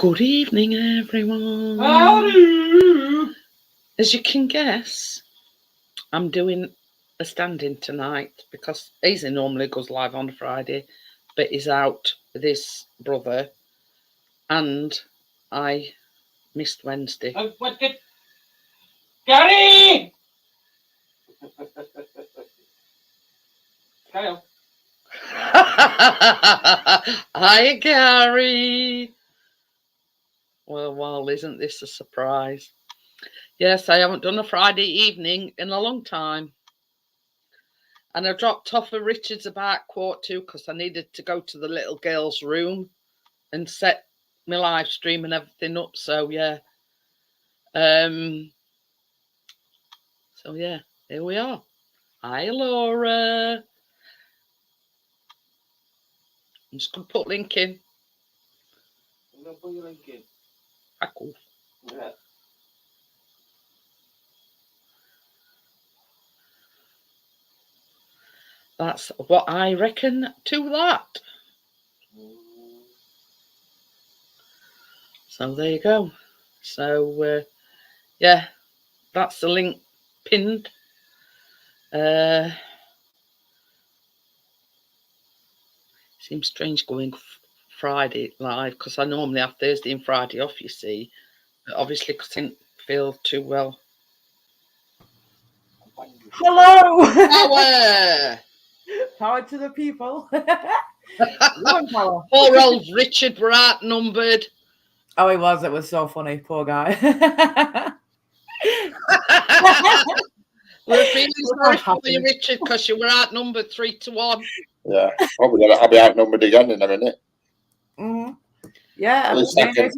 Good evening, everyone. Howdy. As you can guess, I'm doing a stand-in tonight because Hazey normally goes live on a Friday, but he's out with his brother, and I missed Wednesday. What did Gary? Kyle. Hi, Gary. Well, isn't this a surprise? Yes, I haven't done a Friday evening in a long time. And I dropped off at Richard's about 1:45 because I needed to go to the little girl's room and set my live stream and everything up. So yeah. So yeah, here we are. Hi, Laura. I'm just gonna put link in. I'm gonna put your link in. Ah, cool. Yeah. That's what I reckon to that. So there you go. So yeah, that's the link pinned. Seems strange going Friday live because I normally have Thursday and Friday off, you see. But obviously, because I didn't feel too well. Hello! Power! Power to the people. Power. Poor old Richard were outnumbered. Oh, he was. It was so funny. Poor guy. We're feeling sorry for you, Richard, because you were outnumbered 3-1. Yeah, probably I'll be outnumbered again in a minute. Mm-hmm. Yeah. At least I can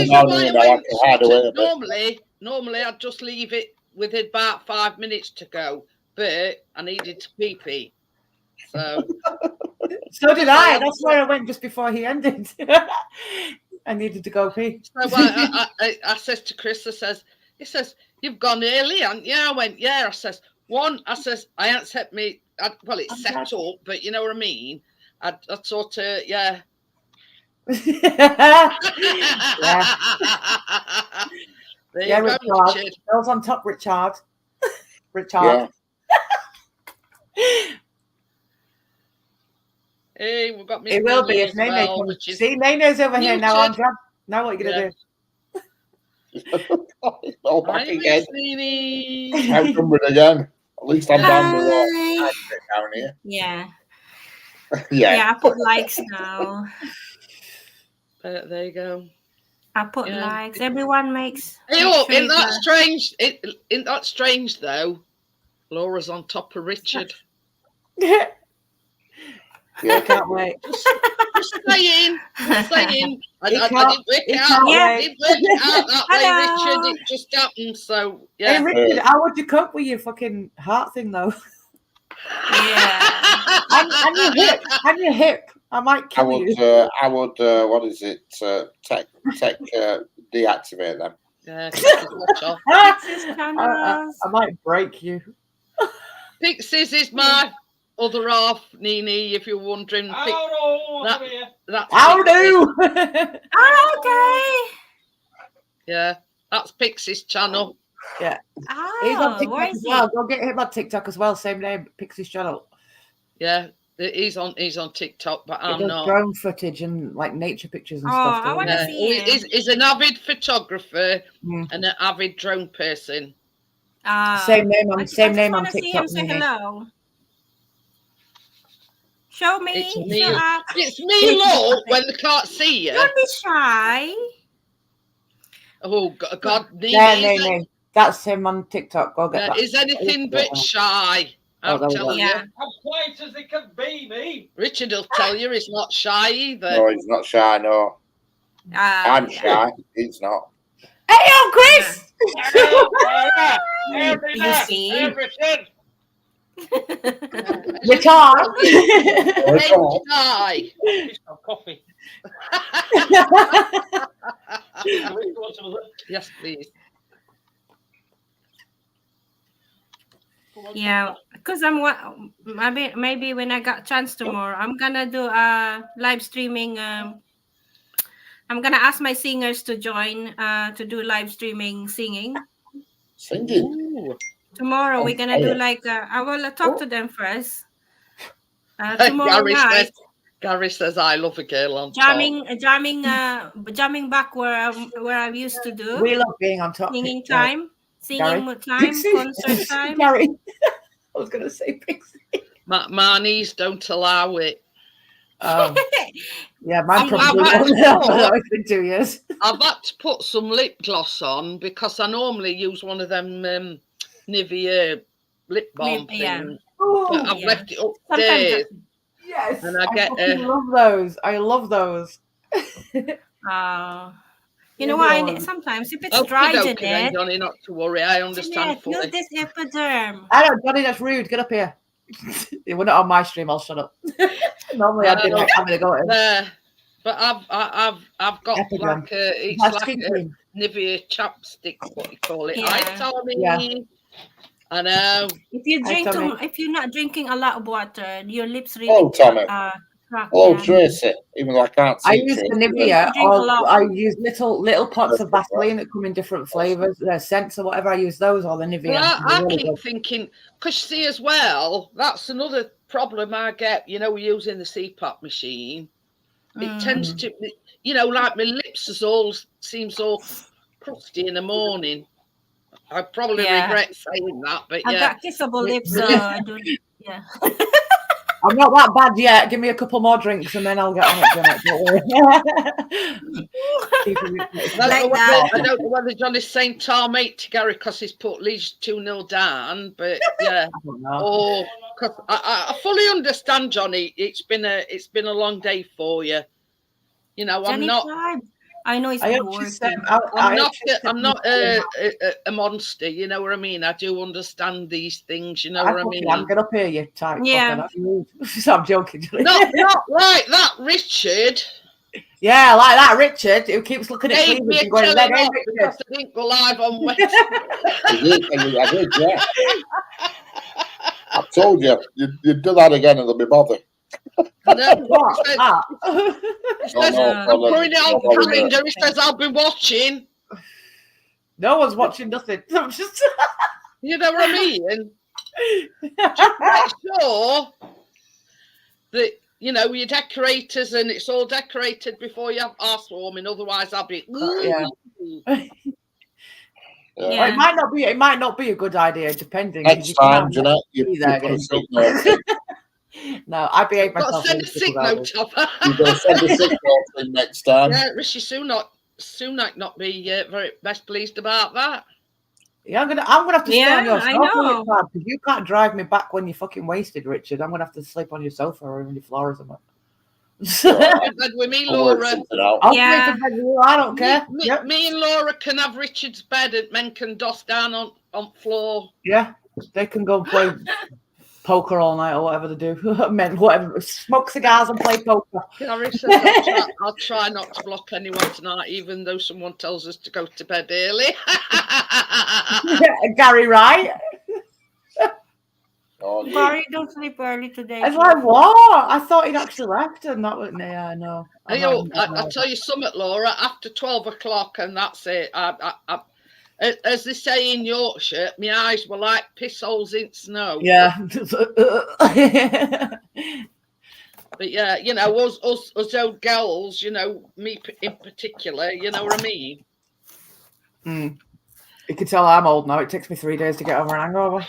down here now. I can hide away a bit. Normally I'd just leave it with about 5 minutes to go, but I needed to pee. So did I. That's where I went just before he ended. I needed to go pee. So I says to Chris, he says, you've gone early, haven't you? I went, yeah. I says, I ain't set me, well, it's set up, but you know what I mean? I sort of, yeah. Yeah. There you go, Richard. I was on top, Richard. Yeah. Hey, we've got me. It will be if Nene comes. See, Nene's over here now. I'm glad. Now what are you going to do? All back again. Nene. Outnumbered again. At least I'm down the road. Down here. Yeah. Yeah. I put likes now. There you go. I put likes. Everyone makes. Hey, look, isn't that strange? Isn't that strange though? Laura's on top of Richard. Yeah, can't wait. Just saying. I didn't work it out. Yeah. I didn't work it out that way, Richard. It just happened. So yeah. Hey, Richard, how would you cope with your fucking heart thing though? Yeah. and your hip. I might kill you. I would. What is it? Tech deactivate them. Yeah. I might break you. Pixies is my other half, Nene. If you're wondering. That's How do? Okay. Yeah, that's Pixie's channel. Yeah. Oh, He's on TikTok as well. Go get him on TikTok as well. Same name, Pixie's channel. Yeah, he's on TikTok, but I'm not. Drone footage and like nature pictures and stuff. I want to see him. He's an avid photographer and an avid drone person. Same name on TikTok. See him say hello. Show me. It's me, Lord, when they can't see you. Don't be shy. Oh God, no. That's him on TikTok. Go get that. Is anything but shy. I'm telling you. As quiet as it can be, me. Richard will tell you he's not shy either. No, he's not shy. No, I'm shy. He's not. Hey, Chris! You see? Richard. Coffee. Yes, please. Yeah, because maybe when I got chance tomorrow, I'm gonna do a live streaming I'm gonna ask my singers to join to do live streaming singing. Singing. Ooh. Tomorrow we're gonna do like I will talk to them first. Tomorrow night, Gary says I love a girl on top. jamming back where I used to do We love being on top. singing Gary. time, concert time. Gary. I was gonna say Pixie. My knees don't allow it. Yeah, mine probably it's been 2 years. I've had to put some lip gloss on because I normally use one of them Nivea lip balm things. But I've left it upstairs. Yes, and I love those. I love those. You know what? Sometimes if it's dry in it, Johnny, not to worry. I understand fully. Use this epiderm. I don't, Johnny. That's rude. Get up here. We're not on my stream. I'll shut up. Normally, I'd be like, I'm gonna go. But I've got epiderm. It's like a Nivea chapstick. What you call it? Yeah. I know. If you're not drinking a lot of water, your lips really. Oh, Tommy. Crack, Tracy. Even though I can't see. I use the Nivea, or I use little pots of Vaseline that come in different flavors, scents or whatever. I use those or the Nivea. Well, I keep thinking, because see as well, that's another problem I get. Using the CPAP machine, it tends to, like my lips seems all crusty in the morning. I probably regret saying that, but I've got kissable lips, so I don't. Yeah. I'm not that bad yet. Give me a couple more drinks and then I'll get on it. I don't know whether Johnny's saying tar-mate to Gary because he's put Leeds 2-0 down, but yeah. Because I fully understand, Johnny. It's been a long day for you. I'm not. I know it's working. I'm not a monster, you know what I mean? I do understand these things, you know what I mean? I'm get up here, you type. Yeah. I'm joking. Not like that, Richard. Yeah, like that, Richard, who keeps looking at me and going, because I think we're live on Wednesday. I did, yeah. I told you, you'd do that again and they'll be bothered. I'm going out calendar. He says I'll be watching. No one's watching nothing. I'm just you know what I mean? Just make sure that your decorators and it's all decorated before you have arse warming. Otherwise, I'll be. Yeah. Well, it might not be a good idea, depending. Next time, Jeanette, you put a sick note. No, I behave myself. Send a sick note off. You're going to send a sick note in next time. Yeah, Rishi Sunak not be very best pleased about that. Yeah, I'm gonna have to stay on your sofa because you can't drive me back when you're fucking wasted, Richard. I'm gonna have to sleep on your sofa or on your floor or something. With me, Laura. I'll sleep in bed with you. I don't care. Me and Laura can have Richard's bed and men can doss down on floor. Yeah, they can go and play poker all night or whatever they do. Men, whatever, smoke cigars and play poker. Gary says I'll try not to block anyone tonight, even though someone tells us to go to bed early. Gary, right? Gary, don't sleep early today. I was like, what? I thought he'd actually left, and that was no. I'll tell you something, Laura. After 12 o'clock, and that's it. As they say in Yorkshire, my eyes were like piss holes in snow. Yeah. But yeah, us old girls, me in particular, you know what I mean? You can tell I'm old now. It takes me 3 days to get over an hangover.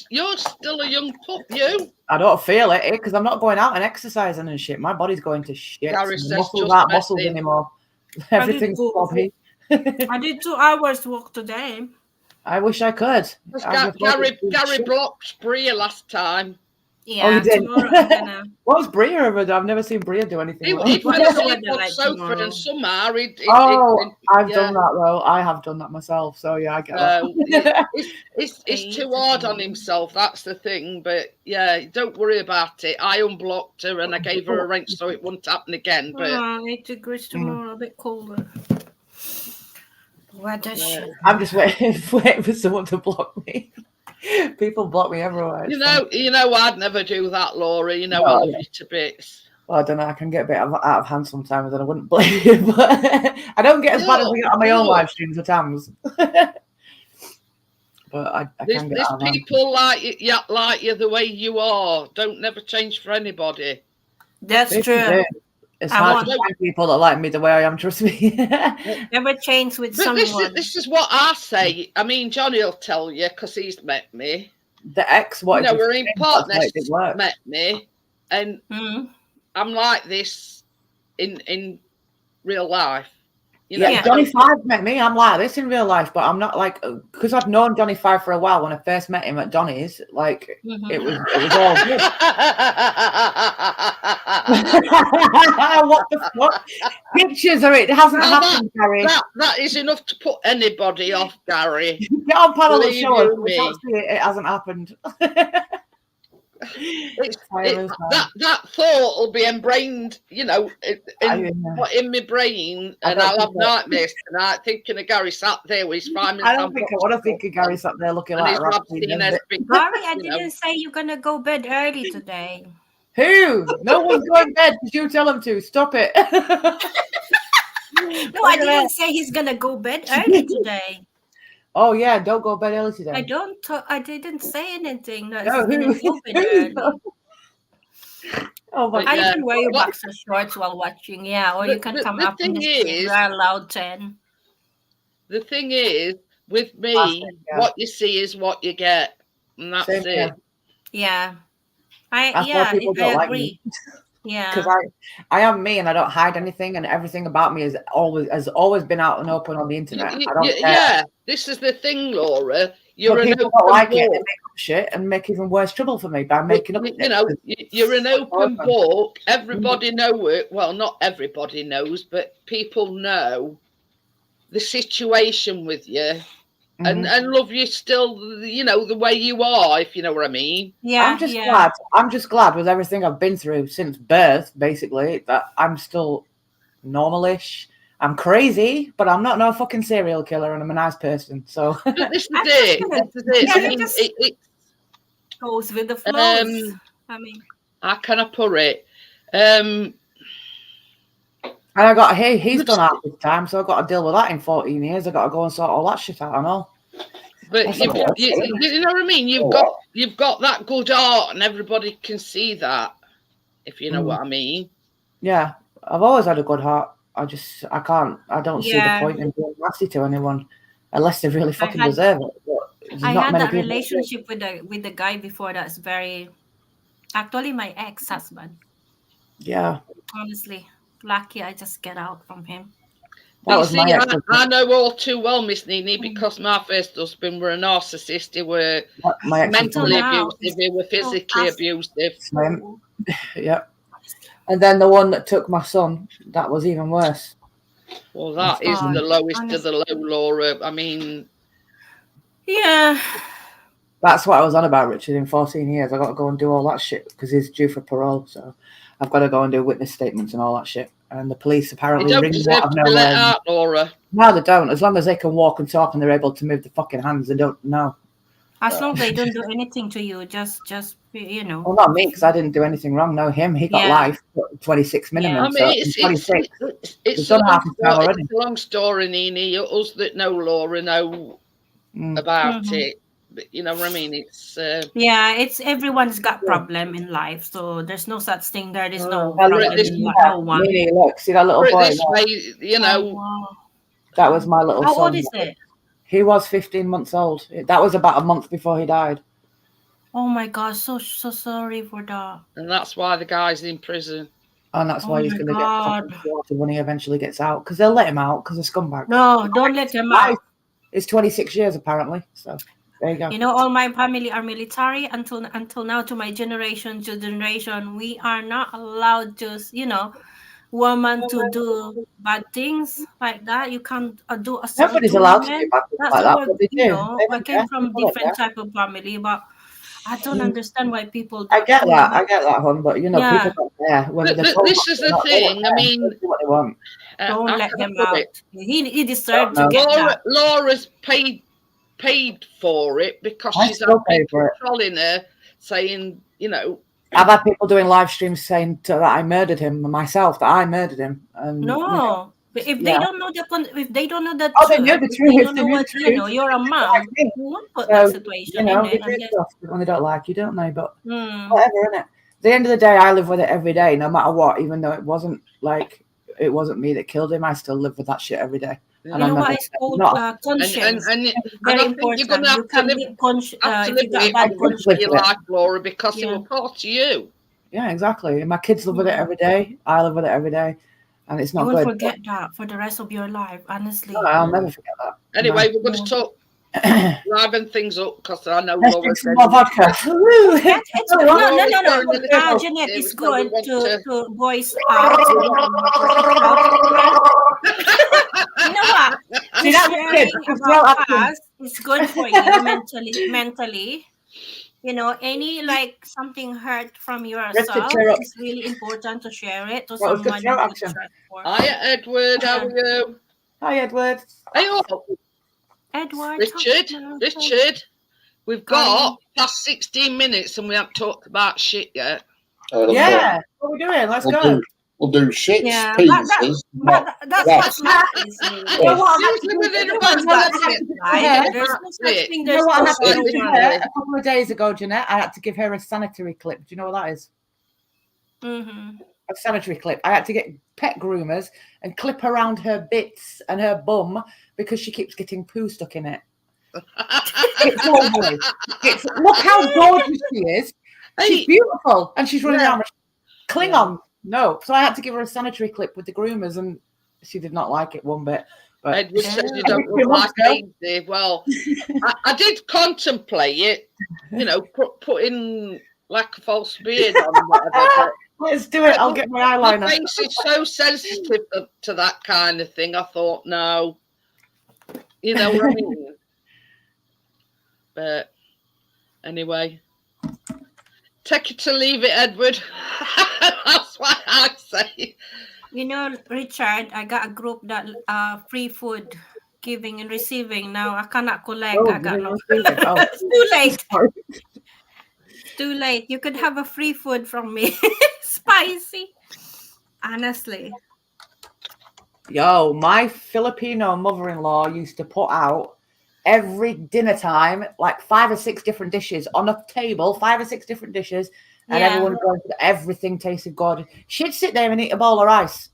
you're still a young pup, you. I don't feel it because I'm not going out and exercising and shit. My body's going to shit. Gary says muscles anymore. Everything's sloppy. I did 2 hours walk today. I wish I could. Gary blocked Bria last time. Yeah, you did? What was Bria ever do? I've never seen Bria do anything. He fell asleep on the sofa and somehow I've done that though. I have done that myself. So yeah, I get that. It's too hard on himself. That's the thing. But yeah, don't worry about it. I unblocked her and I gave her a wrench so it wouldn't happen again. But 8 degrees tomorrow, a bit colder. I'm just waiting for someone to block me. People block me everywhere. I'd never do that, Laura. I love you to bits. Well, I don't know. I can get a bit out of hand sometimes, and I wouldn't blame you. But I don't get as bad as we get on my own live streams at times. But I can get There's out of hand. people like you the way you are. Don't never change for anybody. That's This is true. it. It's hard to find people that like me the way I am. Trust me. Never change with But someone. this is what I say. I mean, Johnny will tell you because he's met me. The ex wanted to we're in partners. work. Met me, and I'm like this in real life. You know, Johnny Five met me. I'm like this in real life, but I'm not like because I've known Johnny Five for a while. When I first met him at Donny's, like it was all good. What the fuck? Pictures of it hasn't happened, Gary. That is enough to put anybody off, Gary. Get on panel and show us. It hasn't happened. That thought will be ingrained, in my brain, and I'll have nightmares tonight thinking of Gary sat there with his fireman's. I don't think I want to think of Gary sat there looking like a rat. Gary, I didn't say you're gonna go bed early today. Who? No one's going to bed because you tell him to. Stop it. No, I didn't say he's gonna go bed early today. Oh yeah, don't go bed early today. I didn't say anything. No, oh my God. You can wear your boxer shorts while watching, or you can come up and you are allowed 10. The thing is, with me, what you see is what you get, and that's it. Here. Yeah, I agree. Yeah, because I am me and I don't hide anything, and everything about me has always been out and open on the internet. I don't care. Yeah, this is the thing, Laura. You're an people open don't like book. it. They make up shit and make even worse trouble for me by making up. You're an open book. Everybody know it. Well, not everybody knows, but people know the situation with you. And love you still, the way you are, if you know what I mean. Yeah, I'm just glad with everything I've been through since birth, basically, that I'm still normalish. I'm crazy, but I'm not no fucking serial killer, and I'm a nice person. So this is it. It goes with the flows. I mean, how can I put it? And I got he's done half his time, so I've got to deal with that in 14 years. I've got to go and sort all that shit out, I know. But you know what I mean? You've got that good art, and everybody can see that, if you know what I mean. Yeah, I've always had a good heart. I don't see the point in being nasty to anyone unless they really fucking deserve it. But I had that relationship with the guy before that's actually my ex-husband. Yeah. Honestly. Lucky I just get out from him. I know all too well, Miss Nini, because my first husband were a narcissist. They were mentally abusive. They were physically abusive. Yeah. And then the one that took my son, that was even worse. Well, that is the lowest of the low, Laura. I mean... Yeah. That's what I was on about, Richard. In 14 years, I got to go and do all that shit because he's due for parole. So I've got to go and do witness statements and all that shit. And the police apparently ring me out of nowhere. Out, Laura. No, they don't. As long as they can walk and talk and they're able to move the fucking hands, they don't know. As long as they don't do anything to you, just Well, not me, because I didn't do anything wrong. No, him. He got life, 26 minimum. Yeah. I mean, so 26. It's a long story, Nini. Us that know Laura know about it. But you know what I mean? It's it's everyone's got problem in life, so there's no such thing. There is no problem in no one. Nini, look, see that little boy? This way, that was my little son. How old is it? He was 15 months old. That was about a month before he died. Oh my God, so sorry for that. And that's why the guy's in prison. And that's why he's going to get when he eventually gets out. Because they'll let him out because of scumbag. No, don't let him out. It's 26 years apparently. So there you go. You know, all my family are military. Until now, to my generation, we are not allowed to, woman to do bad things like that. You can't do a nobody's allowed to do bad things like that. But they do. I came from different type of family, but I don't understand why people. I get that, hon. But people don't care. This is the thing. I mean, what they want. Don't let him out. He deserved to get that. Laura's paid for it because she's controlling her, saying, I've had people doing live streams saying that I murdered him myself, that I murdered him. And, No. But if they don't know if they don't know the Oh, they truth, know the if truth. they If don't they know knew what, the you know, truth, you're a mom, like me. you won't put So, that situation in they it. do And stuff when they don't like you, don't they? But mm, whatever, innit? At the end of the day, I live with it every day, no matter what. Even though it wasn't me that killed him, I still live with that shit every day. And you know I'm what never is called not. conscience. And Very I think you're going important. to You have to can live, be conscious have to if live you got a with bad it for the rest of conscience. your life, Laura, because it Yeah. will part to you. Yeah, exactly. And my kids live with it every day. I live with it every day, and it's You not won't good. forget that for the rest of your life, honestly. No, I'll never forget that. Anyway, we're going to talk, liven things up because I know Let's drink some more vodka. Woo! Yes, it's Oh, no, what? no, no, no. Laura's going a Jeanette, little it's bit, so we good want to voice out. You know what? See, that was good. Sharing Well, about I past is good for you mentally. You know, any like something hurt from yourself, clear up. it's really important to share it to That was good someone throat you action. trust for. Hiya, Edward. How are you? Hi, Edward. Hey, oh, Edward, Richard, we've got past 16 minutes and we haven't talked about shit yet. Yeah, what are we doing? Let's go. We'll do shits, Yeah, penises, that's yes. what matters. Really. You know what? Seriously, within Everyone's about got 11 shit, minutes. right? There's no such it. thing. You There's know what I no had to such do to thing. her a couple of days ago, Jeanette? I had to give her a sanitary clip. Do you know what that is? Mm-hmm. A sanitary clip. I had to get pet groomers and clip around her bits and her bum because she keeps getting poo stuck in it. It's lovely. Look how gorgeous she is. She's beautiful and she's running around with Klingon. No. So I had to give her a sanitary clip with the groomers and she did not like it one bit. But Edward says you don't look like Hazey. Well, I did contemplate it, you know, putting like a false beard on and whatever. Let's do it. I'll get my eyeliner. My face is so sensitive to that kind of thing. I thought, no. You know what I mean? But anyway, take it to leave it, Edward. That's what I say. You know, Richard, I got a group that free food giving and receiving. Now I cannot collect. I got no. It's too late. Too late. You could have a free food from me. Spicy. Honestly. Yo, my Filipino mother-in-law used to put out every dinner time like 5 or 6 different dishes on a table, 5 or 6 different dishes, and everyone going for everything tasted good. She'd sit there and eat a bowl of rice.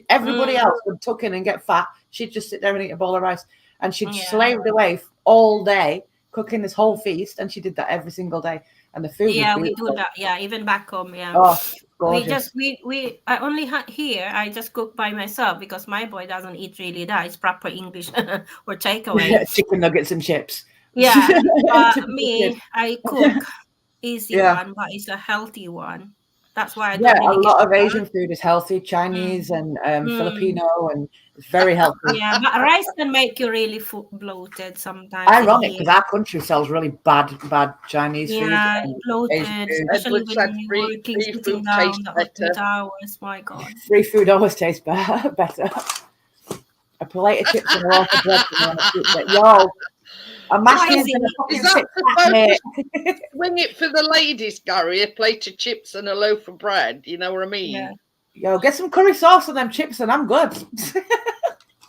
Everybody else would tuck in and get fat. She'd just sit there and eat a bowl of rice, and she'd slaved away all day cooking this whole feast, and she did that every single day. And the food, we do that. Yeah, even back home. Yeah. Oh, gorgeous. I only here. I just cook by myself because my boy doesn't eat really that. It's proper English or takeaway. Chicken nuggets and chips. Yeah. Me, I cook easy one, but it's a healthy one. That's why I don't really a lot of Asian food is healthy, Chinese and Filipino, and it's very healthy. Yeah, but rice can make you really bloated sometimes. Ironic because our country sells really bad Chinese food. Yeah, bloated, especially when you're working sitting down the 8 hours. My God. Free food always tastes better. A plate of chips and a loaf of bread. Yo, a mashed Is that supposed to swing it for the ladies, Gary? A plate of chips and a loaf of bread. You know what I mean? Yeah. Yo, get some curry sauce on them chips and I'm good.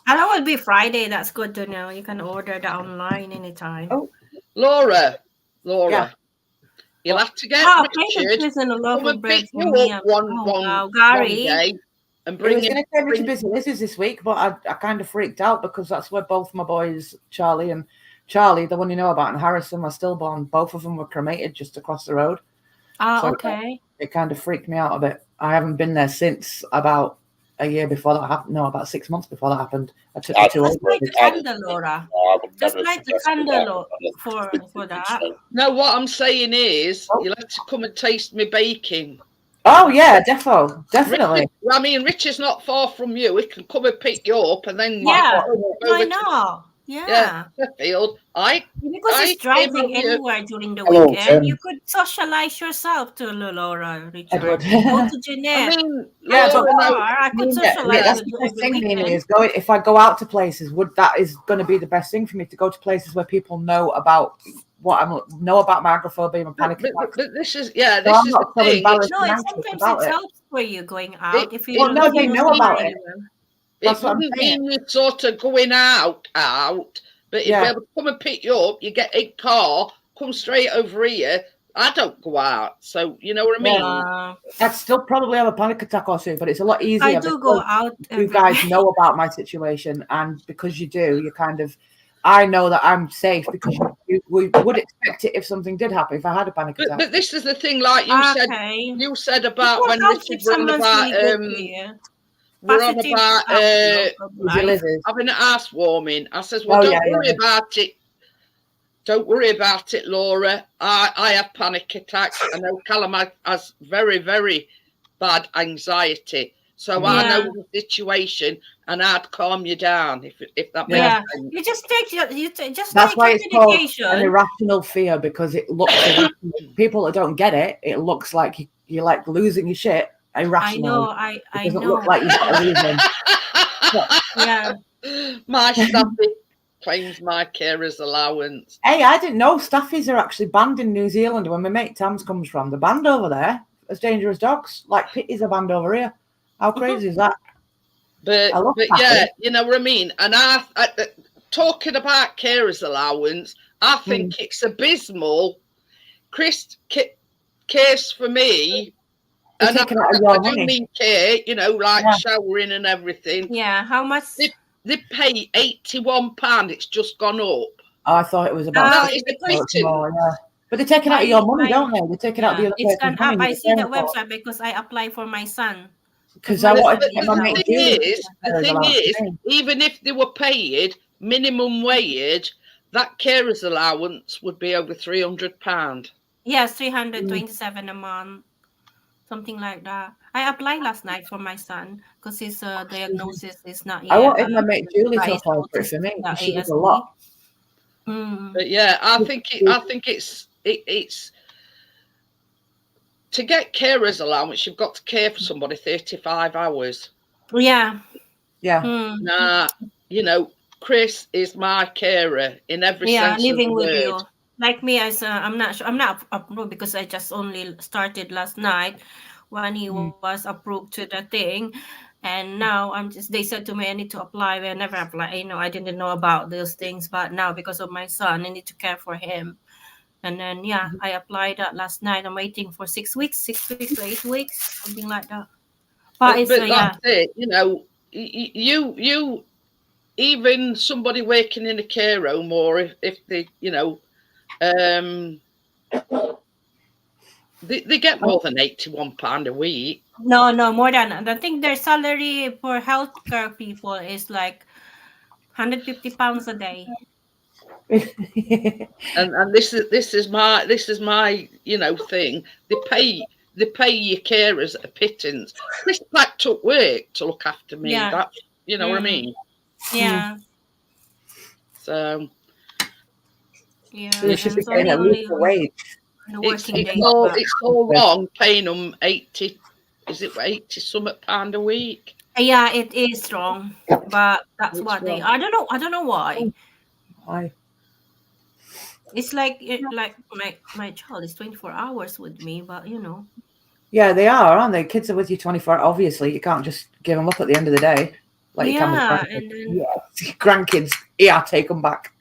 And that will be Friday. That's good to know. You can order that online anytime. Oh, Laura, you'll have to get Richard and a loaf of bread for me one day and bring it. It was going to take me to Busy Lizzie's this week, but I kind of freaked out because that's where both my boys, Charlie, the one you know about, and Harrison were stillborn. Both of them were cremated just across the road. So okay. It kind of freaked me out a bit. I haven't been there since about a year before that happened. No, about 6 months before that happened. I took it to just light the candle, Laura. Just light the candle for that. No, what I'm saying is you'll have to come and taste me baking. Oh yeah, definitely. Richard's not far from you. He can come and pick you up and then I know. Yeah. Sheffield. Because I it's driving came over- anywhere during the Hello, weekend. Tim. You could socialize yourself to Laura, Richard. Edward. Go to I Jeanette. mean, Yeah, but Laura, Or now, I could Yeah, socialize that's with the you best every thing, Mimi, weekend. is going. If I go out to places, that is going to be the best thing for me, to go to places where people know about know about my agoraphobia and panic attacks. but this is So this I'm is not the so thing. embarrassed No, and and anxious sometimes about it it. helps for you going out. If you Well, no, if they you know don't about know it. anyone. That's It what I'm wouldn't saying. mean you're sort of going out, but if Yeah. they able to come and pick you up, you get a car, come straight over here. I don't go out, so you know what I mean. I'd still probably have a panic attack or two, but it's a lot easier. I do go because out. you guys know about my situation, and because you do, you kind of, I know that I'm safe, because you would expect it if something did happen, if I had a panic attack. But this is the thing, like you said about It when helps Richard if were on someone's about really good to you. we're on Positive about outlook of Easy life. living. having an ass warming. I says, well, Oh, don't yeah, worry yeah. about it. Don't worry about it, Laura. I have panic attacks. I know Callum has very, very bad anxiety. So I know the situation, and I'd calm you down if that makes Yeah, sense. you just take just That's take why your it's called medication. an irrational fear, because it looks irrational. People that don't get it, it looks like you're like losing your shit. Irrational. I It doesn't know. look like you've got a reason. Yeah. My staffy claims my carer's allowance. Hey, I didn't know staffies are actually banned in New Zealand. Where my mate Tams comes from, they're banned over there as dangerous dogs. Like pitties are banned over here. How crazy is that? But staffy. yeah, you know what I mean. And I talking about carer's allowance, I think it's abysmal. Chris cares for me. They're And taking out of I your do money. mean care, you know, like Yeah. showering and everything. Yeah. How much? They pay £81. It's just gone up. Oh, I thought it was about. No, it's it's a because pittance. More, yeah. But they're taking out of your money, don't they? They're taking out the other it's person's gone money. up. I see the website because I apply for my son. Because I wanted to But get my mate Julie. the thing is, even if they were paid minimum wage, that carer's allowance would be over £300. Yes, 327 a month, something like that. I applied last night for my son because his diagnosis is not yet. I wanted my mate Julie to apply for it for me. She does a lot. But yeah, I think it's to get carer's allowance, you've got to care for somebody 35 hours. Yeah. Yeah. Nah, you know, Chris is my carer in every sense living of the with word. you. Like me, as I'm not approved because I just only started last night when he was approved to the thing, and now they said to me I need to apply. I never apply. You know, I didn't know about those things, but now because of my son, I need to care for him. And then I applied that last night. I'm waiting for 6 weeks to 8 weeks, something like that. But it's that's it. You know, you even somebody working in a care home, or if they, you know, they get more than £81 a week. No, more than that. I think their salary for healthcare people is like £150 a day. and this is my you know thing. They pay your carers a pittance. Chris packed up work to look after me. Yeah. That, you know what I mean. Yeah. So yeah, They should be getting at least a wage. It's all wrong paying them 80. Is it 80 something pound a week? Yeah, it is wrong, but that's It's what they. wrong. I don't know why. Why? It's like my child is 24 hours with me, but you know. Yeah, they are, aren't they? Kids are with you 24. Obviously, you can't just give them up at the end of the day. Like you can with grandkids. And then, grandkids, take them back.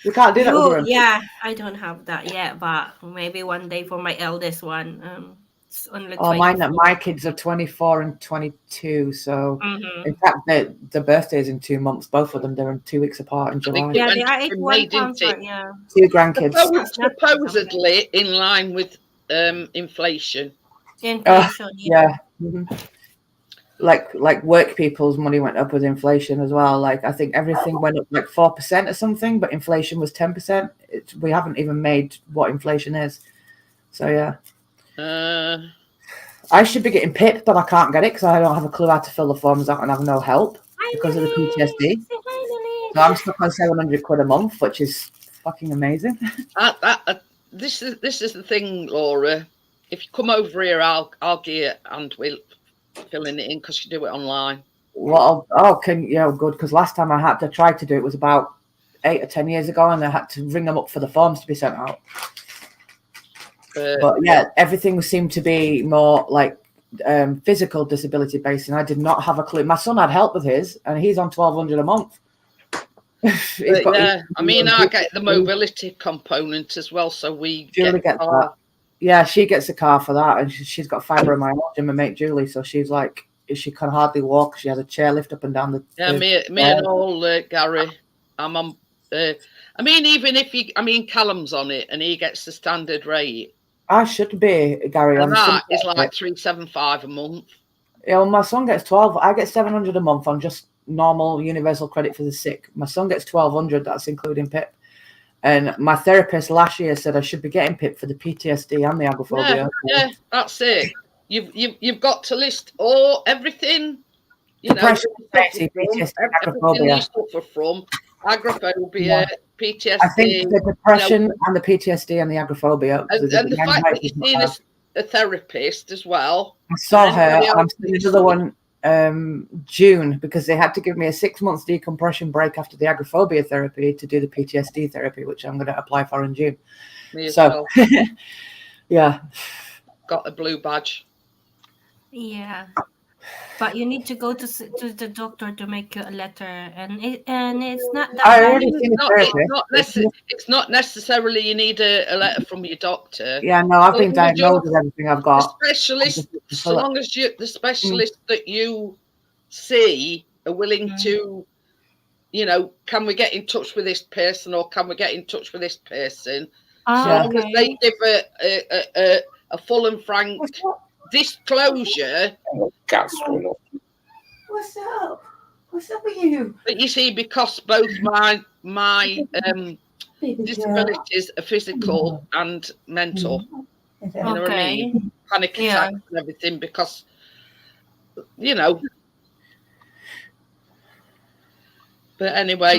You can't do that with your own. Yeah, I don't have that yet, but maybe one day for my eldest one. It's only 24. My kids are 24 and 22. So, in fact, the birthdays in 2 months. Both of them, they're in 2 weeks apart in July. Yeah, they are 81 concert. Yeah, 2 grandkids. Supposedly in line with inflation. Inflation. Yeah. Mm-hmm. Like work people's money went up with inflation as well. Like I think everything went up like 4% or something, but inflation was 10%. We haven't even made what inflation is. So yeah. I should be getting PIP, but I can't get it because I don't have a clue how to fill the forms out and have no help because of the PTSD. So I'm stuck on 700 quid a month, which is fucking amazing. This is the thing, Laura. If you come over here, I'll get and we'll filling it in because you do it online. Good, because last time I had to try to do it was about 8 or 10 years ago, and I had to ring them up for the forms to be sent out. But yeah, everything seemed to be more like physical disability based, and I did not have a clue. My son had help with his, and he's on 1,200 a month. I get the mobility component as well, so Julie gets that. Yeah, she gets a car for that, and she's got fibromyalgia. My mate Julie, so she's like, she can hardly walk. She has a chairlift up and down the. Yeah, me and all Gary. I'm on. Even if Callum's on it and he gets the standard rate. I should be, Gary. And that is like 375 a month. Yeah, well, my son gets 12. I get 700 a month on just normal universal credit for the sick. My son gets 1,200. That's including PIP. And my therapist last year said I should be getting PIP for the PTSD and the agoraphobia. Yeah, that's it. You've got to list everything. Depression, PTSD, everything you suffer from, agoraphobia, PTSD. I think the depression and the PTSD and the agoraphobia. And the fact that you've seen a therapist as well. I saw her. I'm seeing another one June, because they had to give me a 6 months decompression break after the agoraphobia therapy to do the PTSD therapy, which I'm going to apply for in June. So, yeah. Got a blue badge. Yeah. But you need to go to the doctor to make you a letter, and it's not that. It's not necessarily you need a letter from your doctor. Yeah, no, I've been diagnosed with everything I've got. Specialist, so long as the specialist that you see are willing to, can we get in touch with this person or can we get in touch with this person? So long as they give a full and frank disclosure. What's up? What's up with you? But you see, because both my disabilities are physical and mental. You know what I mean? Panic attacks and everything, because But anyway,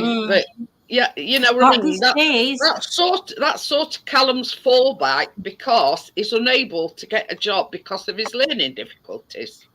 that's sort of Callum's fallback, because he's unable to get a job because of his learning difficulties.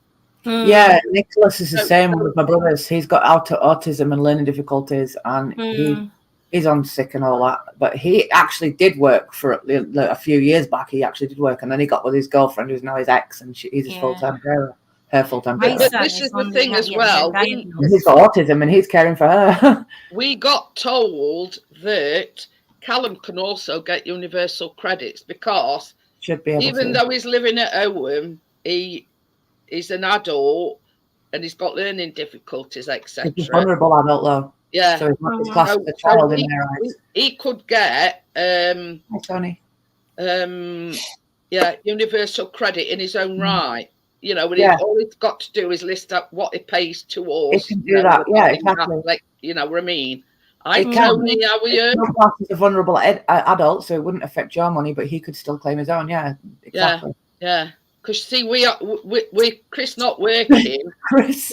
Yeah, Nicholas is the same with my brothers. He's got autism and learning difficulties, and he's on sick and all that. But he actually did work for a few years back. He actually did work, and then he got with his girlfriend, who's now his ex, and he's his full-time carer. Her full-time carer. But this is the thing as well. He's got autism, and he's caring for her. We got told that Callum can also get universal credits, because even though he's living at home, he's an adult and he's got learning difficulties, etc. He's a vulnerable adult, though. Yeah. So he's not his class of a child in their eyes. He could get Hi, Tony. universal credit in his own right. All he's got to do is list up what he pays towards. He can do that. Yeah, exactly. You know what I mean? Tony, how are you? No class is a vulnerable adult, so it wouldn't affect your money, but he could still claim his own. Yeah, exactly. Yeah. Because see, we Chris not working. Chris.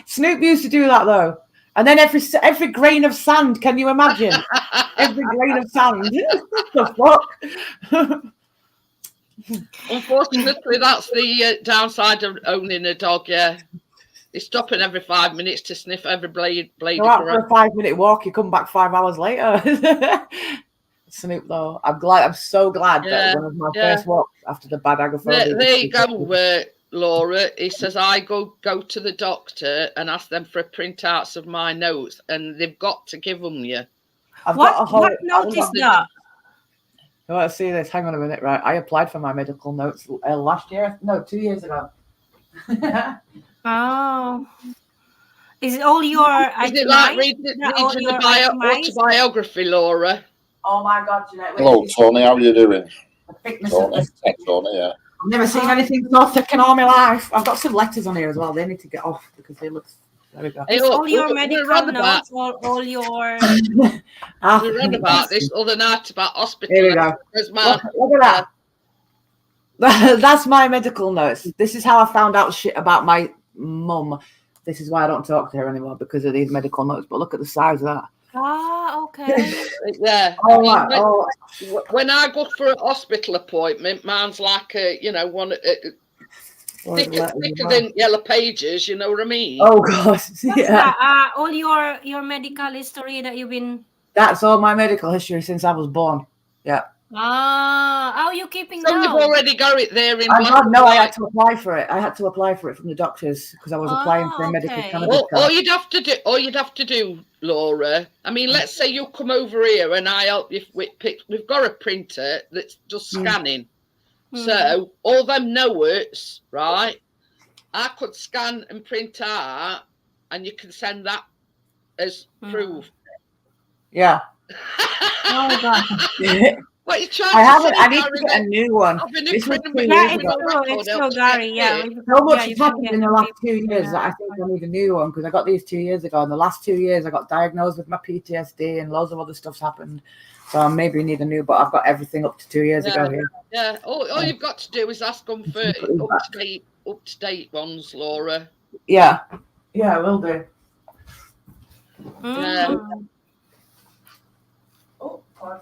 Snoop used to do that though, and then every grain of sand. Can you imagine? Every grain of sand. What the fuck? Unfortunately, that's the downside of owning a dog. Yeah, he's stopping every 5 minutes to sniff every blade. Go out for a 5-minute walk. You come back 5 hours later. Snoop, though, I'm so glad that one of my first walks after the bad agoraphobia. There you go, Laura. He says I go to the doctor and ask them for printouts of my notes, and they've got to give them you. What note is that? I want to see this. Hang on a minute, right? I applied for my medical notes last year. No, 2 years ago. Oh. Is it all your Is it like reading the autobiography, Laura? Oh my God, Jeanette. Hello, Tony. How are you doing? Tony, yeah. I've never seen anything so thick in all my life. I've got some letters on here as well. They need to get off because they look. There we go. It's all your medical notes, all your. We read about this other night about hospital. Here we go. Look at that. That's my medical notes. This is how I found out shit about my mum. This is why I don't talk to her anymore, because of these medical notes. But look at the size of that. Ah, okay. Yeah. Oh, I mean, oh, when I go for a hospital appointment, mine's like a, one thicker than Yellow Pages. You know what I mean? Oh God. What's Yeah. that? All your medical history that you've been. That's all my medical history since I was born. Yeah. How are you keeping So now? you've already got it there in I black God, and no, I white. had to apply for it. I had to apply for it from the doctors because I was applying for a medical okay. cannabis All card. you'd have to do, Laura. I mean, let's say you come over here and I help you. We've got a printer that's just scanning. So all them notes, right? I could scan and print out, and you can send that as proof. Yeah. Oh God. What you trying I to haven't. say, I need Gary, to get a new one. I've been This was 2 incredible. years Yeah, ago. it's true, Gary. Yeah. So much you has can happened get in the last 2 people years that I think I need a new one because I got these 2 years ago. In the last 2 years, I got diagnosed with my PTSD and loads of other stuff's happened. So I maybe need a new, but I've got everything up to 2 years ago here. Yeah. All you've got to do is ask them for up to date ones, Laura. Yeah. Yeah, I will do. Yeah. Oh, God.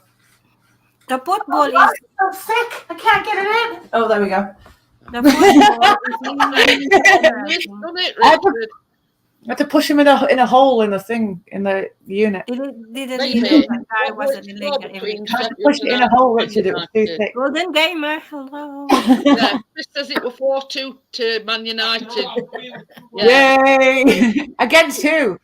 The football is I'm sick. I can't get it in. Oh, there we go. the football is You've done it, I had to- Richard. I had to push him in a hole in the thing in the unit. didn't Maybe. that guy wasn't illegal. Between I had to Sheffield push it in a United hole, and Richard. It was too United. thick. Golden Gamer, hello. Yeah, Chris says it were 4-2 to Man United. Yeah. Yay! Against who?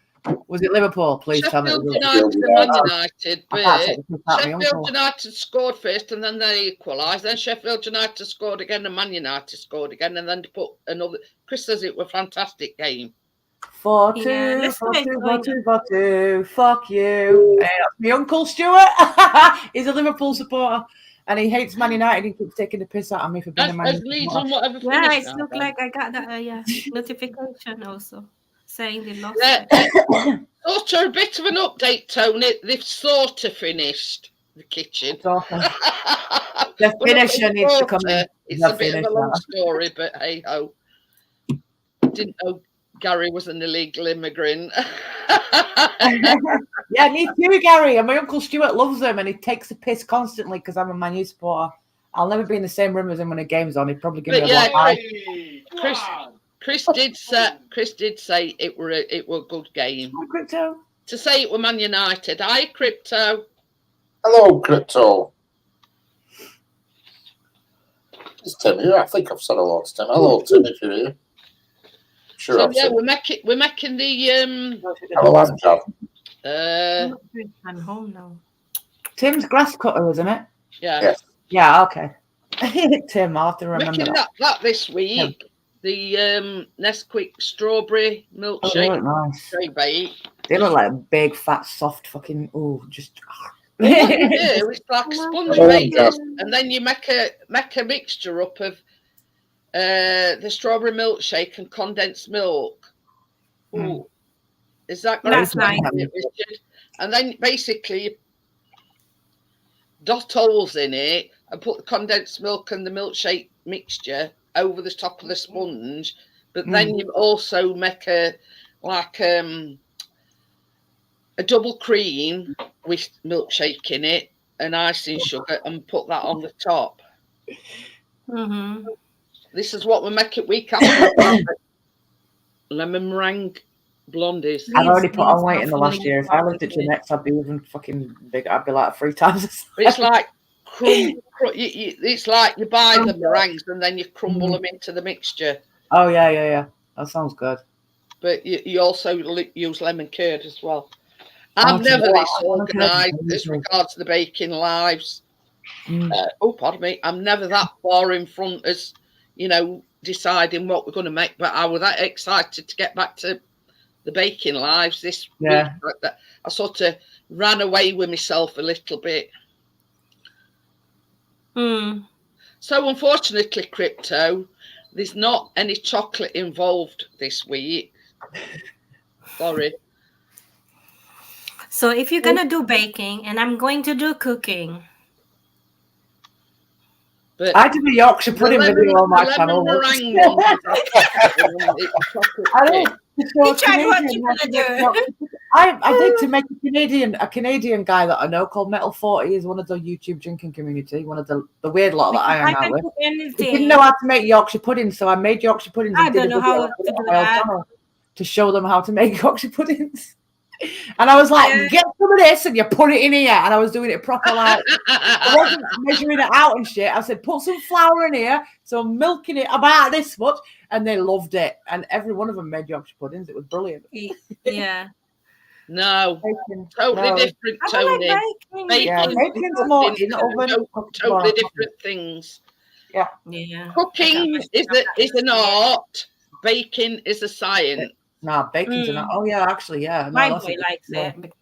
Was it Liverpool? Please tell me. Sheffield It was United and Man United, I can't but take the piss out of my Sheffield uncle. United scored first and then they equalised. Then Sheffield United scored again and Man United scored again and then they put another. Chris says it was a fantastic game. 4-2, Yeah, let's 4-2, get going. 4-2, 4-2. Fuck you. Hey, that's my uncle Stuart. He's a Liverpool supporter. And he hates Man United. He keeps taking the piss out of me for being a Man As United Leeds supporter. on whatever Yeah, finished it now, looked then. like I got that notification also saying they lost. Yeah. Sort of a bit of an update, Tony. They've sort of finished the kitchen. It's awesome. The But finisher needs to come in. It's The a bit of a finisher. long story, but hey ho. Didn't know Gary was an illegal immigrant. Yeah, me too, Gary. And my uncle Stuart loves him, and he takes the piss constantly because I'm a Man U supporter. I'll never be in the same room as him when a game's on. He'd probably give me a But black yeah, eye. Chris did say it were a good game. Hi, Crypto. To say it were Man United. Hi, Crypto. Hello, Crypto. It's Tim here. I think I've said hello to Tim. Hello, Tim, if you're here. Sure, So I've yeah, said. we're making the Hello, I'm John. I'm home now. Tim's grass cutter, isn't it? yeah. Yes. Yeah, okay. Tim, I'll have to remember Making that. that this week. The Nesquik strawberry Oh, they milkshake. look nice. Tray bake. They look like big, fat, soft fucking. Oh, just. Well, what you do, it's like sponge Hello, bake, Jeff. and then you make a mixture up of the strawberry milkshake and condensed milk. Ooh, is that That's right, nice. Richard? And then basically you dot holes in it and put the condensed milk and the milkshake mixture over the top of the sponge. But then you also make a double cream with milkshake in it and icing sugar and put that on the top. Mm-hmm. This is what we make it week after. Lemon meringue blondies. I've already put on weight in the last Hopefully year. If I lived at Jeanette's, I'd be even fucking big. I'd be like 3 times the size. It's like it's like you buy the meringues and then you crumble them into the mixture. Oh, yeah. That sounds good. But you also use lemon curd as well. I'm never this organised as regards to the baking lives. Pardon me. I'm never that far in front as, deciding what we're going to make. But I was that excited to get back to the baking lives this week. I sort of ran away with myself a little bit. So unfortunately, Crypto, there's not any chocolate involved this week. Sorry. So if you're gonna do baking and I'm going to do cooking. But I did a Yorkshire pudding video on my channel. So You tried what you gonna do. I did to make a Canadian guy that I know called Metal 40 is one of the YouTube drinking community, one of the weird lot that I I hang out can with. cook He anything. didn't know how to make Yorkshire puddings, so I made Yorkshire puddings I and did don't a know how video to on do my own that. channel to show them how to make Yorkshire puddings. And I was like, Yeah. get some of this and you put it in here. And I was doing it proper like I wasn't measuring it out and shit. I said, put some flour in here. So I'm milking it about this much. And they loved it. And every one of them made Yorkshire puddings. It was brilliant. Yeah. No, Bacon. totally No. different, I don't Tony. like baking. Yeah, Bacon, bacon's more cooking, in the oven. totally different things. Yeah. Cooking is an art. Baking is a science. Nah, bacon's an oh yeah, actually, yeah. No, My that's boy likes yeah. it.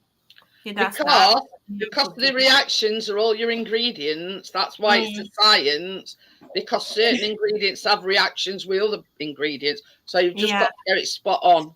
He does that. Because the reactions are all your ingredients. That's why it's a science. Because certain ingredients have reactions with other ingredients. So you've just got to get it spot on.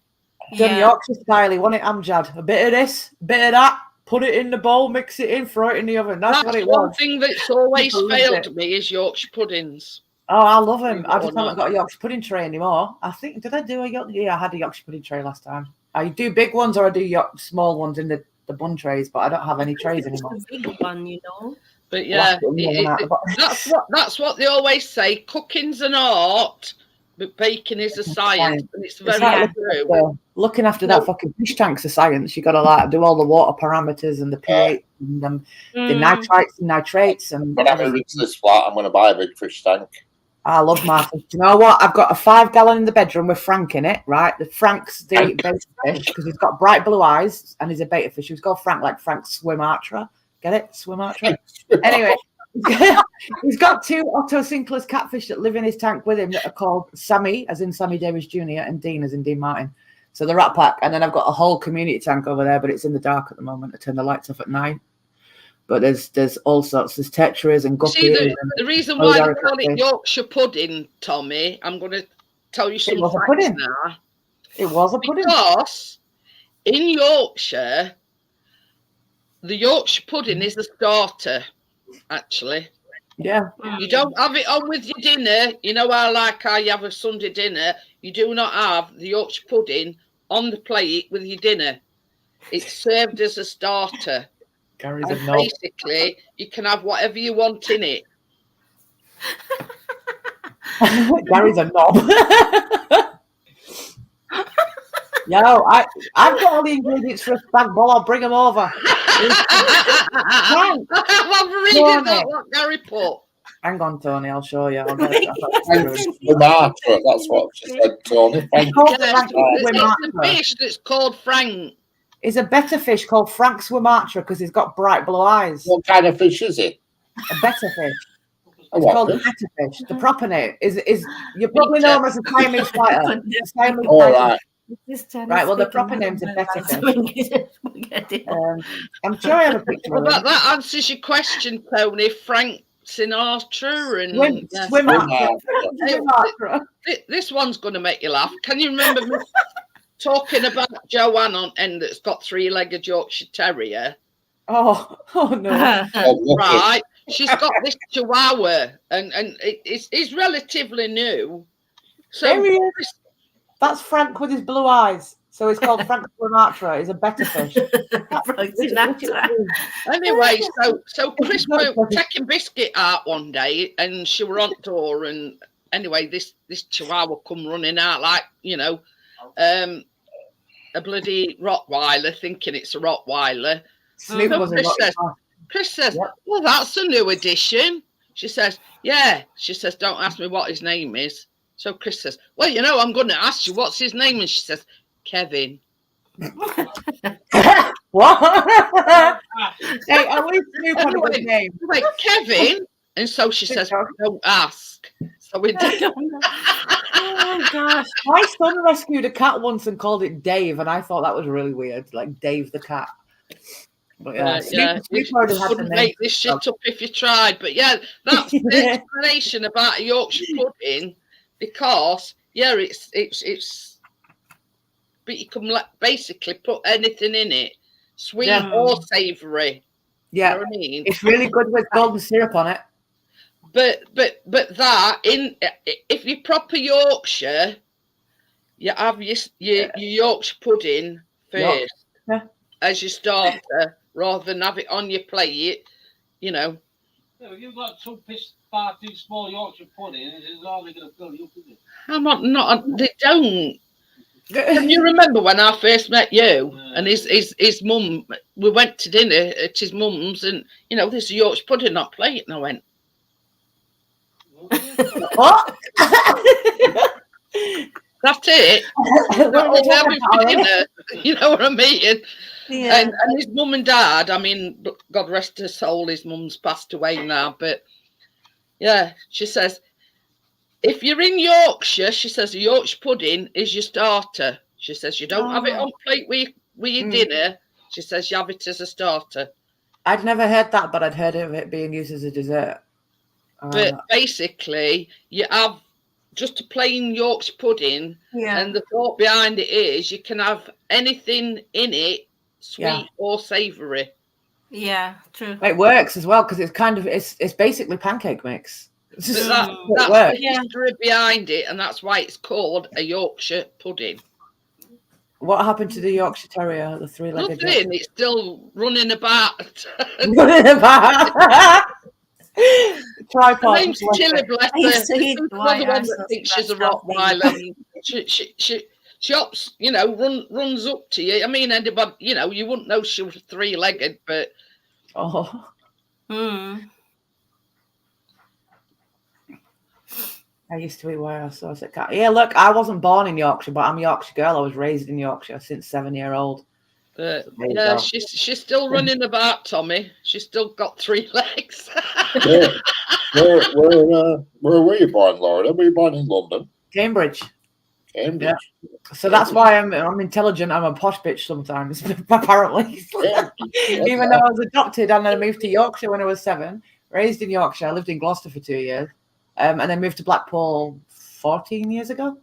Done Yorkshire style, want it, Amjad? A bit of this, a bit of that. Put it in the bowl, mix it in, throw it in the oven. That's what it one was. thing that's always People loved failed it. me is Yorkshire puddings. Oh, I love them. I Or just haven't not. got a Yorkshire pudding tray anymore. I think, did I do a Yorkshire? Yeah, I had a Yorkshire pudding tray last time. I do big ones or I do small ones in the bun trays, but I don't have any trays anymore. It's a big one, you know. But yeah, that's what they always say. Cooking's an art, but baking is a science. And it's very true. Looking after that fucking fish tank's a science. You got to like do all the water parameters and the pH and the nitrites and nitrates. And when I move into this flat, I'm going to buy a big fish tank. I love my fish. Do you know what? I've got a 5 gallon in the bedroom with Frank in it, right? The Frank's the beta fish because he's got bright blue eyes and he's a beta fish. He's called Frank, like Frank Swimatra. Get it? Swimatra? Anyway, he's got 2 Otto Sinclair's catfish that live in his tank with him that are called Sammy, as in Sammy Davis Jr., and Dean, as in Dean Martin. So the Rat Pack. And then I've got a whole community tank over there, but it's in the dark at the moment. I turn the lights off at night. But there's all sorts. There's tetras and guppies. See, the reason why they call it Yorkshire pudding, Tommy, I'm going to tell you some facts now. It was a pudding. Because in Yorkshire, the Yorkshire pudding is a starter, actually. Yeah. You don't have it on with your dinner. You know how you have a Sunday dinner. You do not have the Yorkshire pudding on the plate with your dinner. It's served as a starter. Gary's and basically, you can have whatever you want in it. Gary's a knob. Yo, I've got all the ingredients for a spag bol. I'll bring them over. I'm reading about what Gary put. Hang on, Tony. I'll show you. That's what she said, Tony. It's a fish that's called Frank. It's a better fish called Frank Swimatra because he's got bright blue eyes. What kind of fish is it? A better fish. It's called better fish. The proper name is you probably know him as a Siamese fighter. All right. Right, well, the proper name's a better fish. I'm sure I have a picture of it. That answers your question, Tony. Frank Sinatra and Swimatra. This one's going to make you laugh. Can you remember me talking about Joanne on end that's got 3-legged Yorkshire Terrier? Oh no! Right, she's got this Chihuahua, and it's relatively new. So that's Frank with his blue eyes. So it's called Frank Sinatra. He's a better fish. Anyway, so Chris was taking Biscuit out one day, and she were on door, and anyway, this Chihuahua come running out like a bloody Rottweiler, thinking it's a Rottweiler. Chris says, well, that's a new addition. She says, yeah. She says, don't ask me what his name is. So Chris says, well, I'm going to ask you what's his name. And she says, Kevin. What? Hey, I always knew kind of his name. Like, Kevin? And so she says, don't ask. So we did. Oh, gosh. My son rescued a cat once and called it Dave, and I thought that was really weird, like Dave the cat. But you couldn't make this shit up if you tried. But yeah, that's the explanation about a Yorkshire pudding, because it's but you can basically put anything in it, sweet or savoury. Yeah, you know what I mean? It's really good with golden syrup on it. But that if you're proper Yorkshire, you have your Yorkshire pudding first Yeah. as your starter, rather than have it on your plate. You know, Yeah, you've got two far too small Yorkshire pudding, it's hardly going to fill you up, is it? I'm not. They don't. Can you remember when I first met you and his mum? We went to dinner at his mum's, and there's a Yorkshire pudding on plate, and I went, What? "That's it. What are we talking Having for about? dinner." You know what I mean? Yeah. And his mum and dad. I mean, God rest her soul. His mum's passed away now, but yeah, she says, if you're in Yorkshire, she says a Yorkshire pudding is your starter. She says you don't have it on plate with your dinner. She says you have it as a starter. I'd never heard that, but I'd heard of it being used as a dessert. But basically, you have just a plain Yorkshire pudding, Yeah. and the thought behind it is you can have anything in it, sweet or savoury. Yeah, true. It works as well because it's basically pancake mix. But It that's works. the history behind it, and that's why it's called a Yorkshire pudding. What happened to the Yorkshire Terrier, the three-legged? Nothing. It's still running about. Tripod. Her name's Chili, bless I used to her. eat Another one white that thinks sauce, she's a that's how Rottweiler. She hops, runs up to you. I mean, anybody, you wouldn't know she was three-legged, but Oh, I used to eat white sauce at cat. Yeah, look, I wasn't born in Yorkshire, but I'm a Yorkshire girl. I was raised in Yorkshire since 7-year-old. yeah, go. she's still running about, Tommy. She's still got 3 legs. Where were you born, Laura? Were you born in London? Cambridge. Cambridge. So that's why I'm intelligent. I'm a posh bitch sometimes, apparently. Even though I was adopted and then I moved to Yorkshire when I was 7, raised in Yorkshire. I lived in Gloucester for 2 years, and then moved to Blackpool 14 years ago,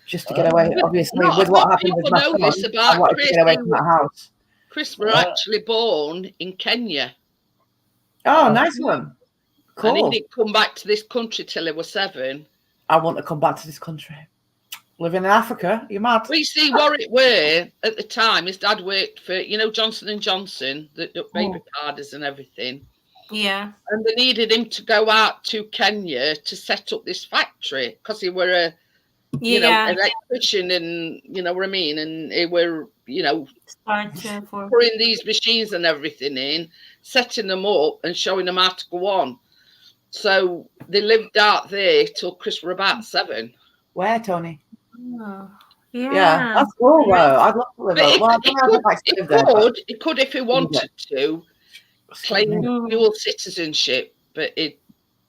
just to get away. Obviously, with what happened with my son, I wanted to get away from that house. Chris was actually born in Kenya. Oh, nice one. Cool. And he didn't come back to this country till he was 7. I want to come back to this country. Living in Africa, you're mad. We see what it were at the time. His dad worked for, Johnson & Johnson, the baby powders and everything. Yeah. And they needed him to go out to Kenya to set up this factory because he were an electrician, and you know what I mean, and he were, putting these machines and everything in, setting them up and showing them how to go on. So they lived out there till Chris were about 7. Where, Tony? Oh, Yeah, that's cool, though. I'd love to live there. Well, It could if he wanted to claim dual citizenship, but he's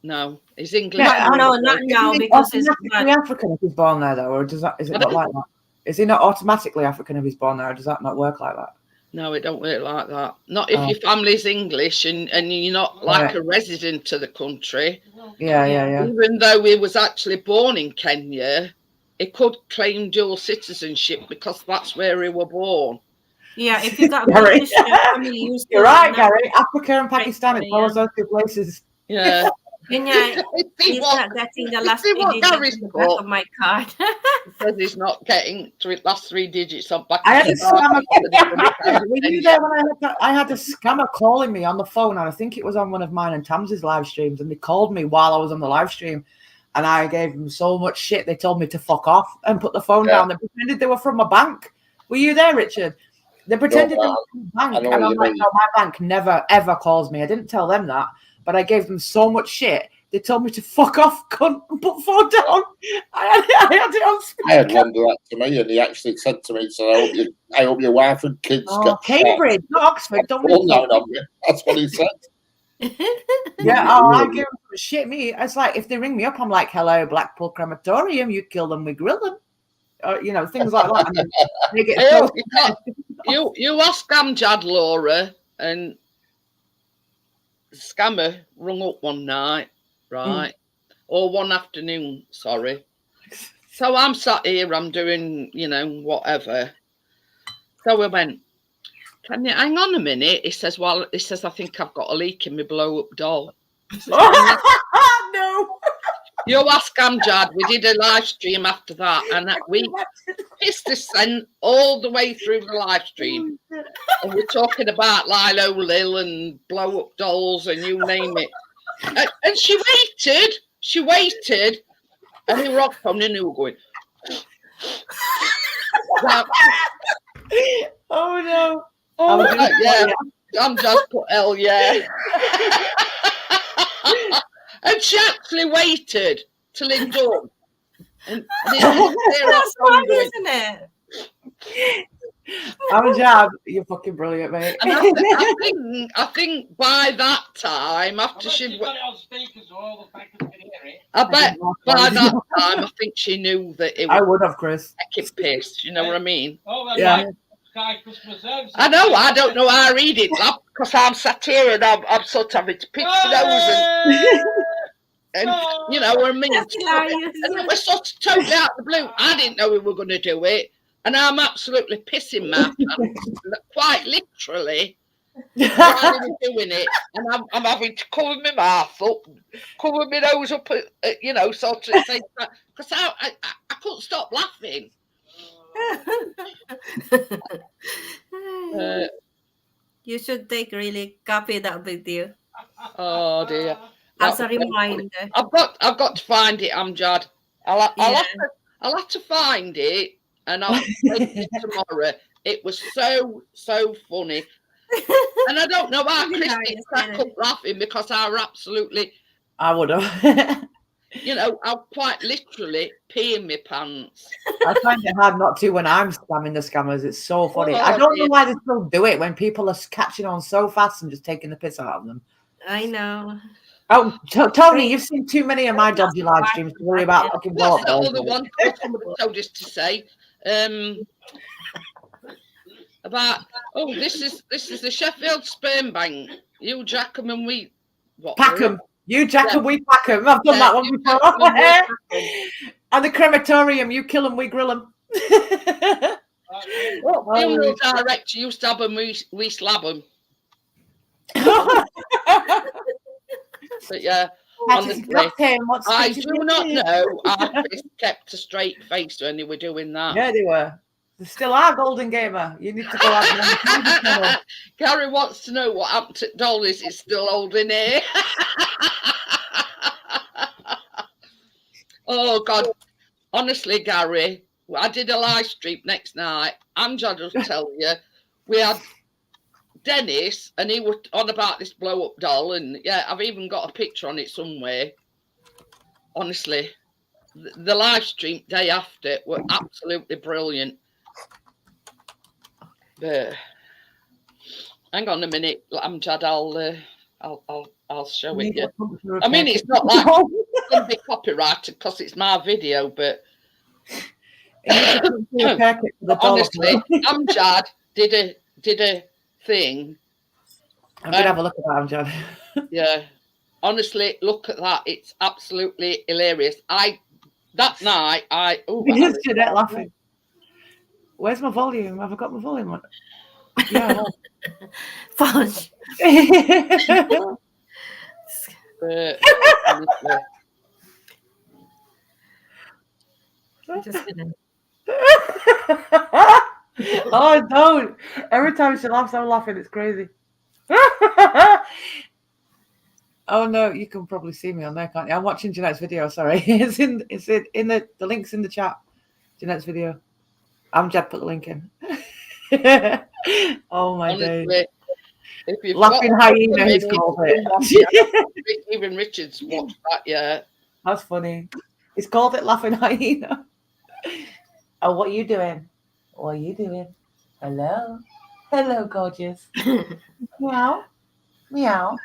English. No, not now because he's African if he's born there, though, or is it not like that? Is he not automatically African if he's born there, or does that not work like that? No, it don't work like that. Not if your family's English and you're not like a resident of the country. Yeah. Even though he was actually born in Kenya, he could claim dual citizenship because that's where he were born. Yeah, if you got British family, you're right, Gary. Africa and Pakistan, it's both those two places. Yeah. Kenya, he's not getting the last 3 digits on the back of my card. Because he's not getting last 3 digits on back. I had a scammer. Were you there when I had a scammer calling me on the phone, and I think it was on one of mine and Tams's live streams, and they called me while I was on the live stream, and I gave them so much shit. They told me to fuck off and put the phone down. They pretended they were from a bank. Were you there, Richard? They pretended they were from a bank, and I'm like, no, my bank never ever calls me. I didn't tell them that. But I gave them so much shit. They told me to fuck off, cunt, and put the phone down. I had it on speaker. I had one do that to me, and he actually said to me, "So I hope your wife and kids get Cambridge, not Oxford. Don't That's what he said. I give them shit. Me, it's like if they ring me up, I'm like, "Hello, Blackpool Crematorium. You kill them, we grill them." Things like that. And they get you ask Amjad, Laura, and the scammer rung up one night, right? Or one afternoon, sorry. So I'm sat here, I'm doing, whatever. So we went, can you hang on a minute? He says, I think I've got a leak in my blow-up doll. No. You ask Amjad, we did a live stream after that, and we pissed the scent all the way through the live stream. And we're talking about Lilo Lil and blow up dolls and you name it. And she waited, and he rocked on and he was going. Oh no. Yeah, Amjad put L, yeah. And she actually waited till it done. And That's fun, isn't it? Amjad, you're fucking brilliant, mate. And I think by that time, after she'd got it on speaker so all the factors can hear it. I bet by that time, I think she knew that it I was would have, Chris. fucking pissed. You know what I mean? Oh, well, Yeah. Sky customer service. I know. I don't know how I read it, lad, because I'm sat here and I'm sort of having to pitch the nose and you know what I mean. That's hilarious. And it was sort of totally out of the blue. I didn't know we were going to do it, and I'm absolutely pissing my pants, quite literally. While we were doing it, and I'm having to cover my mouth up, cover my nose up, you know, sort of thing, because I couldn't stop laughing. You should take really copy that with you Oh dear! as a reminder. I've got to find it, Amjad. I'll have to find it, and I'll take it tomorrow. It was so funny, and I don't know how Christy cracked up laughing because I were absolutely, I would have. you know, I'm quite literally peeing my pants. I find it hard not to when I'm scamming the scammers. It's so funny. Oh, I don't know dear. why they still do it when people are catching on so fast and just taking the piss out of them. I know. Oh, Tony, you've seen too many of my dodgy live streams to worry about fucking blow What's up the dolls. other one? Somebody told us to say about this is the Sheffield Sperm Bank. You jack 'em and we Pack them. You jack them, we pack them. I've done that one you before. jack 'em and we pack 'em. And the crematorium, you kill them, we grill them. Funeral director used to have them, we slab them. But yeah, honestly, I do not know how Chris kept a straight face when they were doing that. Yeah, they were. They still are Golden Gamer. You need to go out and channel. Gary wants to know what happened to Dolly's. It's still holding here. Oh God, honestly, Gary, I did a live stream next night. Amjad will tell you, we had Dennis, and he was on about this blow-up doll, and yeah, I've even got a picture on it somewhere. Honestly, the live stream day after were absolutely brilliant. But hang on a minute, Amjad, I'll show it you. I mean, it's not like it's going to be copyrighted because it's my video, but honestly, Amjad did a thing. I'm gonna have a look at that, Amjad. Yeah, honestly, look at that. It's absolutely hilarious. That night, Yes, Jeanette laughing. Where's my volume? Have I got my volume on? Yeah. Fudge. But, honestly, Just kidding. Oh, don't. Every time she laughs, I'm laughing. It's crazy. Oh no, you can probably see me on there, can't you? I'm watching Jeanette's video. Sorry, it's in the links in the chat. Jeanette's video. Amjad put the link in. Oh my days. If you've Laughing got hyena, he's called it. Even Richards watched that, yeah. That's funny. He's called it laughing hyena. Oh, what are you doing? What are you doing? Hello. Hello, gorgeous. Meow. Meow.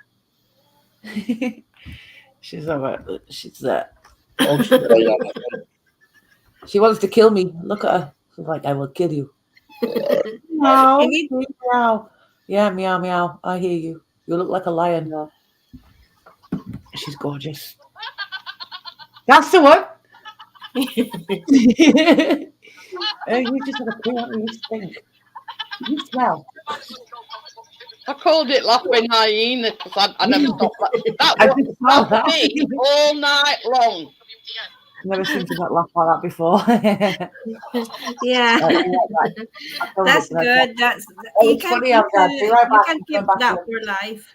She's over. She's there. She wants to kill me. Look at her. She's like, I will kill you. Meow. Meow. Yeah, meow, meow. I hear you. You look like a lion. She's gorgeous. That's the one. You just have a clue what you stink. You smell. I called it laughing hyena because I never stopped. That I was just saw that that. me all night long. Never seen to that laugh like that before. Yeah. That's good. That's you It's can funny, keep I'm glad. Be right you back. can I'm keep going back that in. for life.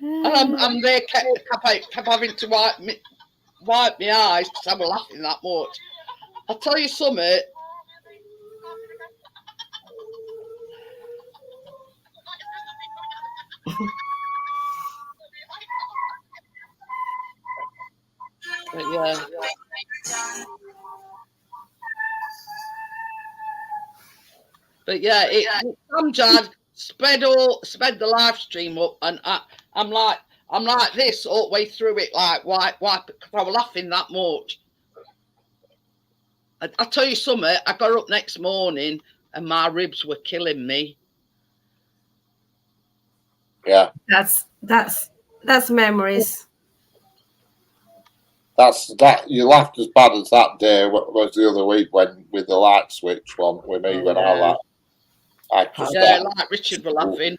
And I'm there kept having to wipe my eyes because I was laughing that much. I'll tell you something. But yeah. But yeah, Amjad sped the live stream up, and I'm like this all the way through it, like wipe because I was laughing that much. I tell you something, I got up next morning and my ribs were killing me. Yeah. That's memories. That you laughed as bad as that day was the other week when with the light switch one with me when I laughed. I just like Richard were laughing.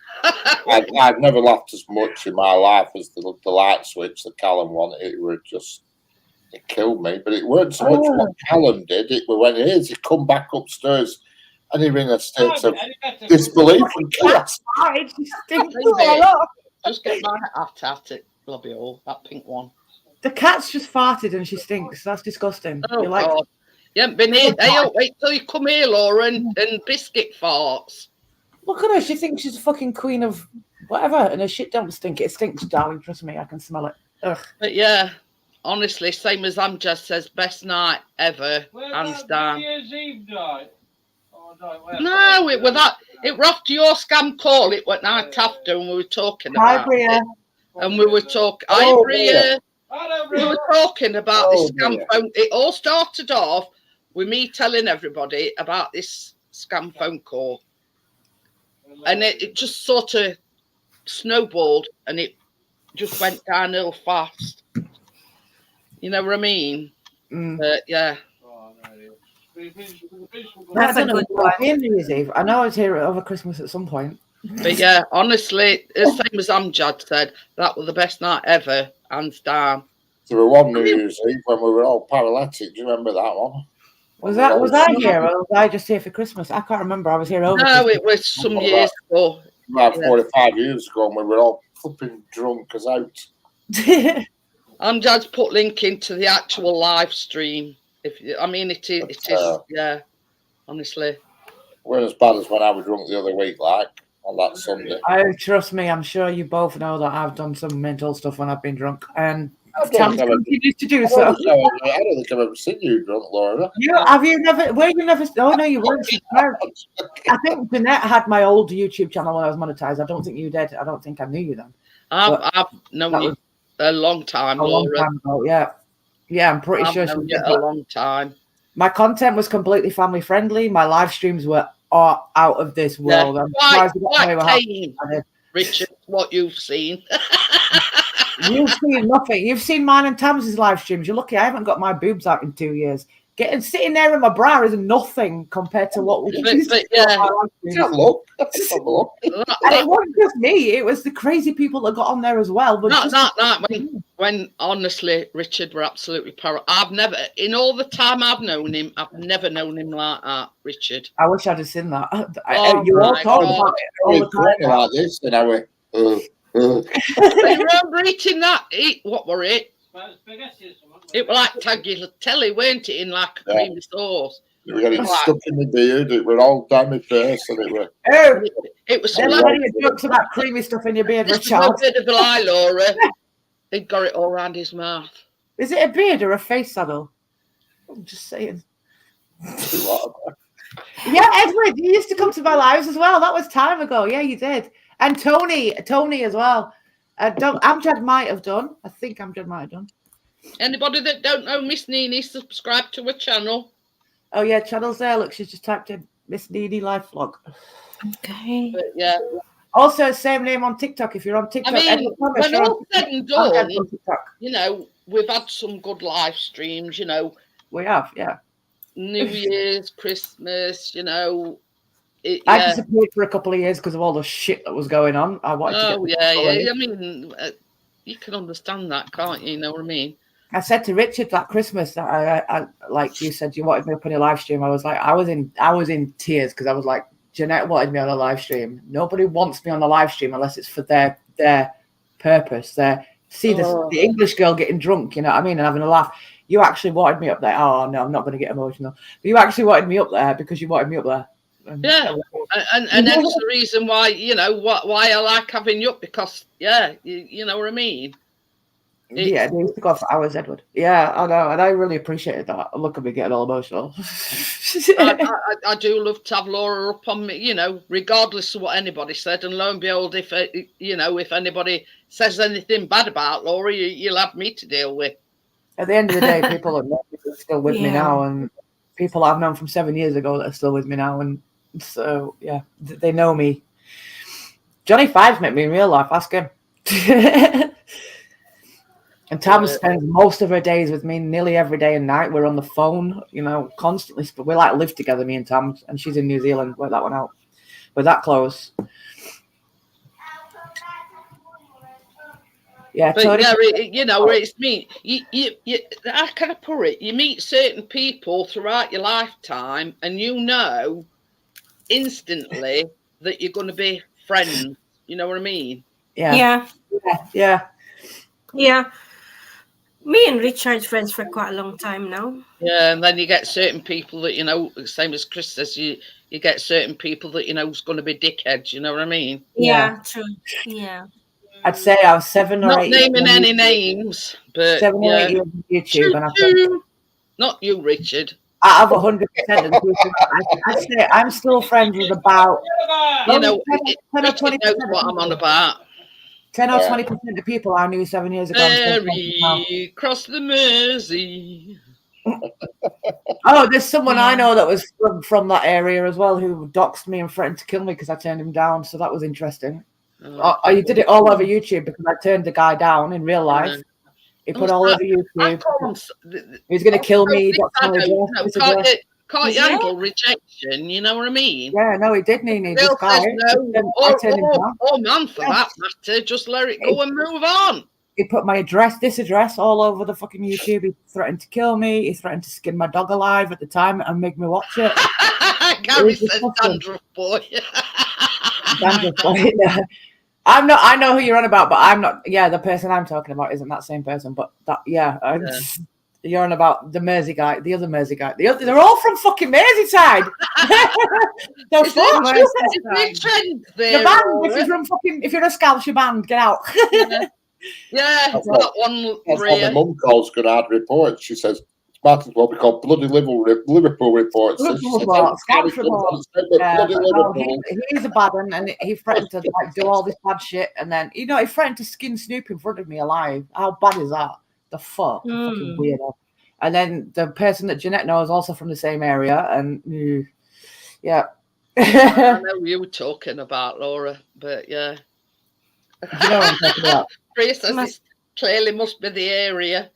I've never laughed as much in my life as the light switch, the Callum one. It killed me. But it weren't so much what Callum did. It was when he come back upstairs and he in a state of disbelief and chaos. Just get my hat at it, bloody all that pink one. The cat's just farted and she stinks. That's disgusting. Oh God. You haven't been here. Hey, wait till you come here, Laura, and Biscuit farts. Look at her. She thinks she's a fucking queen of whatever, and her shit don't stink. It stinks, darling. Trust me, I can smell it. Ugh. But yeah, honestly, same as Amjad says, best night ever, hands down. New Year's Eve night? No, it was that. It was after your scam call. It went night after, and we were talking about it. And we were talking. Hi, Bria. We were talking about this scam phone. It all started off with me telling everybody about this scam phone call. And it just sort of snowballed and it just went downhill fast. You know what I mean? But yeah. That's a good one. New Year's Eve. I know I was here over Christmas at some point. But yeah, honestly, the same as Amjad said, that was the best night ever, hands down. There were one New Year's Eve when we were all paralytic. Do you remember that one? Was I here or was I just here for Christmas? I can't remember. I was here over No, Christmas. it was some years ago. About 45 years ago, and we were all flipping drunk as out. Amjad's put link into the actual live stream. It is, yeah, honestly. We're as bad as when I was drunk the other week, like on that Sunday. Trust me, I'm sure you both know that I've done some mental stuff when I've been drunk, and Tom continues to do so. I don't think I've ever seen you drunk, Laura. Have you never? Were you never? Oh no, you weren't. I think Jeanette had my old YouTube channel when I was monetized. I don't think you did. I don't think I knew you then. I've known you a long time, Laura. Long time ago, yeah. I'm pretty sure known you a long time. My content was completely family friendly. My live streams were out of this world. Quite tame, Richard, what you've seen. You've seen nothing. You've seen mine and Tam's live streams. You're lucky I haven't got my boobs out in 2 years. Sitting there in my bra is nothing compared to what we used to do. And it wasn't just me. It was the crazy people that got on there as well. But when honestly, Richard were absolutely I've never, in all the time I've known him, I've never known him like that, Richard. I wish I'd have seen that. You all talk about it all the time. Like this, and I went, I remember eating that. What were it? It was like tagliatelle, weren't it? In like a creamy sauce. We got it stuck in the beard. It were all down my face, and it were. It was. There's plenty of jokes about creamy stuff in your beard, Richard. A bit of a lie, Laura. He got it all around his mouth. Is it a beard or a face saddle? I'm just saying. Yeah, Edward, you used to come to my lives as well. That was time ago. Yeah, you did. And Tony as well. Amjad might have done. I think Amjad might have done. Anybody that don't know Miss Nini, subscribe to her channel. Oh yeah, channel's there. Look, she's just typed in Miss Nini life vlog. Okay. But yeah. Also, same name on TikTok. If you're on TikTok, I mean, when all said and done, you know, we've had some good live streams. You know, we have, yeah. New Year's, Christmas. You know, I yeah. disappeared for a couple of years because of all the shit that was going on. I wanted to get. Oh, yeah. I mean, you can understand that, can't you? You know what I mean? I said to Richard that Christmas that I like you said you wanted me up on your live stream. I was like, I was in tears because I was like, Jeanette wanted me on a live stream. Nobody wants me on the live stream unless it's for their purpose. The English girl getting drunk, you know what I mean, and having a laugh. You actually wanted me up there. Oh no, I'm not going to get emotional. But you actually wanted me up there because you wanted me up there. Yeah, and that's the reason why, you know, why I like having you up, because you know what I mean. Yeah, they used to go for hours, Edward. Yeah, I know, and I really appreciated that. Look at me getting all emotional. I do love to have Laura up on me, you know, regardless of what anybody said. And lo and behold, if you know, if anybody says anything bad about Laura, you'll have me to deal with. At the end of the day, people are still with me now, and people I've known from 7 years ago that are still with me now, and so yeah, they know me. Johnny Fives met me in real life. Ask him. And Tam spends most of her days with me, nearly every day and night. We're on the phone, you know, constantly. But we like live together, me and Tam, and she's in New Zealand. Work that one out. We're that close. Yeah, but Tony. You know, it's me. You, how can I put it? You meet certain people throughout your lifetime, and you know instantly that you're going to be friends. You know what I mean? Yeah. Me and Richard's friends for quite a long time now. Yeah, and then you get certain people that, you know, same as Chris says, you get certain people that, you know, is going to be dickheads. You know what I mean? Yeah, true. Yeah. I'd say I was 7 or 8 years. Not naming any names, but 7 or 8 years on YouTube, and not you, Richard. Out of 100% of the people, I'd say I'm still friends with about, you know, 10 or 20% knows what I'm on about. 10 or 20% of people I knew 7 years ago. Mary, cross the Mersey. Oh, there's someone I know that was from that area as well who doxed me and threatened to kill me because I turned him down. So that was interesting. You did it all over YouTube because I turned the guy down in real life. He put all over YouTube. He's going to kill me. Can't handle rejection, you know what I mean? Yeah, no, he didn't. He this guy. Or man, for that matter, just let it go and move on. He put my this address all over the fucking YouTube. He threatened to kill me. He threatened to skin my dog alive at the time and make me watch it. Gary says dandruff boy. Dandruff boy, yeah. I'm not. I know who you're on about, but I'm not. Yeah, the person I'm talking about isn't that same person. But that, you're on about the Mersey guy, the other Mersey guy. They're all from fucking Merseyside. They're from Merseyside. You're banned if you're from fucking. If you're a Scouse, you're banned. Get out. Yeah, that one. That's what my mum calls good hard reports. She says it's might as well be called bloody Liverpool reports. Scouse reports. He's a bad one, and he threatened to like do all this bad shit, and then he threatened to skin Snoop in front of me alive. How bad is that? The fuck, fucking weirdo. And then the person that Jeanette knows also from the same area, and yeah. I know you were talking about, Laura, but yeah. You know what I'm talking about. Chris says it clearly must be the area.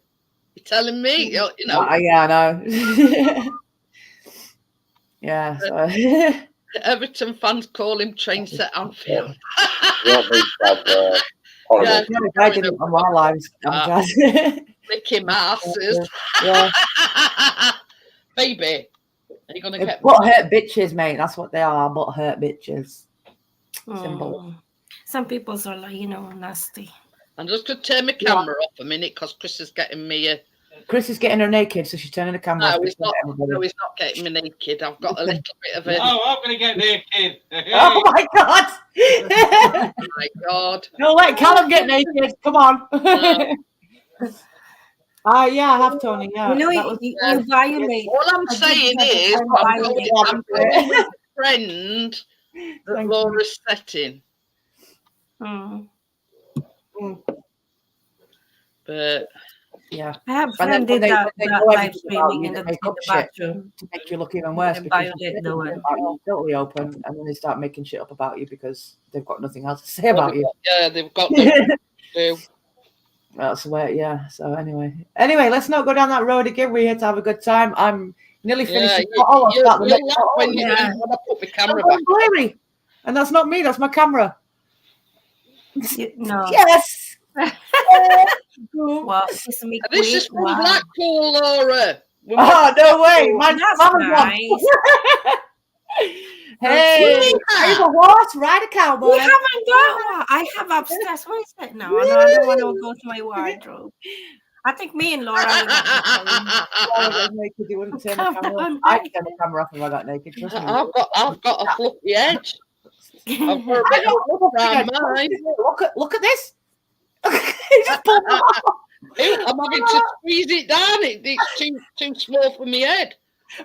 You're telling me, you know. Yeah, I know. Yeah. So. Everton fans call him Trainset Anfield. Yeah, I didn't on my lives. Mickey Mouses. Yeah. Baby, are you gonna get butthurt bitches, mate? That's what they are, butthurt bitches. Simple. Some people are like, nasty. I'm just gonna turn my camera off a minute because Chris is getting me. Chris is getting her naked, so she's turning the camera off. No, he's not getting me naked. I've got a little bit of it. Oh, I'm gonna get naked. Oh my god! Oh my god! No, let Callum get naked. Come on. Yeah, I have, Tony. Yeah, you violate. All I'm saying is, I'm going with a friend that Laura's setting. But yeah, I have friends did that live streaming in the bathroom to make you look even worse because you're totally open, and then they start making shit up about you because they've got nothing else to say about you. Yeah, they've got nothing to do. That's the way, yeah. So anyway, let's not go down that road again. We're here to have a good time. I'm nearly finished. You'll laugh when you Yeah. when I put my camera I'm back. blurry. And that's not me, that's my camera. No. Yes. Well, it's me. This is from Wow. Blackpool, Laura. Oh, no way. Mine's That's mama's nice. Hey, ride a horse, ride a cowboy. We haven't got one. I have upstairs. Where is it now? No, I don't want to go to my wardrobe. I think me and Laura will get Oh, naked, you wouldn't turn the camera off. I'd turn the camera off if I got naked. Trust me. I've got a fluffy edge. I've got a bit I of don't around mine. look at this. He just pulled it off. I'm having to squeeze it down. It's too small for my head.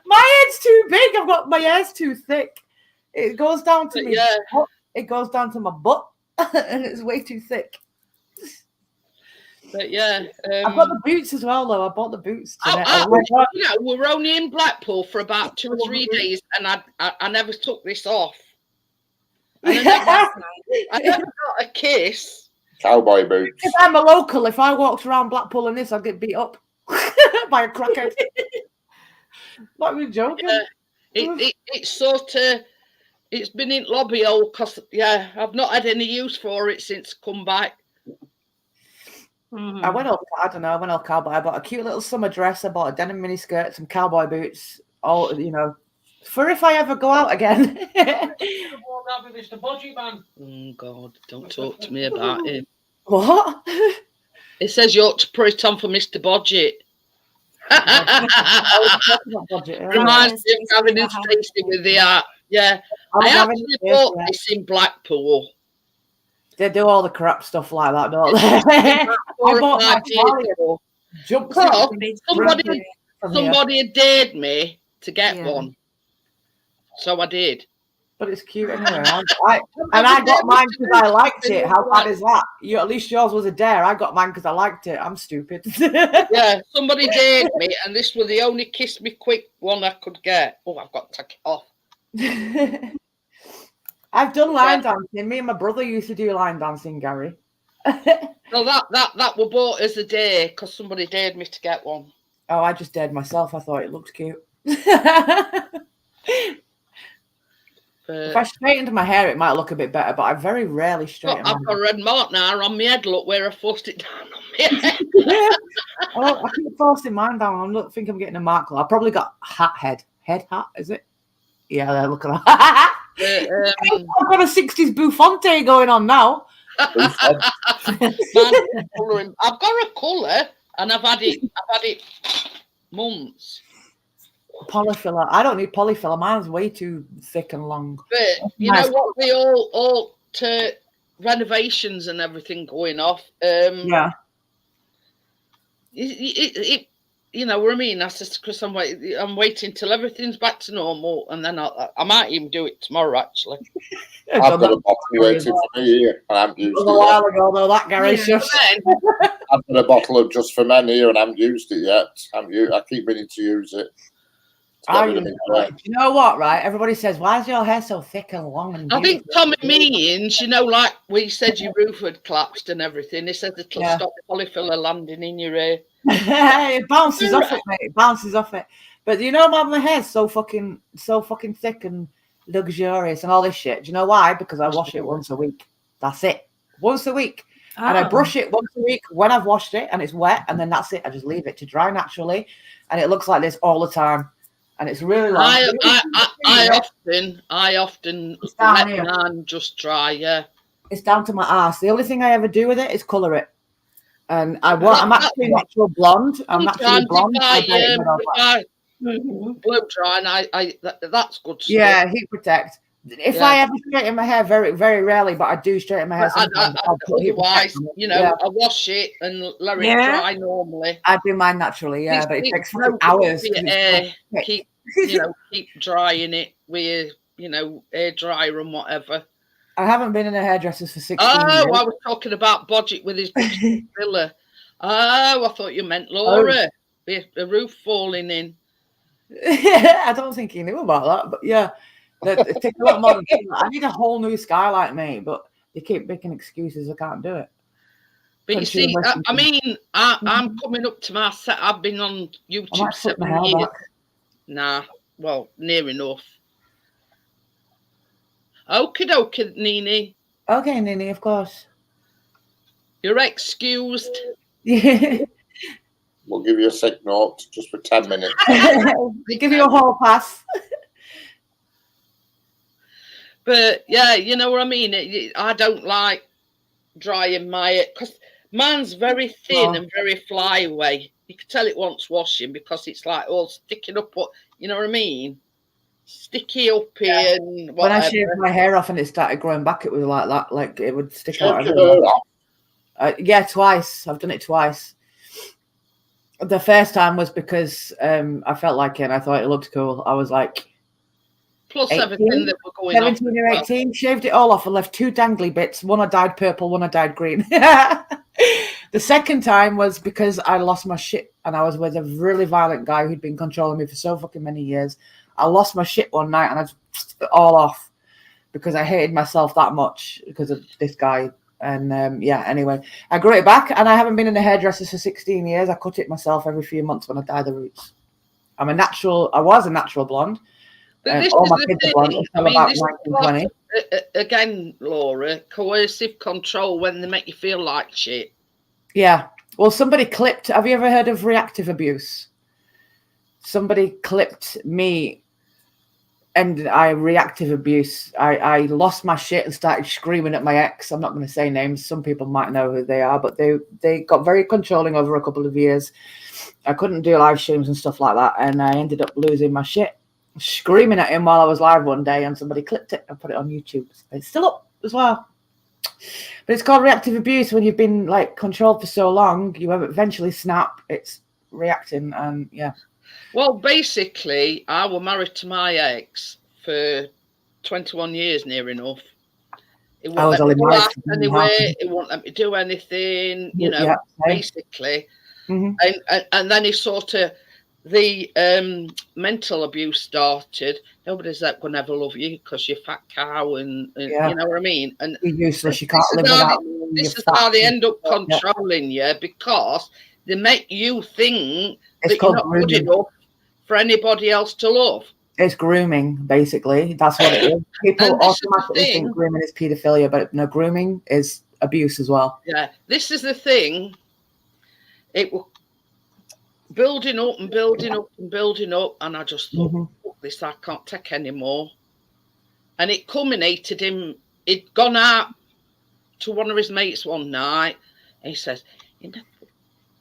My head's too big. My hair's too thick. It goes down to But me. yeah. It goes down to my butt, and it's way too thick. But yeah, I've got the boots as well, though. I bought the boots today. we were only in Blackpool for about 2 or 3 days, and I never took this off. And I never got a kiss. Cowboy boots. If I'm a local, if I walked around Blackpool in this, I'd get beat up by a crackhead. Not even joking. It's sort of, it's been in lobby hole because I've not had any use for it since come back. I went up, I don't know, I went all cowboy. I bought a cute little summer dress. I bought a denim mini skirt, some cowboy boots, all, for if I ever go out again. Mr. Budgie Man. Oh, God, don't talk to me about him. What? It says you ought to put it on for Mr. Budget. Reminds me of Gavin and Stacey with the art. Yeah, I actually bought this in Blackpool. They do all the crap stuff like that, don't they? I bought my somebody had dared me to get one, so I did. But it's cute anyway. I got mine because I liked it. How bad is that? At least yours was a dare. I got mine because I liked it. I'm stupid. Yeah, somebody dared me, and this was the only kiss me quick one I could get. Oh, I've got to take it off. I've done line dancing. Me and my brother used to do line dancing, Gary. So that were bought as a dare because somebody dared me to get one. Oh, I just dared myself. I thought it looked cute. If I straightened my hair, it might look a bit better, but I very rarely straighten my hair. I've got a red mark now on my head. Look where I forced it down on my head. I keep forcing mine down. I think I'm getting a mark. I've probably got head hat, is it? Yeah, look at that. I've got a 60s bouffante going on now. I've got a colour, and I've had it months. Polyfiller. I don't need polyfiller. Mine's way too thick and long. But you know what? We all to renovations and everything going off. Yeah. You know what I mean? That's just because I'm waiting till everything's back to normal, and then I might even do it tomorrow. Actually, I've got a bottle waiting for me here, and I'm used to it. A while ago, though, that Gary. I've got a bottle of Just for Men here, and I haven't used it yet. I keep meaning to use it. You know what, right? Everybody says, why is your hair so thick and long? And I think Tommy Means, like we said, your roof had collapsed and everything. He said it'll stop polyfiller landing in your hair. It bounces off it, mate. It bounces off it. But my hair's so fucking thick and luxurious and all this shit. Do you know why? Because I wash it once a week. That's it. Once a week. Oh. And I brush it once a week when I've washed it and it's wet, and then that's it. I just leave it to dry naturally, and it looks like this all the time. And it's really long. I often let mine just dry. Yeah, it's down to my ass. The only thing I ever do with it is colour it. And I'm actually natural blonde. I'm naturally blonde. Blow dry, and that's good stuff. Yeah, heat protect. If I ever straighten my hair, very, very rarely, but I do straighten my hair sometimes. Otherwise, I wash it and let it dry normally. I do mine naturally, but it takes hours. Keep drying it with, hair dryer and whatever. I haven't been in a hairdresser's for 16 years. I was talking about Bodget with his filler. Oh, I thought you meant Laura. The roof falling in. I don't think he knew about that, but yeah. It takes a lot more than I need a whole new skylight, mate, but they keep making excuses. I can't do it. But you Country see, and I Western. mean, I'm coming up to my set. I've been on I YouTube might flip my 7 hair years. back. Nah, well, near enough. Okie dokie, Nini. Okay, Nini, of course. You're excused. Yeah. We'll give you a sick note just for 10 minutes. They give you a hall pass. But yeah, you know what I mean. I don't like drying my hair because mine's very thin and very flyaway. You can tell it wants washing because it's like all sticking up. You know what I mean? Sticky up here and When I whatever. shaved my hair off and it started growing back, it was like that. Like it would stick out Shaved your everywhere. hair off. Yeah, twice. I've done it twice. The first time was because I felt like it and I thought it looked cool. I was like Plus 18, everything that were going on. 17 or 18, shaved it all off and left two dangly bits. One I dyed purple, one I dyed green. The second time was because I lost my shit and I was with a really violent guy who'd been controlling me for so fucking many years. I lost my shit one night and I just took it all off because I hated myself that much because of this guy. And yeah, anyway, I grew it back and I haven't been in a hairdresser for 16 years. I cut it myself every few months when I dye the roots. I was a natural blonde. But this all is my the kids are thing. blonde I until mean, about this is 1920. again, Laura, coercive control when they make you feel like shit. Yeah. Well, somebody clipped. Have you ever heard of reactive abuse? Somebody clipped me and reactive abuse. I lost my shit and started screaming at my ex. I'm not going to say names. Some people might know who they are, but they got very controlling over a couple of years. I couldn't do live streams and stuff like that. And I ended up losing my shit, screaming at him while I was live one day, and somebody clipped it and put it on YouTube. It's still up as well. But it's called reactive abuse when you've been like controlled for so long, you eventually snap. It's reacting, and yeah. Well, basically, I was married to my ex for 21 years, near enough. It I was only married to anyway. It won't let me do anything, you know. Yeah, basically, Mhm. and then he sort of the mental abuse started. Nobody's going to ever love you because you're fat cow, and Yeah. you know what I mean. And You're useless. You can't live without me. this is how they end up controlling you because they make you think that you're not good enough for anybody else to love. It's grooming, basically. That's what it is. People automatically think grooming is paedophilia, but no, grooming is abuse as well. Yeah, this is the thing. It was building up and building up and building up, and I just thought, fuck this, I can't take anymore. And it culminated in, he'd gone out to one of his mates one night, and he says, you know,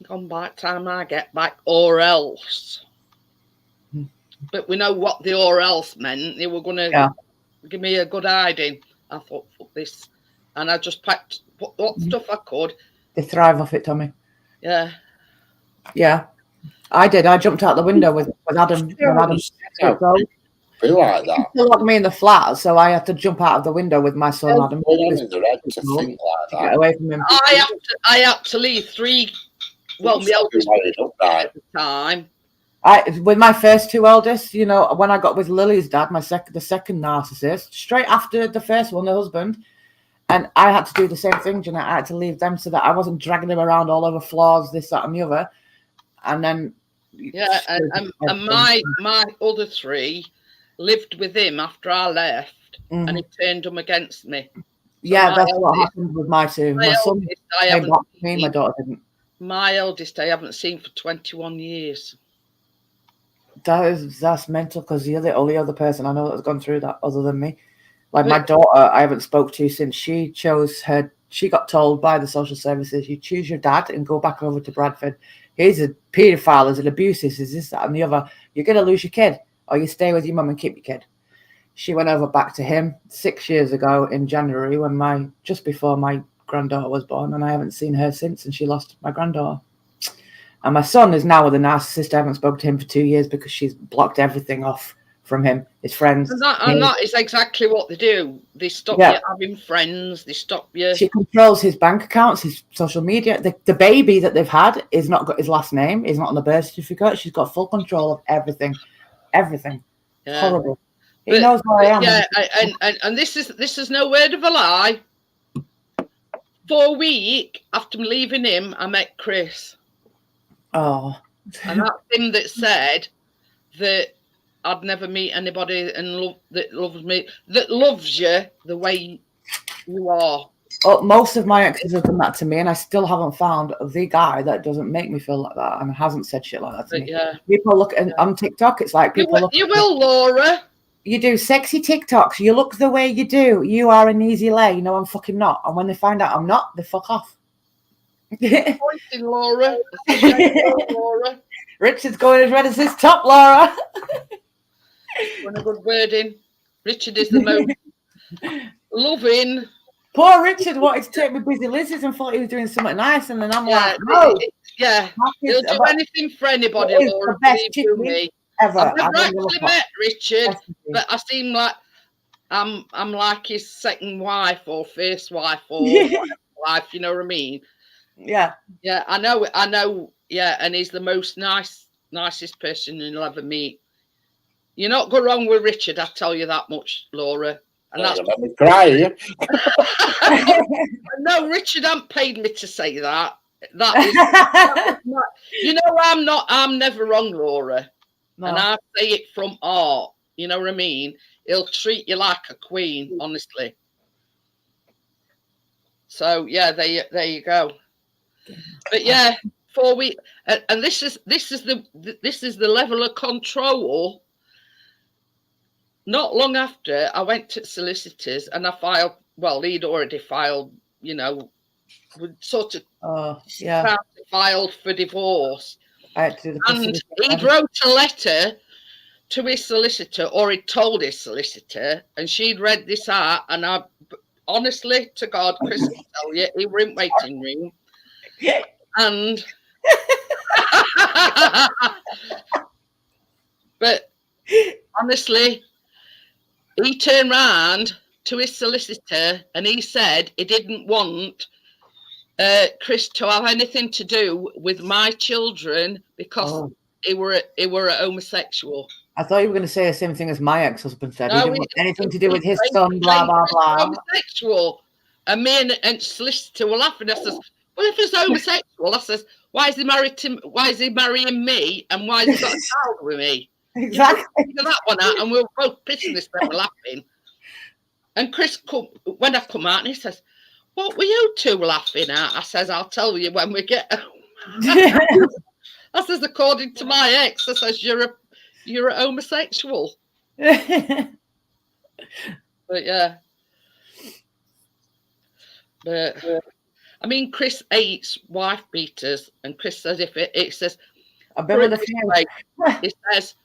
gone by the time I get back, or else. But we know what the or else meant. They were going to give me a good hiding. I thought, fuck this. And I just packed what stuff I could. They thrive off it, Tommy. Yeah. Yeah. I did. I jumped out the window with Adam. I feel like that. He locked me in the flat, so I had to jump out of the window with my son Adam. In the red to think like that. Get away from him. I had to leave three. Well, my eldest at the time. With my first two eldest, you know, when I got with Lily's dad, the second narcissist, straight after the first one, the husband, and I had to do the same thing, Jeanette. I had to leave them so that I wasn't dragging them around all over floors, this, that, and the other. And then, yeah, and my other three lived with him after I left, and he turned them against me. So yeah, that's what happened with my two. My son came back to me, my daughter didn't. My eldest I haven't seen for 21 years. That's mental, because you're the only other person I know that's gone through that other than me. Like my daughter, I haven't spoke to since she got told by the social services, you choose your dad and go back over to Bradford. He's a paedophile, he's an abusist, is this, that, and the other. You're going to lose your kid, or you stay with your mum and keep your kid. She went over back to him 6 years ago in January, just before my granddaughter was born, and I haven't seen her since, and she lost my granddaughter. And my son is now with a narcissist. I haven't spoken to him for 2 years because she's blocked everything off from him, his friends. And that is exactly what they do. They stop you having friends. They stop you. She controls his bank accounts, his social media. The baby that they've had is not got his last name. Is not on the birth certificate. She's got full control of everything. Everything. Yeah. Horrible. He knows where I am. Yeah, and this is no word of a lie. For a week after leaving him, I met Chris. Oh. And that's him that said that I'd never meet anybody that loves me, that loves you the way you are. Oh, most of my exes have done that to me, and I still haven't found the guy that doesn't make me feel like that and hasn't said shit like that to But me. yeah. People look on TikTok, it's like people look. You will, Laura. You do sexy TikToks. You look the way you do. You are an easy lay. No, I'm fucking not. And when they find out I'm not, they fuck off. Pointing, Laura. That's a shame, Laura. Richard's going as red as his top, Laura. When a good word in. Richard is the most loving. Poor Richard wanted to take me busy Lizzie's and thought he was doing something nice, and then I'm like, no. He'll do anything for anybody, Laura. Believe you me. Ever. I've never actually met Richard, but I seem like I'm like his second wife or first wife or wife. You know what I mean? Yeah. Yeah, I know. Yeah, and he's the most nicest person you'll ever meet. You're not go wrong with Richard, I tell you that much, Laura. And that's let me cry. No, Richard hasn't paid me to say that. That is not, you know, I'm never wrong, Laura. No. And I say it from heart. You know what I mean? He'll treat you like a queen, honestly. So yeah, there you go. But yeah, 4 weeks, and this is the level of control. Not long after, I went to solicitors and I filed. Well, he'd already filed. You know, sort of filed for divorce. And he wrote a letter to his solicitor, or he told his solicitor, and she'd read this out. And I, honestly to God, Chris will tell you, he were in waiting room. And but honestly, he turned round to his solicitor and he said he didn't want Chris to have anything to do with my children because he were a homosexual. I thought you were going to say the same thing as my ex-husband said. No, he didn't want anything to do with his son, blah, blah, blah. Homosexual. And me and solicitor were laughing. I says, well, if he's homosexual, I says, why is he marrying me and why has he got a child with me? Exactly. You that one out, and we were both pissing this bit, we're laughing. And Chris, when I come out, and he says, what were you two laughing at? I says, I'll tell you when we get home. I says, according to my ex, I says, you're a homosexual. But yeah. But I mean, Chris hates wife beaters, and Chris says it says, I've been with a few. It says,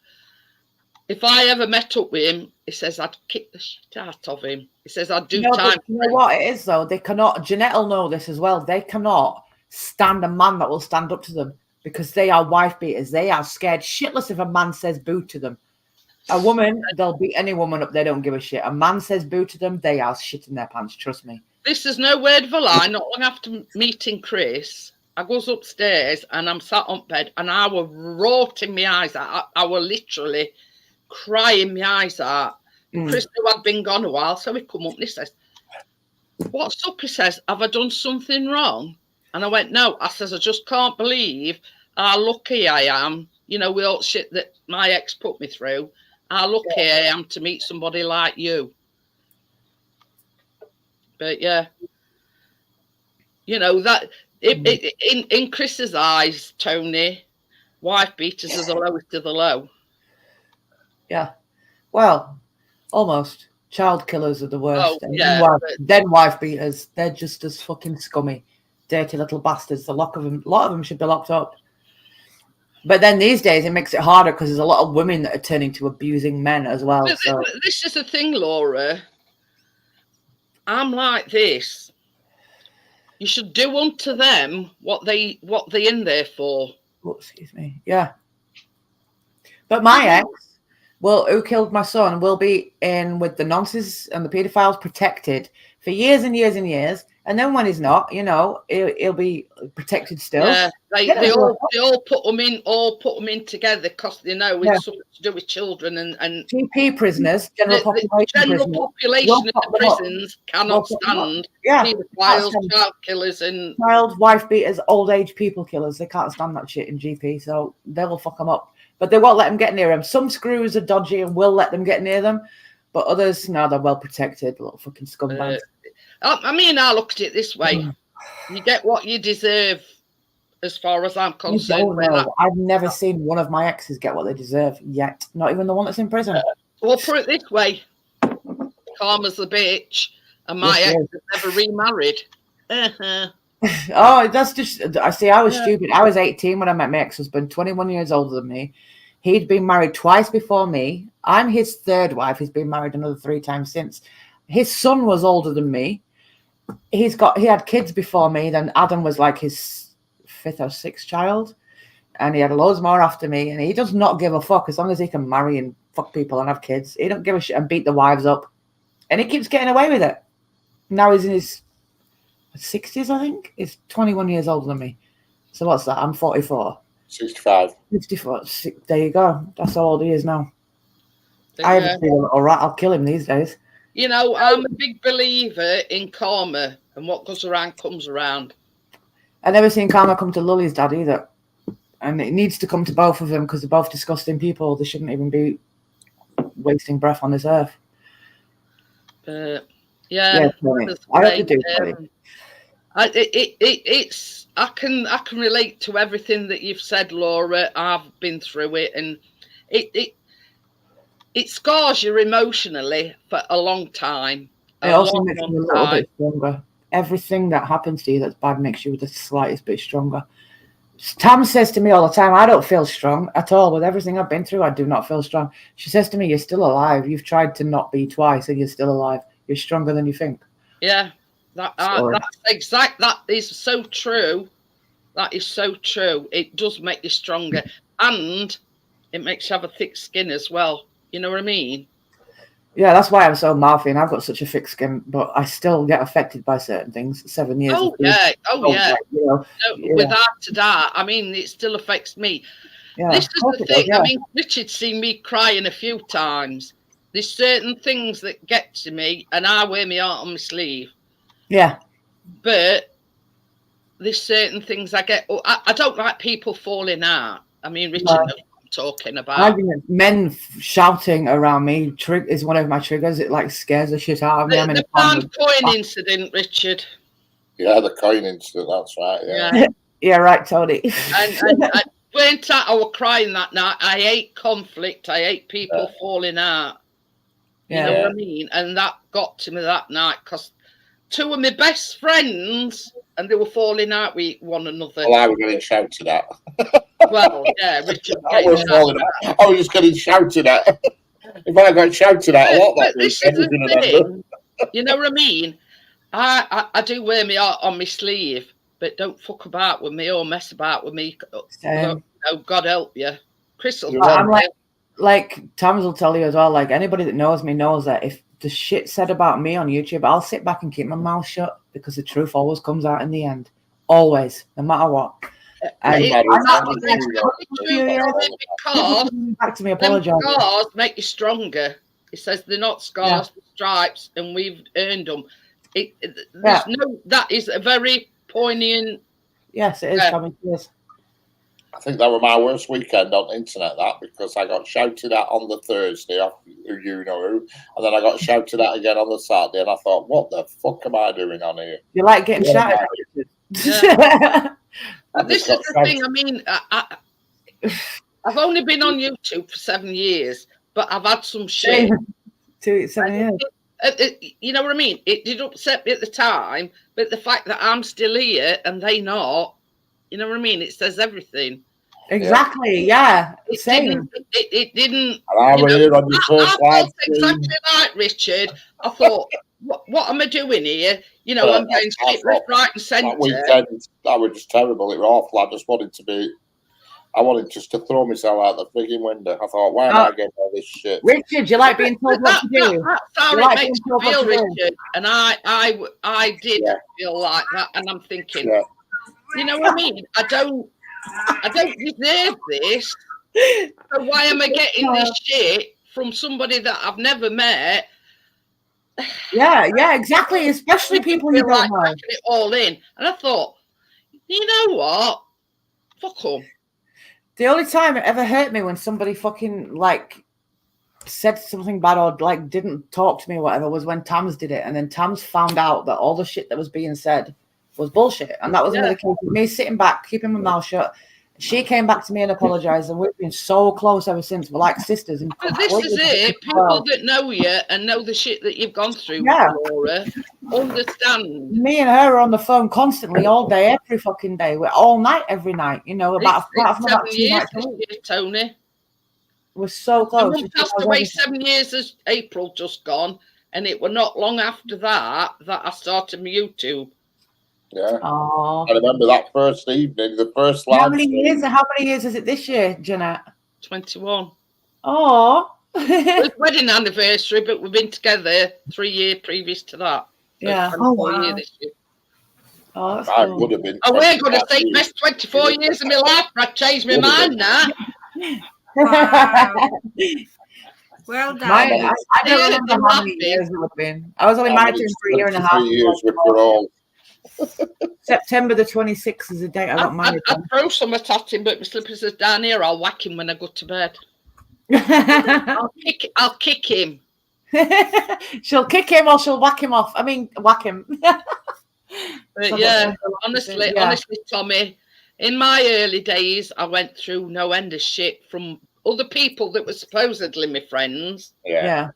if I ever met up with him, he says I'd kick the shit out of him. He says I'd do time. You know what it is though? They cannot. Jeanette will know this as well. They cannot stand a man that will stand up to them because they are wife beaters. They are scared shitless if a man says boo to them. A woman, they'll beat any woman up. They don't give a shit. A man says boo to them, they are shitting their pants. Trust me. This is no word of a lie. Not long after meeting Chris, I goes upstairs and I'm sat on bed and I were rotting my eyes out. I were literally crying my eyes out. Chris knew I'd been gone a while, so he come up and he says, what's up? He says, have I done something wrong? And I went, no. I says, I just can't believe how lucky I am, you know, with all shit that my ex put me through, how lucky I am to meet somebody like you. But yeah, you know, that in Chris's eyes, Tony, wife beaters are the lowest of the low. Yeah. Well, almost. Child killers are the worst. Oh, yeah, then wife beaters, they're just as fucking scummy, dirty little bastards. A lot of them should be locked up. But then these days it makes it harder because there's a lot of women that are turning to abusing men as well. But so this is the thing, Laura. I'm like this. You should do unto them what they're in there for. Oh, excuse me. Yeah. But my ex, well, who killed my son, will be in with the nonces and the paedophiles protected for years and years and years. And then when he's not, you know, he'll be protected still. Yeah, they all put them in together because they know it's something to do with children and GP prisoners, general population of the prisons cannot stand paedophiles, child killers, and child wife beaters, old age people killers. They can't stand that shit in GP, so they will fuck them up. But they won't let them get near them. Some screws are dodgy and will let them get near them, but others, no, they're well protected. Little fucking scumbags. I mean, I look at it this way: you get what you deserve, as far as I'm concerned. I've never seen one of my exes get what they deserve yet. Not even the one that's in prison. Well, put it this way: karma's the bitch, and my ex has never remarried. Oh, that's just. I see. I was stupid. I was 18 when I met my ex-husband, 21 years older than me. He'd been married twice before me. I'm his third wife. He's been married another 3 times since. His son was older than me. He had kids before me. Then Adam was like his 5th or 6th child, and he had loads more after me. And he does not give a fuck as long as he can marry and fuck people and have kids. He don't give a shit and beat the wives up, and he keeps getting away with it. Now he's in his 60s, I think. He's 21 years older than me. So what's that? I'm 44. 65. 64. There you go. That's how old he is now. I haven't seen a little rat. I'll kill him these days. You know, I'm a big believer in karma, and what goes around comes around. I've never seen karma come to Lully's dad either. And it needs to come to both of them because they're both disgusting people. They shouldn't even be wasting breath on this earth. I have to do I can relate to everything that you've said, Laura. I've been through it, and it scars you emotionally for a long time. It also makes you a little bit stronger. Everything that happens to you that's bad makes you the slightest bit stronger. Tam says to me all the time, I don't feel strong at all. With everything I've been through, I do not feel strong. She says to me, you're still alive. You've tried to not be twice, and you're still alive. You're stronger than you think. Yeah, that is so true. That is so true. It does make you stronger, and it makes you have a thick skin as well. You know what I mean? Yeah, that's why I'm so mouthy, and I've got such a thick skin, but I still get affected by certain things. 7 years. Without a doubt. I mean, it still affects me. Yeah, this is the thing. I mean, Richard's seen me crying a few times. There's certain things that get to me, and I wear my heart on my sleeve. Yeah. But there's certain things I get. I don't like people falling out. I mean, Richard knows what I'm talking about. Men shouting around me is one of my triggers. It like scares the shit out of me. The pound coin incident, Richard. Yeah, the coin incident. That's right. Yeah. Yeah, right, Tony. and I was crying that night. I hate conflict. I hate people falling out. You know what I mean? And that got to me that night because 2 of my best friends, and they were falling out with one another. Well, I was getting shouted at. Well, yeah, Richard. I was just getting shouted at. If I got shouted at a lot that week, you know what I mean? I do wear my heart on my sleeve, but don't fuck about with me or mess about with me. Oh, God help you. Crystal. I'm like Tams will tell you as well, like anybody that knows me knows that if the shit said about me on YouTube, I'll sit back and keep my mouth shut because the truth always comes out in the end. Always, no matter what. Because back to me, apologize. Scars make you stronger. It says they're not scars, they're stripes, and we've earned them. That is a very poignant. Yes, it is. Yes. I think that was my worst weekend on the internet, because I got shouted at on the Thursday off you know who, and then I got shouted at again on the Saturday, and I thought, what the fuck am I doing on here? You like getting shouted at? Yeah. This is the thing. I mean, I've only been on YouTube for 7 years, but I've had some shit. 7 years. You know what I mean? It did upset me at the time, but the fact that I'm still here and they not, you know what I mean? It says everything. Exactly. Yeah. It didn't. And I was here on your first live stream. Exactly like Richard. I thought, what am I doing here? You know, I'm going straight left, right, and centre. That weekend, that was just terrible. It was awful. I just wanted to be. I wanted just to throw myself out the frigging window. I thought, why am I getting all this shit? Richard, you like being told what to do? That's how You it like makes being told me feel, what to do? Richard. And I did Yeah. feel like that, and I'm thinking, Yeah. you know what I mean? I don't deserve this. So why am I getting this shit from somebody that I've never met? Yeah, exactly. Especially people you Feel don't like know. packing it all in, and I thought, you know what? Fuck them. The only time it ever hurt me when somebody fucking like said something bad or like didn't talk to me or whatever was when Tams did it, and then Tams found out that all the shit that was being said was bullshit, and that was another case of me sitting back, keeping my mouth shut. She came back to me and apologized, and we've been so close ever since. We're like sisters. But this is it. People that know you and know the shit that you've gone through, Laura, understand. Me and her are on the phone constantly, all day, every fucking day. We're all night, every night. You know, about 7 years this year, Tony. We're so My close. mum passed away 7 years as April just gone, and it were not long after that I started my YouTube. Yeah. Oh. I remember that first evening, the first live. How many years is it this year, Jeanette? 21. Oh. It was wedding anniversary, but we've been together 3 years previous to that. So Yeah. 24 years this year. Oh, that's I cool. would have been. Oh, we're going to say best 24 years of my life, but I changed my mind now. Wow. Well done. I don't remember how many years it would have been. I was only married to him for a year and a half. 3 years with her all. September the 26th is the date I got married. I'd throw some at him, but my slippers are down here. I'll whack him when I go to bed. I'll kick him. She'll kick him or she'll whack him off. I mean, whack him. But yeah, honestly, Tommy, in my early days, I went through no end of shit from other people that were supposedly my friends. Yeah.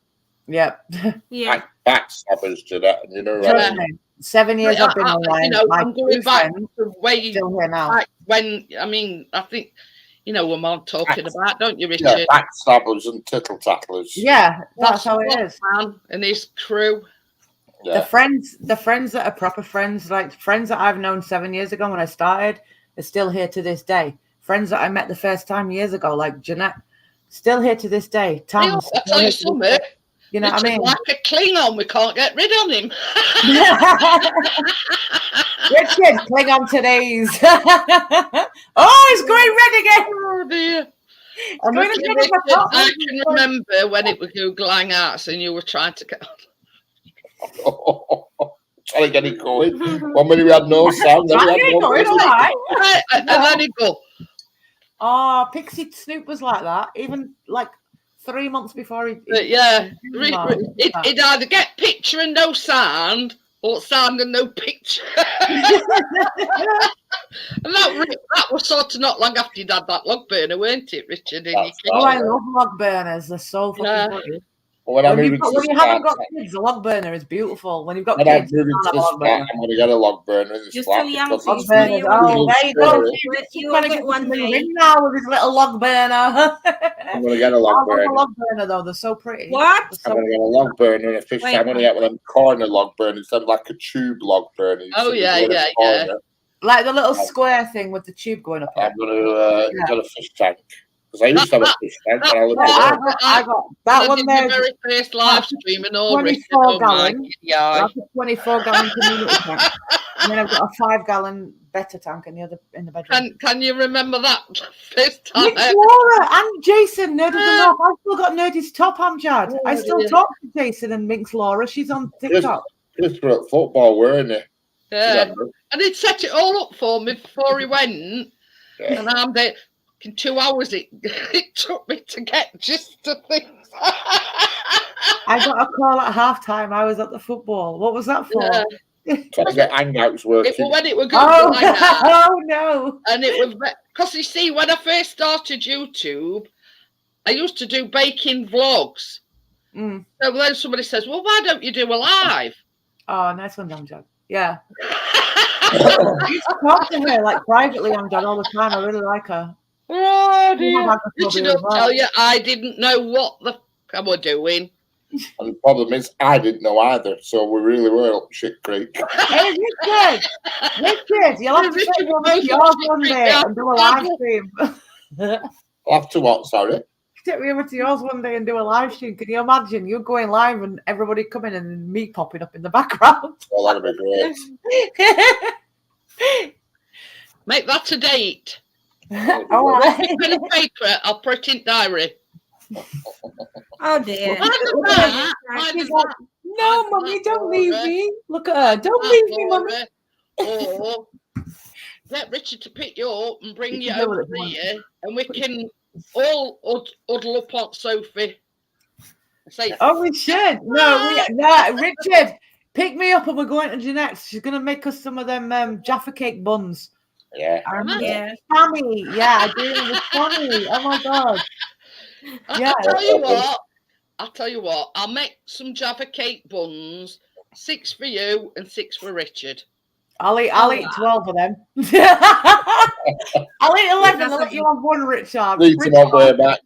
Backstabbers to that, you know, right? 7 years I've been online. You know, I'm going back to way still here now. back when, I mean, I think, you know what I'm talking about, don't you, Richard? Yeah, backstabbers and tittle tattlers. Yeah, that's how it is. Man and his crew. Yeah. The friends that are proper friends, like friends that I've known 7 years ago when I started, are still here to this day. Friends that I met the first time years ago, like Jeanette, still here to this day. Tams, I'll tell you something. You know what I mean? Like a Klingon, we can't get rid of him. Richard, Klingon today's. Oh, he's going red again. Oh dear. I I can remember when it was Google Hangouts and you were trying to get Trying to get it going. 1 minute we had no sound. Then we had no and then it go. Oh, Pixie Snoop was like that. Even like 3 months before he it'd either get picture and no sound, or sound and no picture. And that was sort of not long after you'd had that log burner, weren't it, Richard? I love log burners. They're so fucking funny. When you haven't got kids, a log burner is beautiful. When you've got kids, I'm going to get a log burner in this You're flat. still young, log burners. Oh, there you go. You will get one day. Now with his little log burner. I'm going to get a log burner. A log burner though, they're so pretty. What? I'm going to get a log burner and a fish. I'm going to get one of them corner log burners, them like a tube log burner. Oh yeah. Like the little square thing with the tube going up. I'm going to get a fish tank. Because I used to have a fish tank. I got that one there. Very first live stream and all. 24 gallon. That's a 24 gallon community tank. And then I've got a 5 gallon better tank in the bedroom. Can you remember that first time? Laura and Jason, Nerd of the North. I've still got Nerdy's top, Amjad. I still talk to Jason and Minx Laura. She's on TikTok. Just for football, weren't it? Yeah. And he'd set it all up for me before he went. Yeah. And I'm there. In 2 hours it took me to get just the things. I got a call at halftime. I was at the football. What was that for? Trying to get hangouts working. When it was good. Oh no! And it was because you see, when I first started YouTube, I used to do baking vlogs. So then somebody says, "Well, why don't you do a live?" Oh, nice one, Amjad. Yeah. I used to talk to her like privately, Amjad, all the time. I really like her. Oh dear! Did you tell you I didn't know what the fuck I was doing? And the problem is, I didn't know either, so we really were up shit creek. Hey, Richard, you'll have to take one of yours one day and do a live stream. I'll have to what? Sorry. Take me over to yours one day and do a live stream. Can you imagine you going live and everybody coming and me popping up in the background? Well, that'd be great. Make that a date. All right. Pen and paper, I'll put it in diary. Oh dear. Either that, No, Mummy, don't leave me. Look at her. Don't leave me, Mummy. Or get Richard to pick you up and bring you over here, and we can all huddle up on Sophie. Say, Oh, we should. No, Richard, pick me up and we're going to Jeanette's. She's going to make us some of them Jaffa cake buns. Yeah. I remember Yeah. Sammy. Yeah, I do remember Sammy. Oh, my God. Yeah. I'll tell you what, I'll make some Jaffa cake buns, 6 for you and 6 for Richard. I'll eat 12 of them. I'll eat 11. I'll let you have one, Richard. Need to on way back.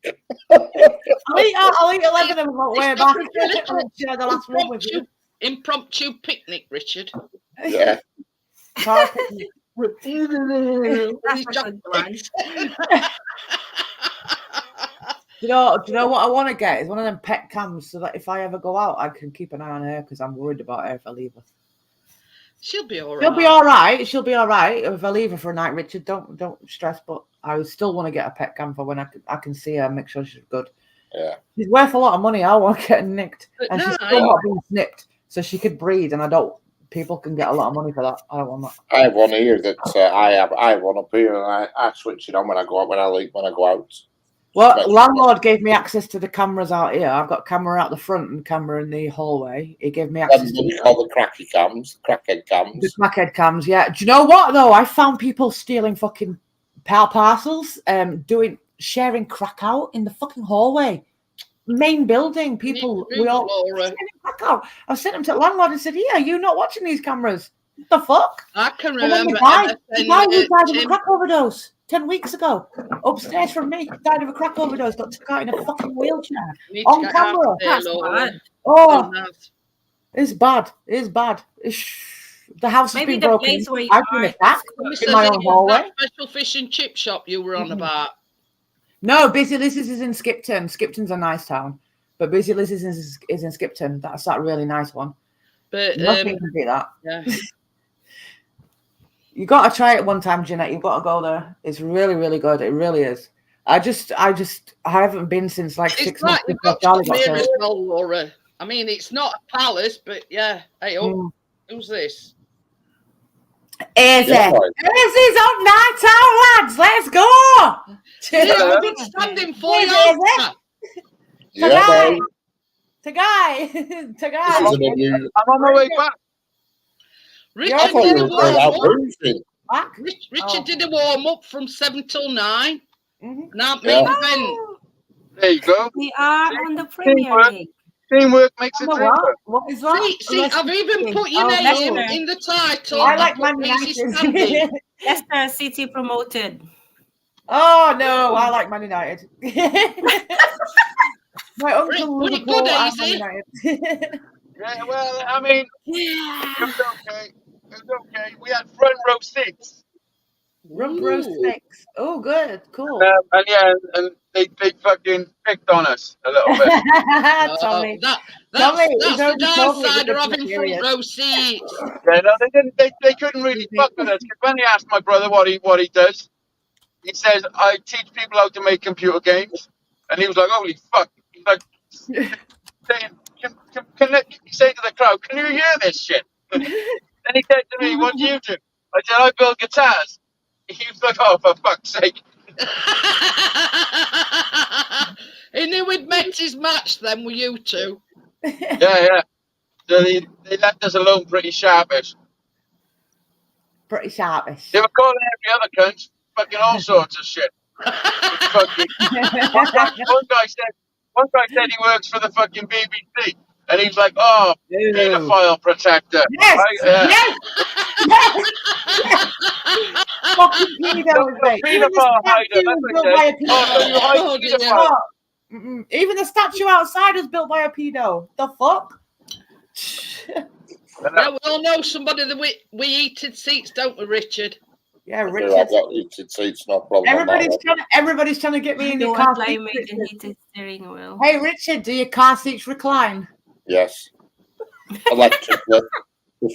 I'll eat 11 of them on way back. I'll share the last one with you. Impromptu picnic, Richard. Yeah. Car picnic. That's a good one. Do you know what I want to get is one of them pet cams so that if I ever go out, I can keep an eye on her because I'm worried about her if I leave her. She'll be all right. She'll be all right. She'll be all right if I leave her for a night, Richard. Don't stress. But I still want to get a pet cam for when I can see her and make sure she's good. Yeah. She's worth a lot of money. I want to get her nicked, But and she's no, still not being snipped, so she could breed. And I don't. People can get a lot of money for that. I don't want that. I have one here that I have one up here, and I switch it on when I go out when I go out. Well, landlord gave me access to the cameras out here. I've got camera out the front and camera in the hallway. He gave me access to What call the crackhead cams. the crackhead cams. Yeah. Do you know what though? I found people stealing fucking parcels, sharing crack out in the fucking hallway, main building. People, we all sharing crack out. I sent them to the landlord and said, "Yeah, are you not watching these cameras? What the fuck?" I can And then remember. the guy who died of a Tim, crack overdose 10 weeks ago, upstairs from me, died of a crack overdose, got took out in a fucking wheelchair. you need to On get camera. out there, That's Laura. bad. Oh, Nice. it's bad. It's bad. The house has Maybe been the broken. place where you I've been are. attacked Somebody in says my it own was hallway. that special fish and chip shop you were on about. No, Busy Lizzie's is in Skipton. Skipton's a nice town. But Busy Lizzie's is in Skipton. That's that really nice one. But Nothing can beat that. yeah. You got to try it one time, Jeanette. You've got to go there. It's really, really good. It really is. I haven't been since like It's 6 like months they've before got Charlie stuff got here killed. as well, Laura. I mean, it's not a palace, but yeah. Hey, who's this? Hazey. Yeah. Hazey's up night out, lads. Let's go. Yeah, I've been standing for Hey, you. Hazey. Yeah, boy. Tagai. This Tagai. is a new. I'm on my way back. I Richard thought you did a were going out warm up. boozing. Back. Richard did a warm up from 7 till 9. Mhm. Now, Yeah. main event. There you go. We are on the Premier League. Teamwork makes a Oh, dream work. what is that? See, I've even put your Oh, name Leicester. in the title. I like I've Man put Hazey United. standing. Leicester City promoted. Oh no, I like Man United. My uncle Pretty Liverpool good, and Hazey. Man United. Yeah, well, I mean, it was okay. It was okay. We had front row seats. Rum row Ooh. 6. Oh, good, cool. And yeah, and they fucking picked on us a little bit. Tommy. That's Tommy, the he's already told me downside that of having it's front serious. row seats. Yeah, no, they didn't. They couldn't really fuck with us. 'Cause when he asked my brother what he does, he says, "I teach people how to make computer games," and he was like, "Holy fuck!" He's like, saying, he say to the crowd, "Can you hear this shit?" And he said to me, "What do you do?" I said, "I build guitars." He was like, "Oh, for fuck's sake!" He knew he'd met his match then with you two. Yeah. So they left us alone pretty sharpish. Pretty sharpish. They were calling every other cunt fucking all sorts of shit. Fucking, one guy said he works for the fucking BBC, and he's like, "Oh, pedophile protector." Yes, Yeah. yes. Fucking pedos, mate. Even the Pedophile hider, statue that's was built by a okay. Oh, so you pedo. hide Oh, dear. pedophile. Oh, even the statue outside was built by a pedo. The fuck? Yeah, we all know somebody that we heated seats, don't we, Richard? Yeah, I've Richard. got heated seats, no problem. Everybody's trying to get me in your The car one seat. climate and heated steering wheel. Hey, Richard, do your car seats recline? Yes. Electric. They're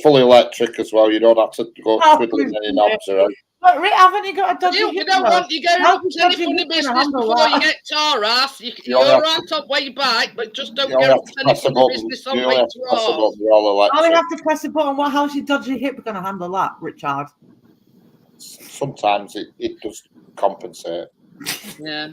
fully electric as well. You don't have to go twiddling any knobs around. Look, Rick, haven't you got a dodgy You hip? don't want you going How up does to any dodgy funny hip gonna business handle before that? you get tar ass. You're only have right up way back, but just don't You only go have up to to any press a funny button. business You on only way have to to press a ours. button. They're all I only electric. have to press a button. Well, how's your dodgy hip going to handle that, Richard? Sometimes it does compensate. Yeah.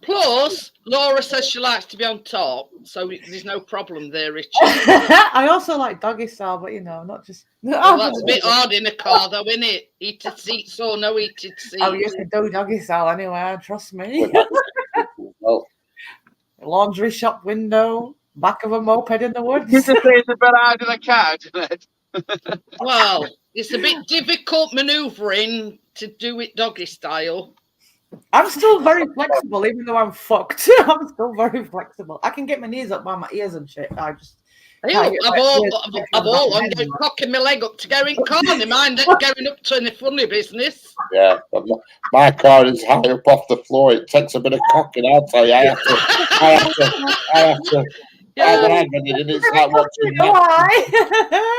Plus, Laura says she likes to be on top, so there's no problem there, Richard. I also like doggy style, but not just. Well, that's a bit hard in a car, though, isn't it? Heated seats or no heated seats. I used to do doggy style anyway. Trust me. Well, Laundry shop window, back of a moped in the woods. You just say it's a bit hard in a car, isn't it? Well, it's a bit difficult manoeuvring to do it doggy style. I'm still very flexible, even though I'm fucked. I'm still very flexible. I can get my knees up by my ears and shit. I just. I've all I'm cocking my leg up to go in car. Never mind going up to any funny business. yeah, but my car is high up off the floor. It takes a bit of cocking, I'll tell you. I have to. Yeah. When I get in, it's like watching.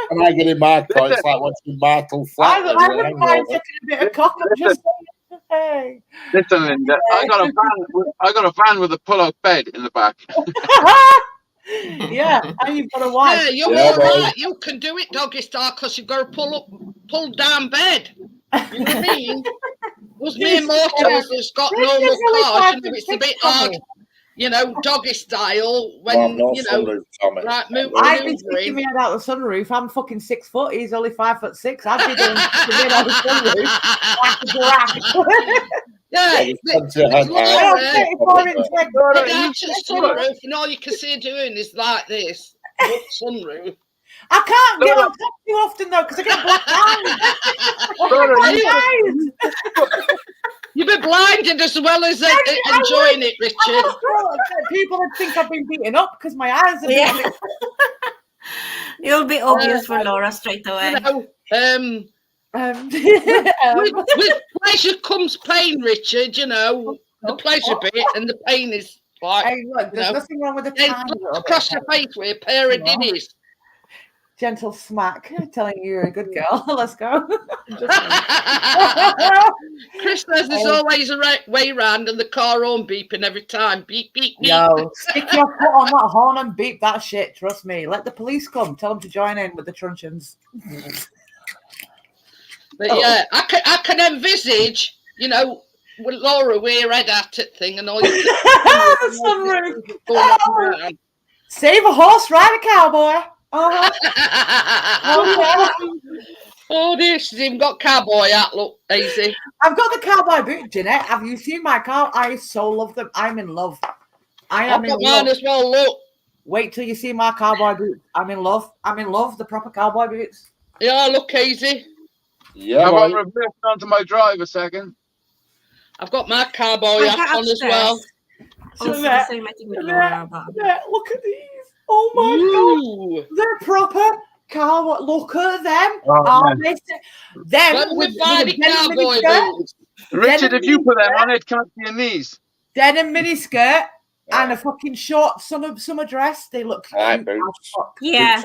When I get in my car, it's like watching Martel flat. I wouldn't mind taking a bit of cock up just saying, hey. Listen, Linda, I got a van with a pull-out bed in the back. Yeah, and you've got a wife. Yeah, you're all right. You can do it doggy style because you've got to pull down bed. You know what I mean? Us mere mortals that's got normal cars, it's a bit hard, doggy style when sunroof, Tommy. Right, I'd be sticking my head out the sunroof. I'm fucking 6 foot. He's only 5'6". I'd be doing the out the sunroof like a giraffe. Yeah, sunroof, and all you can see her doing is like this. Sunroof. I can't get on top too often though because I get black eyes. You've been blinded as well as enjoying it, Richard. People would think I've been beaten up because my eyes are being. It'll be obvious for Laura straight away. With pleasure comes pain, Richard. The pleasure bit and the pain is like. Hey, look, there's nothing wrong with the time. Across your face with a pair of ditties. Gentle smack, telling you you're a good girl. Let's go. Chris says there's always a way round and the car horn beeping every time. Beep, beep, beep. Yo, stick your foot on that horn and beep that shit. Trust me. Let the police come. Tell them to join in with the truncheons. But yeah, I can envisage, with Laura with her head at it thing and all you sunroof. Save a horse, ride a cowboy. Oh dear, she's even got cowboy hat. Look, Hazey. I've got the cowboy boot, Jeanette. Have you seen my car? I so love them. I'm in love. I've got mine as well. Look. Wait till you see my cowboy boots. I'm in love. I'm in love. The proper cowboy boots. Yeah, look, Hazey. Yeah, I want to reverse onto my drive a second. I've got my cowboy hat on as well. Also the same, I think, with Laura. Look at these. Oh my God. They're proper cowboy. Look at them. Them with cowboy boots. Richard, if you put them on, it can't see your knees. Denim mini skirt and a fucking short summer dress. They look cute. Yeah,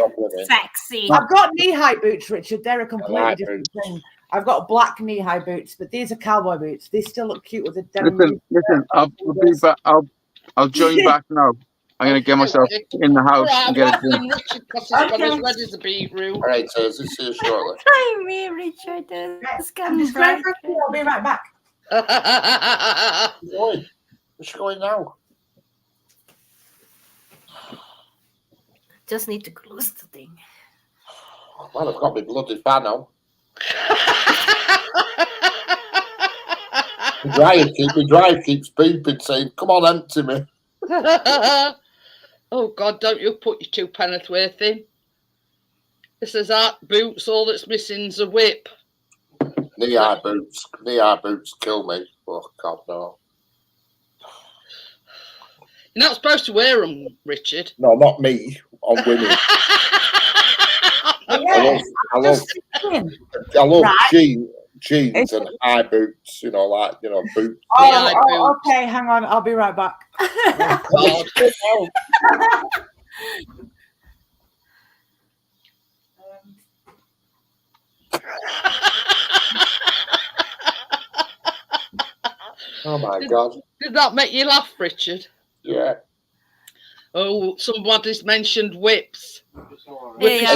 sexy. I've got knee-high boots, Richard. They're a completely different thing. I've got black knee-high boots, but these are cowboy boots. They still look cute with the denim. Listen, I'll be back. I'll join back now. I'm going to get myself in the house and get it done. All right, so this is shortly. Hi, me, Richard. I'll be right back. Where's she going now? Just need to close the thing. Well, I've got my bloody fan on. The drive keeps beeping, saying, "Come on, empty me." Oh God! Don't you put your 2 penneth worth in? This is art boots. All that's missing is a whip. Knee-high boots kill me. Oh God, no. You're not supposed to wear them, Richard. No, not me. On women. I love jeans and high boots, like, boots. Oh, okay, hang on. I'll be right back. Oh, God. Oh, my God. Did that make you laugh, Richard? Yeah. Oh, somebody's mentioned whips. Yeah.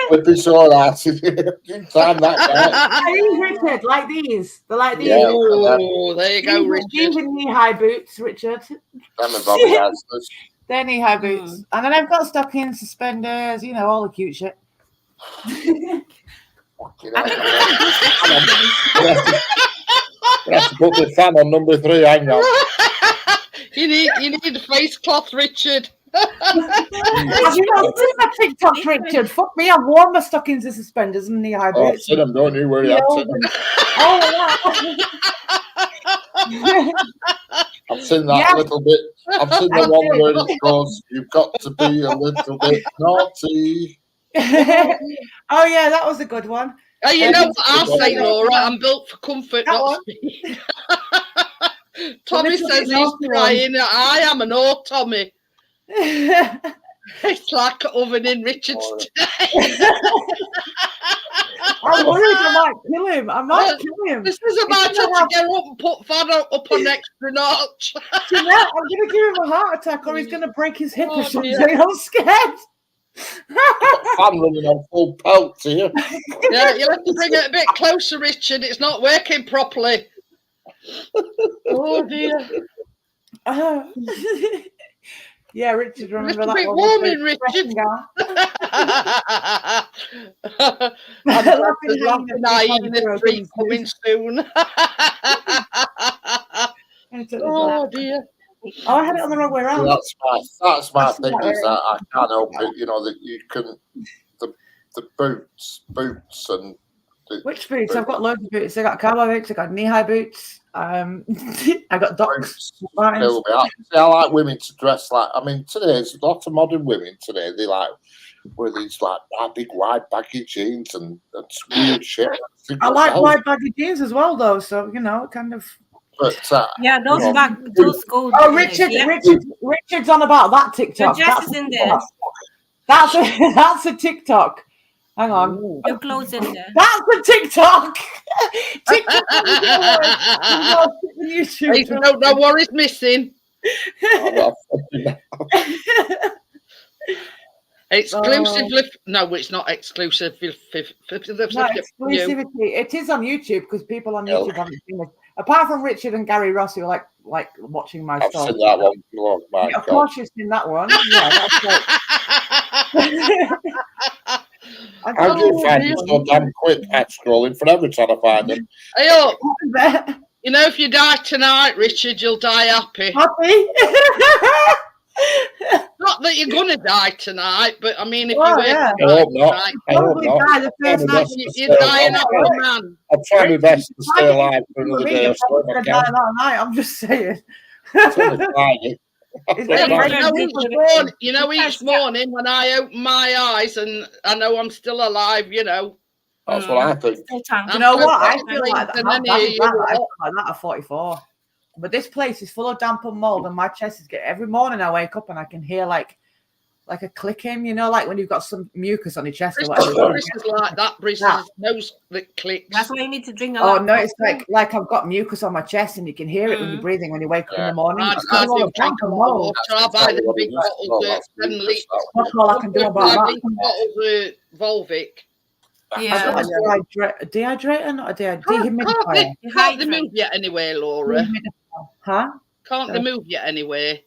Whippy sore asses. Time that Richard, like these. They're like these. Yeah. Oh, there you go, Richard. These are knee-high boots, Richard. They're knee-high boots. And then I've got stockings, suspenders, all the cute shit. You have to put the fan on number 3. Hang on. You need a face cloth, Richard. Have you not seen my TikTok, Richard? Fuck me, I've worn my stockings and suspenders and knee-high boots. I've seen them, don't you worry. I've seen that little bit. I've seen the one where it goes, you've got to be a little bit naughty. Oh, yeah, that was a good one. Oh, you know what I'll say, Laura? I'm built for comfort, not speed. Tommy says he's crying. I am an old Tommy. It's like an oven in Richard's today. I'm worried I might kill him. I might kill him. This is about to get up and put Fado up on extra notch. I'm going to give him a heart attack or he's going to break his hip or something. I'm scared. Fan running on full pelt here. Yeah, you'll have to bring it a bit closer, Richard. It's not working properly. Oh dear. Yeah, Richard, remember that? A bit warming, Richard. Hyena 3 coming soon. Oh dear. Oh, I had it on the wrong way around. That's my thing is that I can't help it. That you can the boots and which boots? I've got loads of boots. I got cowboy boots. I got knee-high boots. I got docks. I like women to dress like. I mean, today there's a lot of modern women today. They like wear these like big wide baggy jeans and weird shit. I like wide baggy jeans as well, though. So kind of. But, those gold. Oh, Richard's on about that TikTok. Your dress is in there. That's a TikTok. Hang on. Your clothes in there. That's a TikTok. TikTok. I don't know what is missing. Exclusively. No, it's not exclusive. Exclusivity. It is on YouTube because people on YouTube haven't seen it. Apart from Richard and Gary Ross, who are like watching my stuff. I've seen that one. Oh, my of course, you've seen that one. Yeah, that's right. How do you find it so damn quick at scrolling forever trying to find them? Hey, up. If you die tonight, Richard, you'll die happy. Happy? Not that you're gonna die tonight, but I mean, if you I hope not. Die the first night you're dying up, man. I'll try my best to stay alive for another day or so if I can. I'm just saying. Each morning when I open my eyes and I know I'm still alive, That's what I think. You know what? I feel like that. Like that at 44. But this place is full of damp and mold, and my chest is getting. Every morning I wake up and I can hear like a clicking. Like when you've got some mucus on your chest or whatever. This is like that. Bristol's nose that clicks. That's why you need to drink a lot. Oh no, it's like I've got mucus on my chest, and you can hear it when you're breathing when you wake up in the morning. I do drink a lot. I buy the big bottles of 7 litres. That's all I can do about that. Bottles of Volvic. Yeah. Dehydrate or not a dehumidifier? Can't they move yet anyway, Laura? Huh? Can't they move yet anyway?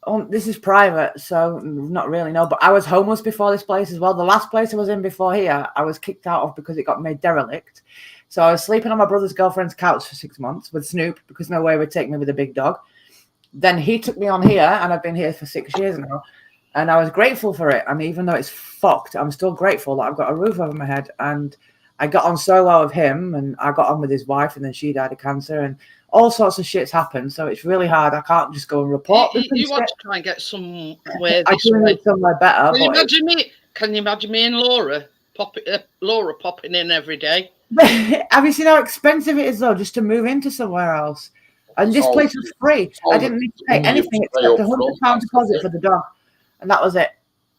Oh, this is private, so not really, no. But I was homeless before this place as well. The last place I was in before here, I was kicked out of because it got made derelict. So I was sleeping on my brother's girlfriend's couch for 6 months with Snoop because no way would take me with a big dog. Then he took me on here, and I've been here for 6 years now. And I was grateful for it. I mean, even though it's fucked, I'm still grateful that I've got a roof over my head. And I got on so well with him, and I got on with his wife, and then she died of cancer, and all sorts of shit's happened. So it's really hard. I can't just go and report. You want to try and get somewhere. I do need somewhere better. Can you imagine me and Laura popping in every day? Have you seen how expensive it is though, just to move into somewhere else? And this place was free. I didn't need to pay anything except £100 deposit for the dog, and that was it.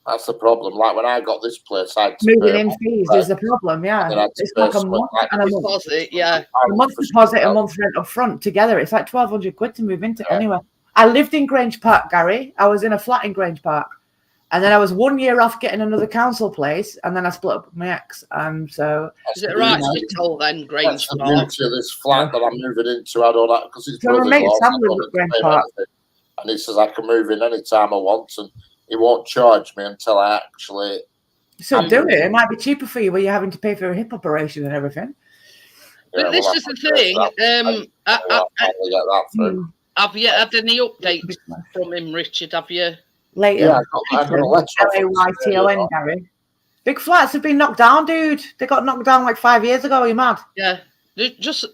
That's the problem. Like when I got this place, I had to Moving pay in fees is the problem. Yeah, it's like a month and a month deposit. Yeah, a month deposit, a month rent up front together. It's like £1,200 to move into anyway. I lived in Grange Park, Gary. I was in a flat in Grange Park. And then I was 1 year off getting another council place, and then I split up with my ex. So is it right to be told then, Grange That's the Park? beauty of this flat that I'm moving into. I don't know because it's So my mate Sam lives at Grange Park, and he says I can move in any time I want, and he won't charge me until I actually. So do it. It might be cheaper for you where you're having to pay for a hip operation and everything. But Yeah, this is the thing. Have you had any updates from him, Richard? Have you? Later. Yeah, I got a letter LAYTON, Gary. Big flats have been knocked down, dude. They got knocked down like 5 years ago. Are you mad? Yeah. Just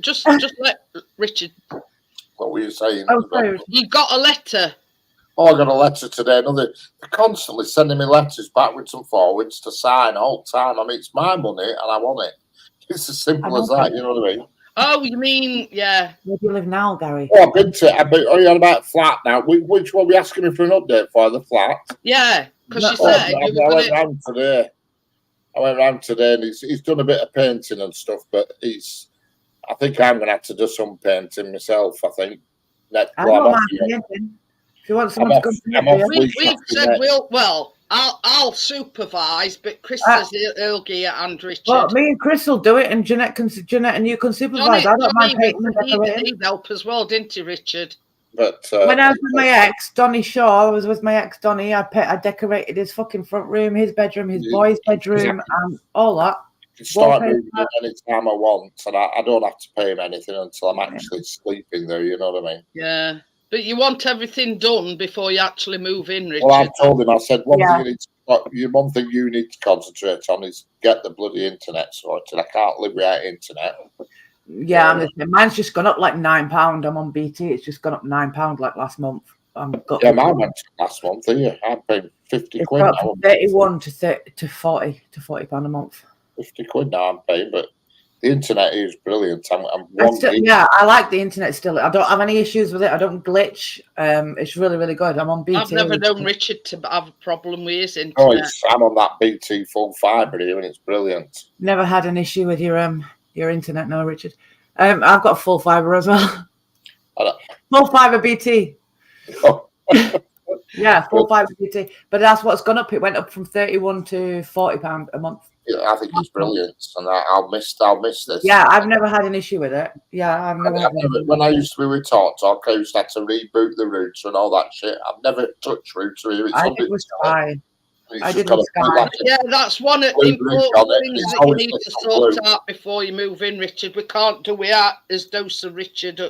let Richard. What were you saying? Oh, sorry. You got a letter. Oh, I got a letter today. They're constantly sending me letters backwards and forwards to sign all the time. I mean, it's my money and I want it. It's as simple as that. You know what I mean? Oh, you mean, yeah. Where do you live now, Gary? Oh, I've been on about flat now. Which one were you asking me for an update for? The flat? Yeah, because you said you were went round today. I went round today and he's done a bit of painting and stuff, but I think I'm going to have to do some painting myself, I think. I don't mind painting. If you want someone to come to We've said I'll supervise, but Chris says he'll get and Richard. Well, me and Chris will do it, and Jeanette and you can supervise. I don't mind painting and decorating. He help as well, didn't he, Richard? But when I was with my ex, Donny Shaw, I was with my ex, Donny. I decorated his fucking front room, his bedroom, his boy's bedroom, and all that. I can start moving in any time I want, and I don't have to pay him anything until I'm actually sleeping there. You know what I mean? Yeah. But you want everything done before you actually move in, Richard. Well, I told him, I said, one thing you need to concentrate on is get the bloody internet sorted. I can't live without internet. Yeah, mine's just gone up like £9. I'm on BT. It's just gone up £9 like last month. Mine went last month. Here, I'm paying 50 quid now. From 31 to 40 £40 a month. 50 quid now I'm paying, but the internet is brilliant. I like the internet still. I don't have any issues with it. I don't glitch. It's really, really good. I'm on BT. I've never known Richard to have a problem with his internet. Oh, I'm on that BT full fibre here, and it's brilliant. Never had an issue with your internet, no, Richard. I've got full fibre as well. Full fibre BT. Oh. Yeah, full fibre BT. But that's what's gone up. It went up from 31 to £40 a month. Yeah, I think it's brilliant, and I'll miss this. Yeah, I've never had an issue with it. Yeah, I've never. When I used to be with Talk, I used to have to reboot the router and all that shit. I've never touched router here. It was fine. I did Sky. Yeah, that's one of the important things that you need to sort out before you move in, Richard. We can't do without his dose of Richard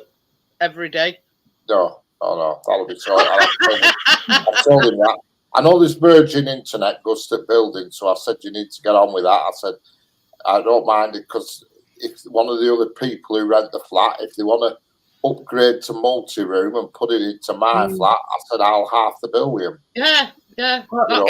every day. No, that'll be sorted. I told him that. I know this Virgin Internet goes to building, so I said you need to get on with that. I said I don't mind it because if one of the other people who rent the flat, if they want to upgrade to multi-room and put it into my flat, I said I'll half the bill with him. Yeah. Well,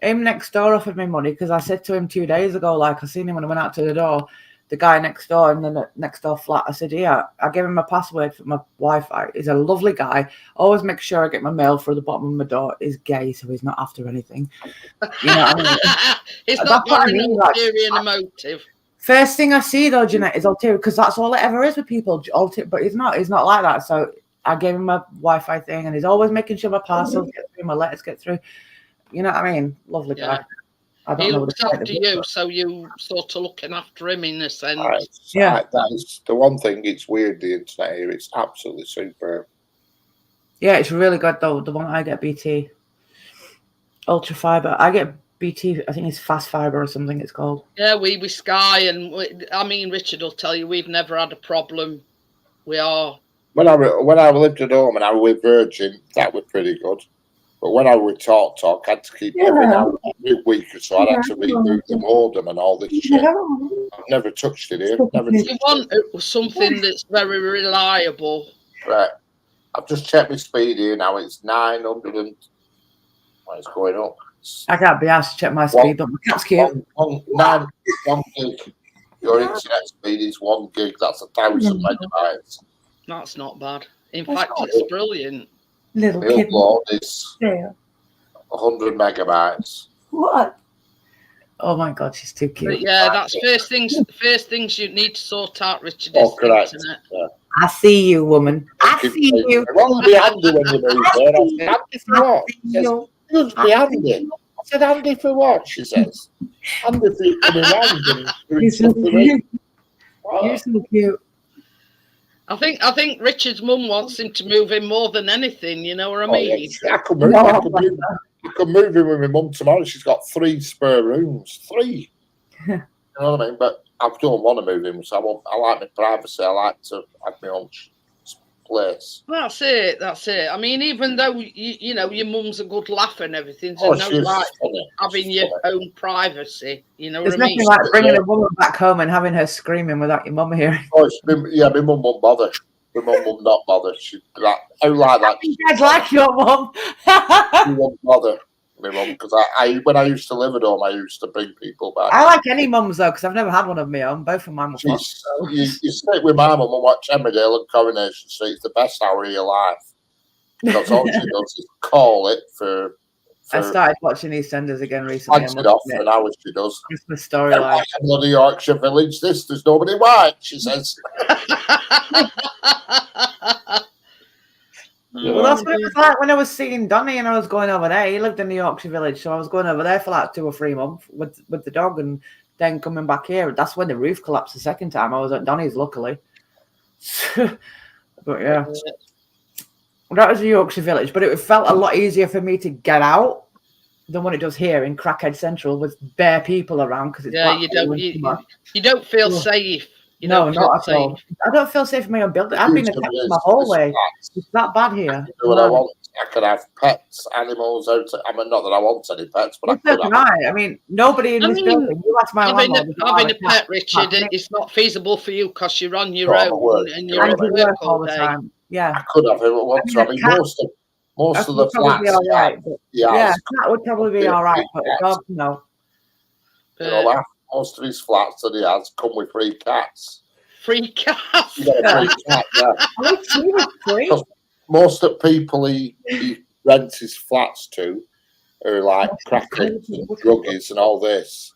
him next door offered me money because I said to him 2 days ago, like I seen him when I went out to the door. The guy next door in the next door flat, I said, yeah, I gave him a password for my Wi-Fi. He's a lovely guy. Always make sure I get my mail through the bottom of my door. He's gay, so he's not after anything. You know what I mean? It's not got an ulterior motive. First thing I see though, Jeanette, is ulterior because that's all it ever is with people. But he's not like that. So I gave him a Wi-Fi thing, and he's always making sure my parcels get through, my letters get through. You know what I mean? Lovely guy. He looks after you, so you sort of looking after him in a sense. Yeah, that is the one thing. It's weird, the internet here. It's absolutely superb. Yeah, it's really good though. The one I get BT, Ultra Fiber. I get BT. I think it's Fast Fiber or something. It's called. Yeah, we Sky, and Richard will tell you we've never had a problem. We are. When I lived at home and I was with Virgin, that was pretty good. But when I would talk, I had to keep every week or so. I'd have to reboot the modem and all this shit. I've never touched it here. You want something that's very reliable. Right. I've just checked my speed here now. It's 900 and it's going up. megabytes. I can't be asked to check my speed, but my cat's cute. One gig. Your internet speed is 1 gig. That's 1,000 megabytes. That's not bad. In That's fact, not it's brilliant. Little The kid. upload is Yeah. 100 megabytes. What? Oh my God, she's too cute. But yeah, that's first things you need to sort out, Richard. Oh, Is the correct. internet. Yeah. I see you, woman. I see you. It won't be handy when you move there. I said, Andy for what? She says, it'll be handy. I said, Andy for what? She says, Andy for you coming round and doing You're so something. cute. What? You're so cute. I think Richard's mum wants him to move in more than anything. You know what I Oh, mean? yeah. I could move. No, I could move in with my mum tomorrow. She's got 3 spare rooms. 3. You know what I mean? But I don't want to move in, so I like my privacy. I like to have my own place. That's it. That's it. I mean, even though you know your mum's a good laugh and everything, Oh, so no she's right funny. having She's your funny. own privacy. You know There's what I mean? nothing like bringing a woman back home and having her screaming without your mum hearing. Oh, my mum won't bother. My mum will not bother. She like that. I'd like your mum. She won't bother my mum because I when I used to live at home, I used to bring people back. I like any mums though, because I've never had one of my own. Both of mine were fun. So. You sit with my mum and watch Emmerdale and Coronation Street. It's the best hour of your life. That's all she does is call it for I started watching EastEnders again recently. punch it off for an hour. She does. Christmas storyline. Bloody Yorkshire Village. There's nobody white. She says. Well, that's what it was like when I was seeing Donnie and I was going over there. He lived in the Yorkshire Village, so I was going over there for like 2 or 3 months with the dog, and then coming back here. That's when the roof collapsed the second time. I was at Donnie's, luckily. But yeah, that was the Yorkshire Village. But it felt a lot easier for me to get out than what it does here in Crackhead Central with bare people around because it's you don't feel safe. You no, don't not feel at all. I don't feel safe in my own building. I've been attacked my whole way. It's that bad here. What I want, I could have pets, animals out. I mean, not that I want any pets, but I could have. I mean, nobody in this building. You ask my landlord. Having a pet, Richard, it's not feasible for you because you're on your own and you're at work all the time. Yeah, I could have it once. I mean, most of the flats. Right, yeah, that would probably be all right, but a dog, no. You know, most of his flats that he has come with free cats. Free cats? You get a free cat, yeah. Free? Most of the people he rents his flats to are like crackheads and druggies and all this.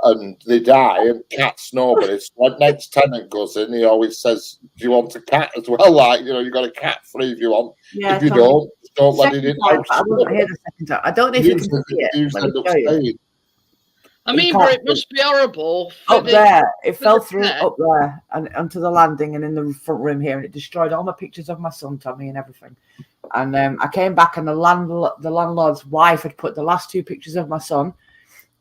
And they die, and cats nobody. So when next tenant goes in, he always says, "Do you want a cat as well?" Like, you know, you got a cat free if you want. Yeah, if you don't let it in. I wasn't here the second time. I don't know if you can see it. I mean, but it must be horrible. Up there, it fell through up there and onto the landing and in the front room here, and it destroyed all my pictures of my son Tommy and everything. And I came back, and the landlord's wife had put the last 2 pictures of my son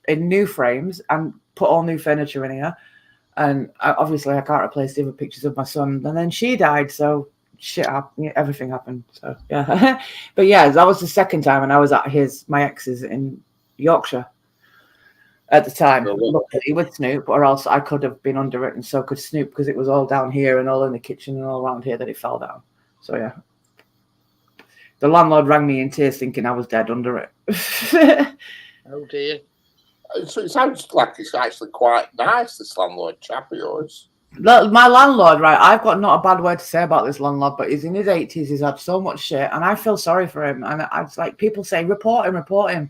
in new frames and put all new furniture in here. And obviously, I can't replace the other pictures of my son. And then she died, so shit happened. Everything happened. So yeah, but yeah, that was the second time, and I was at my ex's in Yorkshire. At the time, luckily with Snoop, or else I could have been under it, and so could Snoop, because it was all down here and all in the kitchen and all around here that it fell down. So yeah, the landlord rang me in tears, thinking I was dead under it. Oh dear! So it sounds like it's actually quite nice, this landlord chap of yours. My landlord, right? I've got not a bad word to say about this landlord, but he's in his 80s. He's had so much shit, and I feel sorry for him. And it's like people say, report him.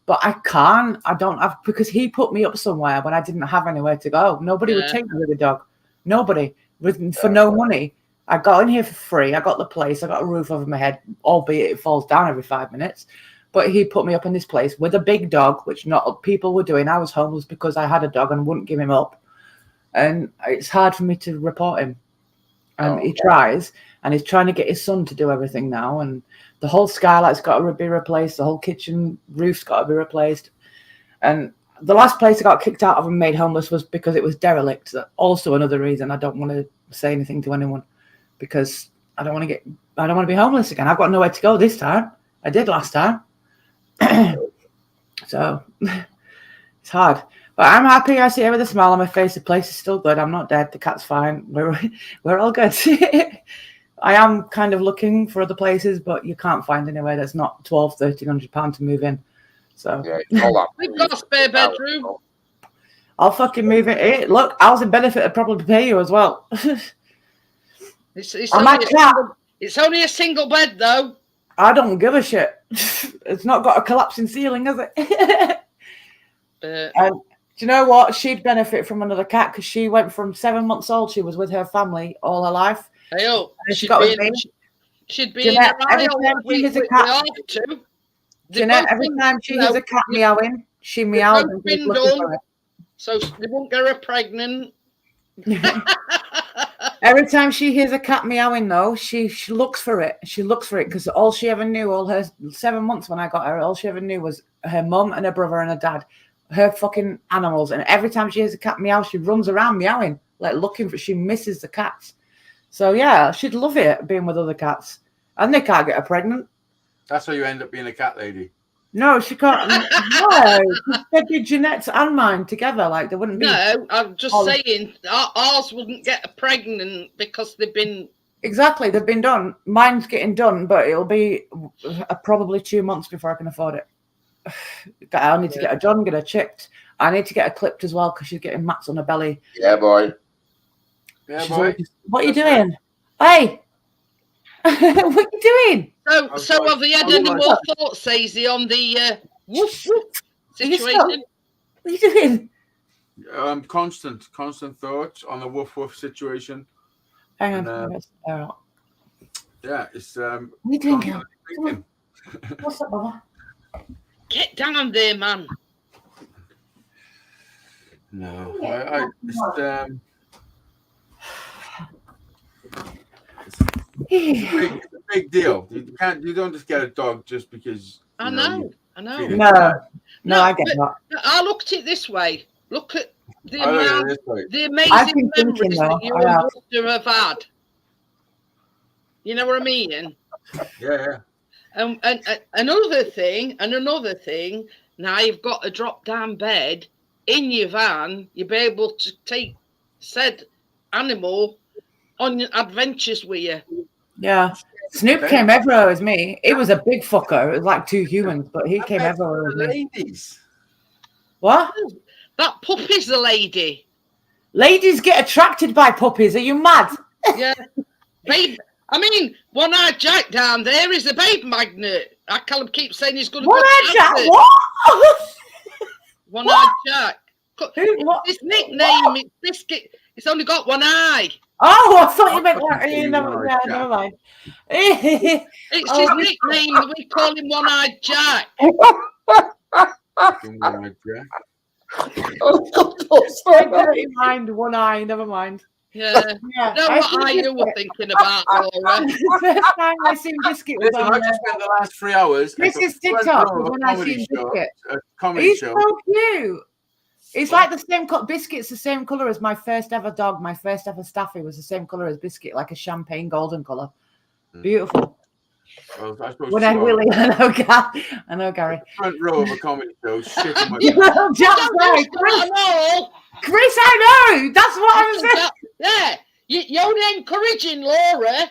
But I can't. I don't have, because he put me up somewhere when I didn't have anywhere to go. Nobody would take me with a dog. Nobody. For no money. I got in here for free. I got the place. I got a roof over my head, albeit it falls down every 5 minutes. But he put me up in this place with a big dog, which not people were doing. I was homeless because I had a dog and wouldn't give him up. And it's hard for me to report him. And he tries, and he's trying to get his son to do everything now. And the whole skylight's got to be replaced. The whole kitchen roof's got to be replaced. And the last place I got kicked out of and made homeless was because it was derelict. That's also another reason I don't want to say anything to anyone, because I don't want to be homeless again. I've got nowhere to go this time. I did last time. So it's hard. But I'm happy. I see it with a smile on my face. The place is still good. I'm not dead. The cat's fine. We're all good. I am kind of looking for other places, but you can't find anywhere that's not £1,200-1,300 to move in. So Yeah, it's all that. We've got a spare bedroom. I'll fucking move it. Hey, look, housing benefit would probably pay you as well. It's On only my a cat. it's only a single bed, though. I don't give a shit. It's not got a collapsing ceiling, has it? But Do you know what? She'd benefit from another cat because she went from 7 months old. She was with her family all her life. hey, oh, And she got with me. she'd be Jeanette, in her every aisle. time she We hears a we cat- have to. They've Jeanette, both every been- time she you hears know, a cat you- meowing, she they've meows both and been goes looking for done, it. so they won't get her pregnant. Every time she hears a cat meowing, though, she looks for it. She looks for it because all she ever knew, all her 7 months when I got her, all she ever knew was her mum and her brother and her dad, her fucking animals. And every time she hears a cat meow, she runs around meowing, like looking for. She misses the cats. So yeah, she'd love it being with other cats, and they can't get her pregnant. That's how you end up being a cat lady. No, she can't. No, they'd be Jeanette's and mine together. Like they wouldn't be. No, I'm just Oh. saying ours wouldn't get her pregnant because they've been. Exactly, they've been done. Mine's getting done, but it'll be probably 2 months before I can afford it. I need to get her done, get her chipped. I need to get her clipped as well because she's getting mats on her belly. Yeah, boy. Yeah, She's boy. always, what are you That's doing? Hey, what are you doing? So have you had any more thoughts, Hazey, on the woof woof Are you situation? still- What are you doing? Constant thoughts on the woof woof situation. Hang on. And, let's air out. Yeah, it's What are you doing, girl? thinking. What's up, Baba? Get down there, man. No, it's a big deal. You don't just get a dog just because. I know. feed it. No, I get that. I looked at it this way. Look at the I look at it amount, this way. the I've amazing been thinking, memories though, that you I and have. Buster have had. You know what I mean? Yeah. And another thing. Now you've got a drop-down bed in your van. You'll be able to take said animal on adventures with you. Yeah. Snoop came everywhere with me. It was a big fucker. It was like 2 humans, but he came everywhere with me. Ladies. What? That puppy's a lady. Ladies get attracted by puppies. Are you mad? Yeah. Babe. I mean, one-eyed Jack down there is a babe magnet. I can't keep saying he's going to One-eyed Jack? What? One-eyed Jack. What? His nickname is Biscuit. It's only got one eye. Oh, I thought you meant that. Never mind. It's his nickname. We call him One-eyed Jack. Never mind. One eye. Never mind. Yeah. Yeah. Know what eye you were thinking about, Laura? The first time I seen Biscuit was Listen, on I just spent the last 3 hours. this at the is TikTok front row of when a I comedy seen show, Biscuit. a comedy He's show. so cute. It's like the same Biscuit's the same color as my first ever dog. My first ever Staffy was the same color as Biscuit, like a champagne golden color. Beautiful. Well, I suppose When I really, I know, Gary. front row of a comedy show, shit in my Just right, Chris, I know. That's what I'm saying. Yeah. You're only encouraging Laura.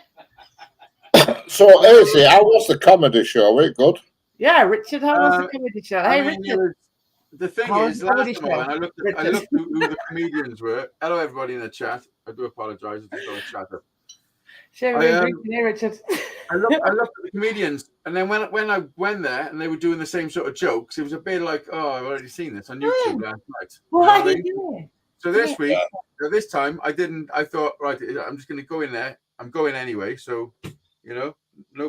So, Hazey, how was the comedy show? Was it good? Yeah, Richard, how was the comedy show? Hey, Richard. The thing How is, was the last comedy time I looked Richard? who the comedians were. Hello, everybody in the chat. I do apologise. I just got a chat up. Share I, with me, Richard. I looked at the comedians, and then when I went there and they were doing the same sort of jokes, it was a bit like, oh, I've already seen this on YouTube last night. What You know are what I you mean? doing? So this week, this time, I didn't. I thought, right, I'm just going to go in there. I'm going anyway, so no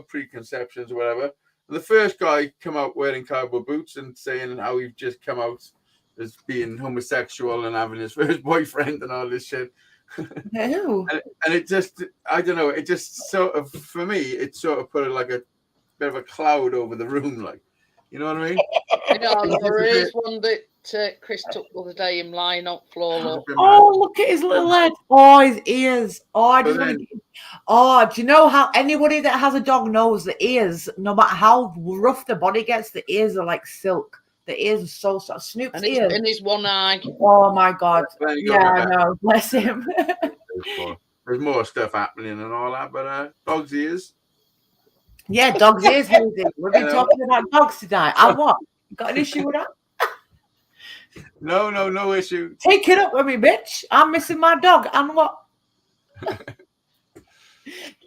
preconceptions or whatever. The first guy come out wearing cowboy boots and saying how he'd just come out as being homosexual and having his first boyfriend and all this shit. Ew. And it just, I don't know, it just sort of, for me, it sort of put like a bit of a cloud over the room, like, you know what I mean? Yeah, there is one that Chris took the other day, him lying on the floor. Look. Oh, look at his little head. Oh, his ears. Oh, I just want to. Oh, do you know how anybody that has a dog knows the ears, no matter how rough the body gets, the ears are like silk. The ears are so soft. Snoop's ears. And his one eye. Oh my God. Yeah, I know. Bless him. There's more stuff happening and all that, but dog's ears. Yeah, dog's ears, Hazey. We've been talking about dogs tonight. And what? Got an issue with that? No issue. Take it up with me, bitch. I'm missing my dog. And what?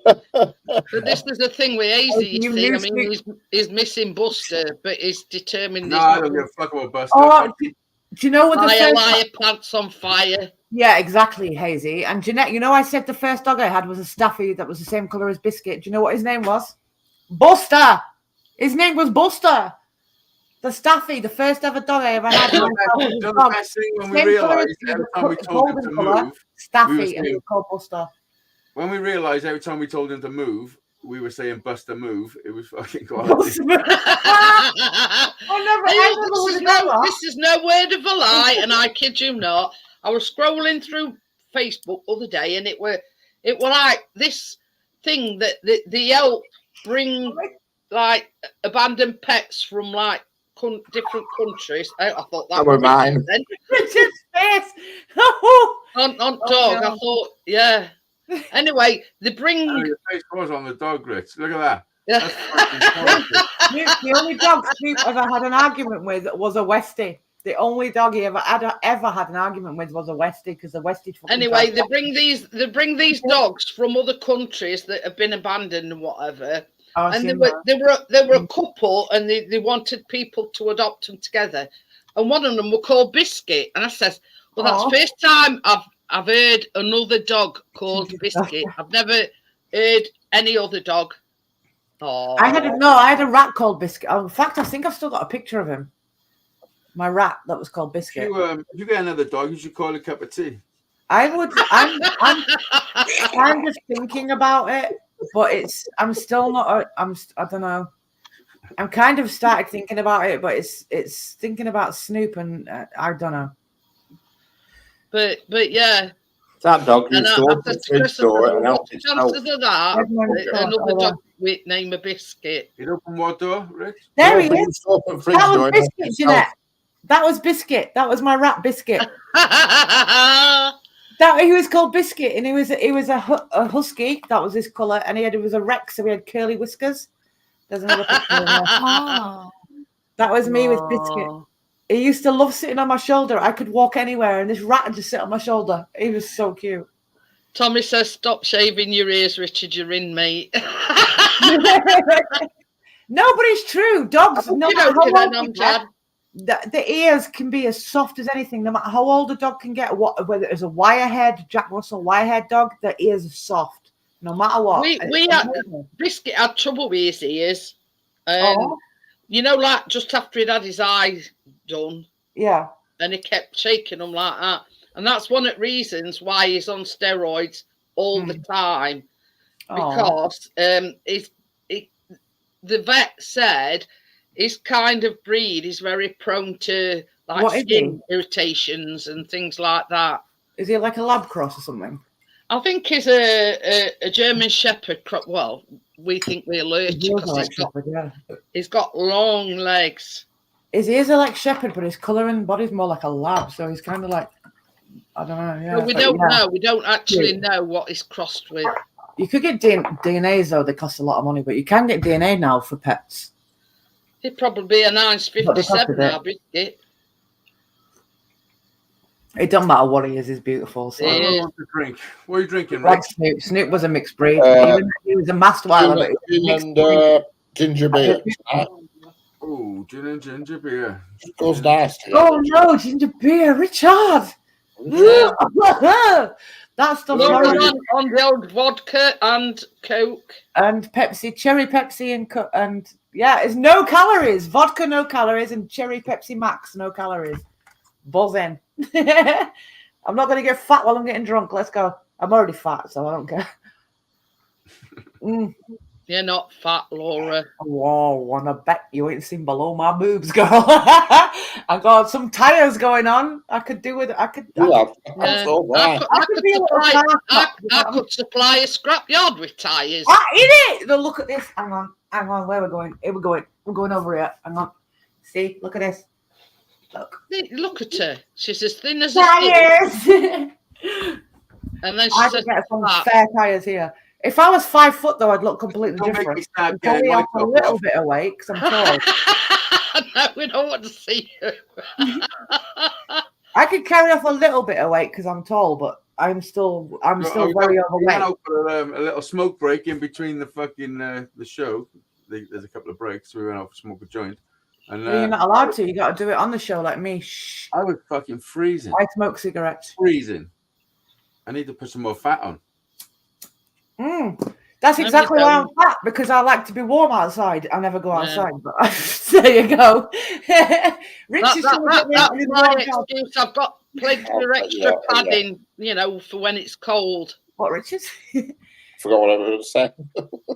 But this is the thing with Hazey, you you see. I lose mean, he's missing Buster, but he's determined. No, I don't give a fuck about Buster. Oh, do you know what the Liar, first... liar, plants on fire. Yeah, exactly, Hazey. And Jeanette, you know, I said the first dog I had was a Staffy that was the same colour as Biscuit. Do you know what his name was? Buster. His name was Buster. The Staffy, the first ever dog I ever had. The best thing when we realised every time we told him to move, Staffy, and it was called Buster. When we realised every time we told him to move, we were saying Buster move. It was fucking quality. This is no word of a lie, and I kid you not. I was scrolling through Facebook the other day, and it were like this thing that the help bring like abandoned pets from like different countries. I thought that were mine. Richard's face. on dog. I thought, yeah. Anyway, they bring. Oh, your face was on the dog, Rich. Look at that. Yeah. The only dog Snoop ever had an argument with was a Westie. The only dog he ever had an argument with was a Westie, because the Westie. Anyway, they bring these dogs from other countries that have been abandoned and whatever. And they were a couple, and they wanted people to adopt them together. And one of them were called Biscuit. And I says, well, that's the first time I've heard another dog called Biscuit. I've never heard any other dog. Oh, I had a rat called Biscuit. In fact, I think I've still got a picture of him. My rat that was called Biscuit. If you get another dog, you should call it a cup of tea. I would. I'm just thinking about it, but I'm still not. I don't know. I'm kind of started thinking about it, but it's thinking about Snoop, and I don't know. But yeah. That dog used to open the fridge door and help itself. Chances of that, another dog with name a Biscuit. You open what door, Rich? There he is. That was Biscuit, Jeanette. That was Biscuit. That was my rat, Biscuit. He was called Biscuit, and he was a husky. That was his colour, and he was a Rex, so he had curly whiskers. There's another picture in there. Oh. That was me with Biscuit. He used to love sitting on my shoulder. I could walk anywhere, and this rat would just sit on my shoulder. He was so cute. Tommy says, "Stop shaving your ears, Richard. You're in, mate." No, but it's true. Dogs, no matter how old the ears can be as soft as anything. No matter how old a dog can get, whether it's a wirehead, Jack Russell wirehead dog, the ears are soft. No matter what. Biscuit had trouble with his ears. You know, like just after he'd had his eyes done. Yeah. And he kept shaking them like that. And that's one of the reasons why he's on steroids all the time. Because the vet said his kind of breed is very prone to like skin irritations and things like that. Is he like a lab cross or something? I think he's a German Shepherd. Well, we think we're allergic because he's got long legs. He is like Shepherd, but his colour and body's more like a lab. So he's kind of like, I don't know. Yeah, well, we don't know. We don't actually know what he's crossed with. You could get DNAs though. They cost a lot of money, but you can get DNA now for pets. It'd probably be a nice 57 now, Biscuit. It doesn't matter what he is, he's beautiful. So. What are you drinking, Like Snoop. Snoop was a mixed breed. He was a master while of it. Gin and ginger beer. Oh, gin and ginger beer. It goes nice. Oh no, ginger beer, Richard. Yeah. That's the on the old vodka and Coke and Pepsi, cherry Pepsi and yeah, it's no calories. Vodka no calories and cherry Pepsi Max no calories. Buzzing. I'm not going to get fat while I'm getting drunk. Let's go. I'm already fat, so I don't care. You're not fat, Laura. Whoa, wanna bet you ain't seen below my boobs, girl. I got some tires going on. I could do with it. I could supply a scrapyard with tires. In it. No, look at this. Hang on. Where we're going? Here we're going. We're going over here. Hang on. See, look at this. Look at her. She's as thin as tires. And then she says, get some fair tires here. If I was 5 foot, though, I'd look completely different. I'm probably off a little bit of weight because I'm tall. No, we don't want to see you. I could carry off a little bit of weight because I'm tall, but I'm still very overweight. We went out for a little smoke break in between the fucking the show. There's a couple of breaks. We went out for smoke a joint. And Well, you're not allowed to. You got to do it on the show like me. Shh. I was fucking freezing. I smoke cigarettes. Freezing. I need to put some more fat on. That's exactly why I'm fat, because I like to be warm outside. I never go outside, but there you go. That's my excuse. I've got plenty of extra padding, you know, for when it's cold. What, Richard? Forgot what I was going to say.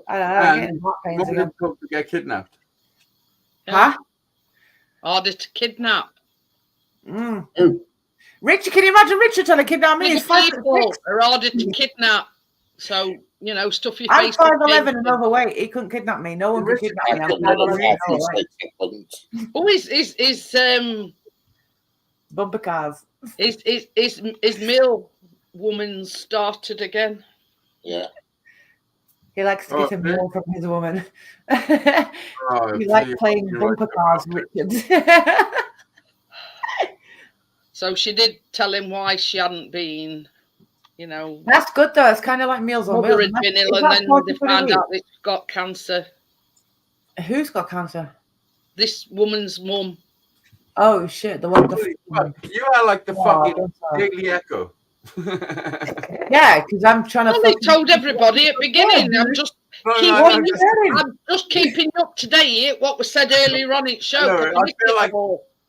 I'm getting heart pains again. To get kidnapped. Huh? Order to kidnap. Richard, can you imagine Richard trying to kidnap me? He's 5'6". Are ordered to kidnap. So, you know, stuff your I'm face. 5'11" and overweight. He couldn't kidnap me. No one could kidnap me. I'm 5'11" and overweight. Oh, is bumper cars. Is Mill woman started again? Yeah. He likes to get more from his woman. He likes playing bumper cars, Richard. So she did tell him why she hadn't been, you know. That's good though. It's kind of like Meals on Wheels. And then they found out that she's got cancer. Who's got cancer? This woman's mum. Oh shit! The one. You are like the fucking Daily Echo. Yeah, because I'm trying to. Well, they told everybody at the beginning. I'm just keeping you up to date. What was said earlier on in the show. No, I feel like.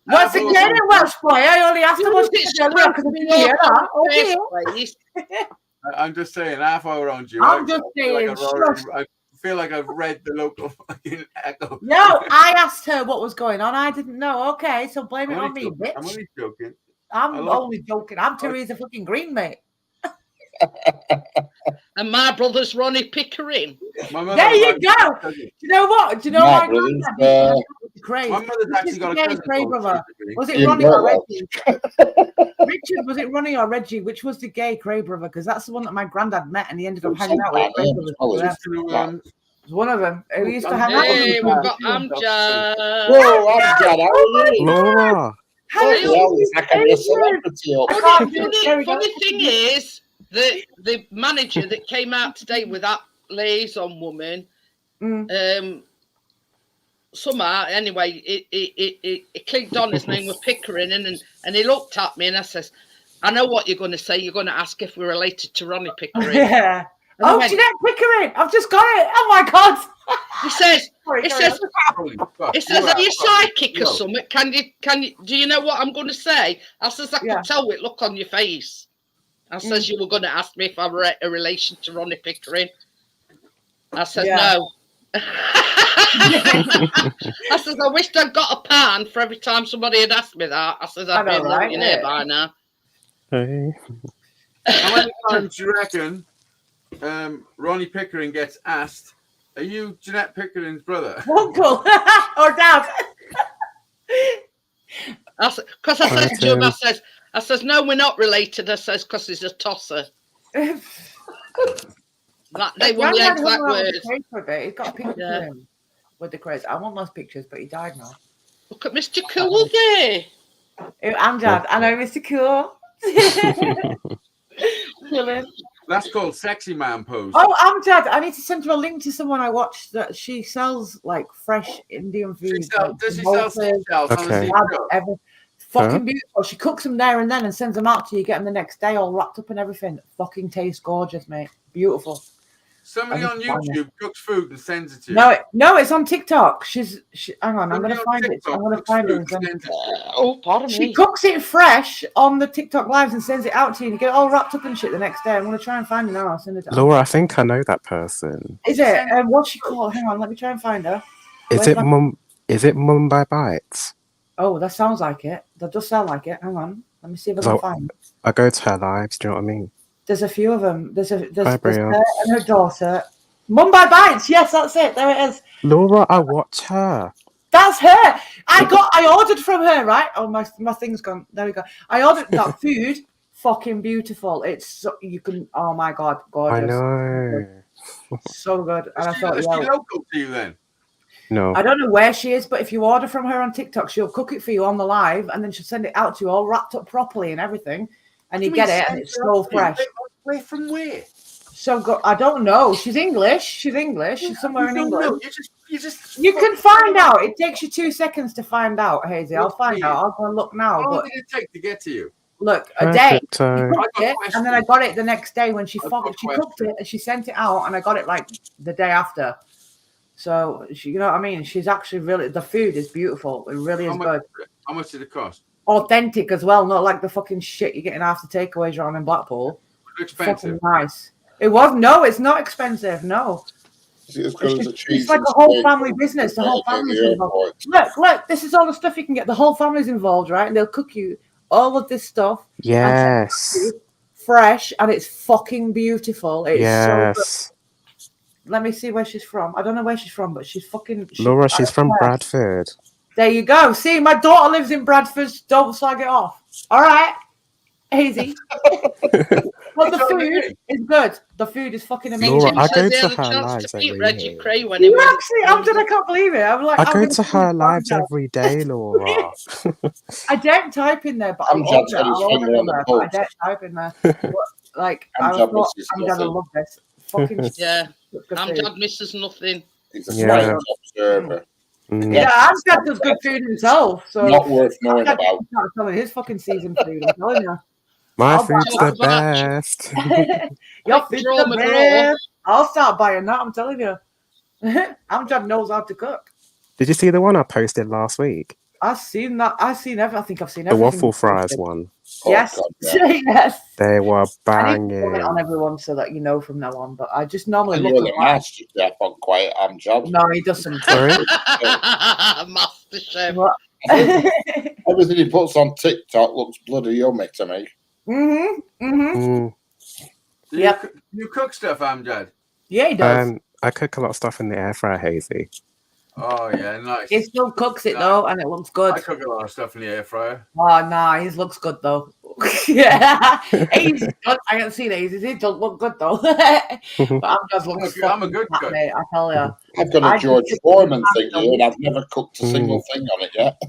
What's again in Welsh boy? I only asked him what because I I'm just saying, half hour on you. I'm just saying. I feel like I've read the local fucking Echo. No, I asked her what was going on. I didn't know. Okay, so blame it on me, bitch. I'm only joking. I'm only joking. I'm Teresa fucking Green, mate. And my brother's Ronnie Pickering. There you go. Do you know what? Do you know why? My mother's actually got a cousin Cray brother. Was it Ronnie or Reggie? Richard, was it Ronnie or Reggie? Which was the gay Cray brother? Because that's the one that my granddad met and he ended up hanging out with. It was one of them. We used to hang out with him. We've got Amjad. Whoa, Amjad, how are you? Laura. Funny thing is, the manager that came out today with that liaison woman, somehow, anyway, it clicked on. His name was Pickering, and he looked at me and I says, I know what you're going to say. You're going to ask if we're related to Ronnie Pickering. Yeah. Oh, Jeanette Pickering! I've just got it. Oh my god! He says, are you psychic or something? Can you? Do you know what I'm going to say? I says, I can tell it. Look on your face. I says, you were going to ask me if I were a relation to Ronnie Pickering. I said, no. I says, I wished I'd got a pan for every time somebody had asked me that. I says, I'd be a millionaire by now. Hey. How many times do you reckon Ronnie Pickering gets asked, are you Jeanette Pickering's brother? Uncle or dad? Because I says to him, I says, no, we're not related. I says, because he's a tosser. They were the exact words. He's got a picture of him with the craze. I want those pictures, but he died now. Look at Mr. Cool there. Amjad. I know Mr. Cool. That's called sexy man pose. Oh, Amjad, I need to send you a link to someone I watched that she sells like fresh Indian food. Does she sell seashells on the sea? Fucking beautiful. She cooks them there and then and sends them out to you. Get them the next day, all wrapped up and everything. Fucking tastes gorgeous, mate. Beautiful. Somebody on YouTube cooks food and sends it to you. No, it's on TikTok. Hang on, I'm gonna find it. I'm gonna find it. Oh, pardon me. She cooks it fresh on the TikTok lives and sends it out to you. And you get it all wrapped up and shit the next day. I'm gonna try and find it now. I'll send it. Laura, I think I know that person. Is it? What's she called? Hang on, let me try and find her. Is it Mumbai Bites? Oh, that sounds like it. That does sound like it. Hang on, let me see if I can find it. I go to her lives. Do you know what I mean? There's a few of them. There's her and her daughter. Mumbai Bites. Yes, that's it. There it is. Laura, I watch her. That's her. I ordered from her, right? Oh, my thing's gone. There we go. I ordered that food. Fucking beautiful. It's you can. Oh my god, gorgeous. I know. So good. And I thought, is she local to you then? No. I don't know where she is, but if you order from her on TikTok, she'll cook it for you on the live, and then she'll send it out to you all wrapped up properly and everything, and you get it, and it's so fresh. Where from where? So good. I don't know. She's English. She's English. She's somewhere in You don't England. know. You just. You can find out. It takes you 2 seconds to find out, Hazey. I'll find out. I'll go and look now. How long But did it take to get to you? look, a day. She Potato. cooked it, and then I got it the next day when she I've got a she cooked it and she sent it out, and I got it like the day after. So she, you know what I mean? She's actually really, the food is beautiful. It really is good. How much did it cost? Authentic as well, not like the fucking shit you're getting after takeaways around in Blackpool. Expensive. Fucking nice. It was no, it's not expensive. No, Is it as good as the cheese? it's like a whole family business. The whole family's involved. Look, this is all the stuff you can get. The whole family's involved, right? And they'll cook you all of this stuff. Yes. Fresh, and it's fucking beautiful. It's so good. Yes. Let me see where she's from. I don't know where she's from, but she's fucking. Laura, she's from Bradford. There you go. See, my daughter lives in Bradford. Don't slag it off. All right, Hazey. But the food is good. The food is fucking amazing. Laura, I go They to had a her chance lives to meet every Reggie year. Cray when he You was. actually, I can't believe it. I'm like, I I'm go gonna to see her it lives now. every day, Laura. I don't type in there, but I'm I'll Jad's got his order finger on it the there, but I pulse. don't type in there. But, like, I'm I Jad thought, misses I'm gonna nothing. love this. Fucking Yeah, good Amjad food. misses nothing. He's a Yeah. silent observer. Mm. Yeah, Amjad does good food himself. So Not worth knowing Amjad about. can start selling his fucking season food. I'm telling you. My I'll buy food's the Talk about best. Your Quick food's draw the McGraw. best. I'll start buying that. I'm telling you. Amjad knows how to cook. Did you see the one I posted last week? I've seen that. I've seen everything. I think I've seen The everything. waffle fries one. Yes. Oh, God, yeah. Yes. They were I need to comment banging. on everyone so that you know from now on. But I just normally And look you're at the master chef on Quiet Amjad. No, he doesn't. Sorry? Master Chef. What? Everything he puts on TikTok looks bloody yummy to me. Mm. Do Yep. you cook stuff, Amjad? Yeah, he does. I cook a lot of stuff in the air fryer, Hazy. Oh yeah, nice. He still cooks it though, and it looks good. I cook a lot of stuff in the air fryer. Oh, nah, his looks good though. Yeah, he's good. I can see that he don't look good though. But I'm just looking. I'm a good cook. Mate, I tell you. I've got I a George just- Foreman thing here, and I've never cooked a single thing on it yet.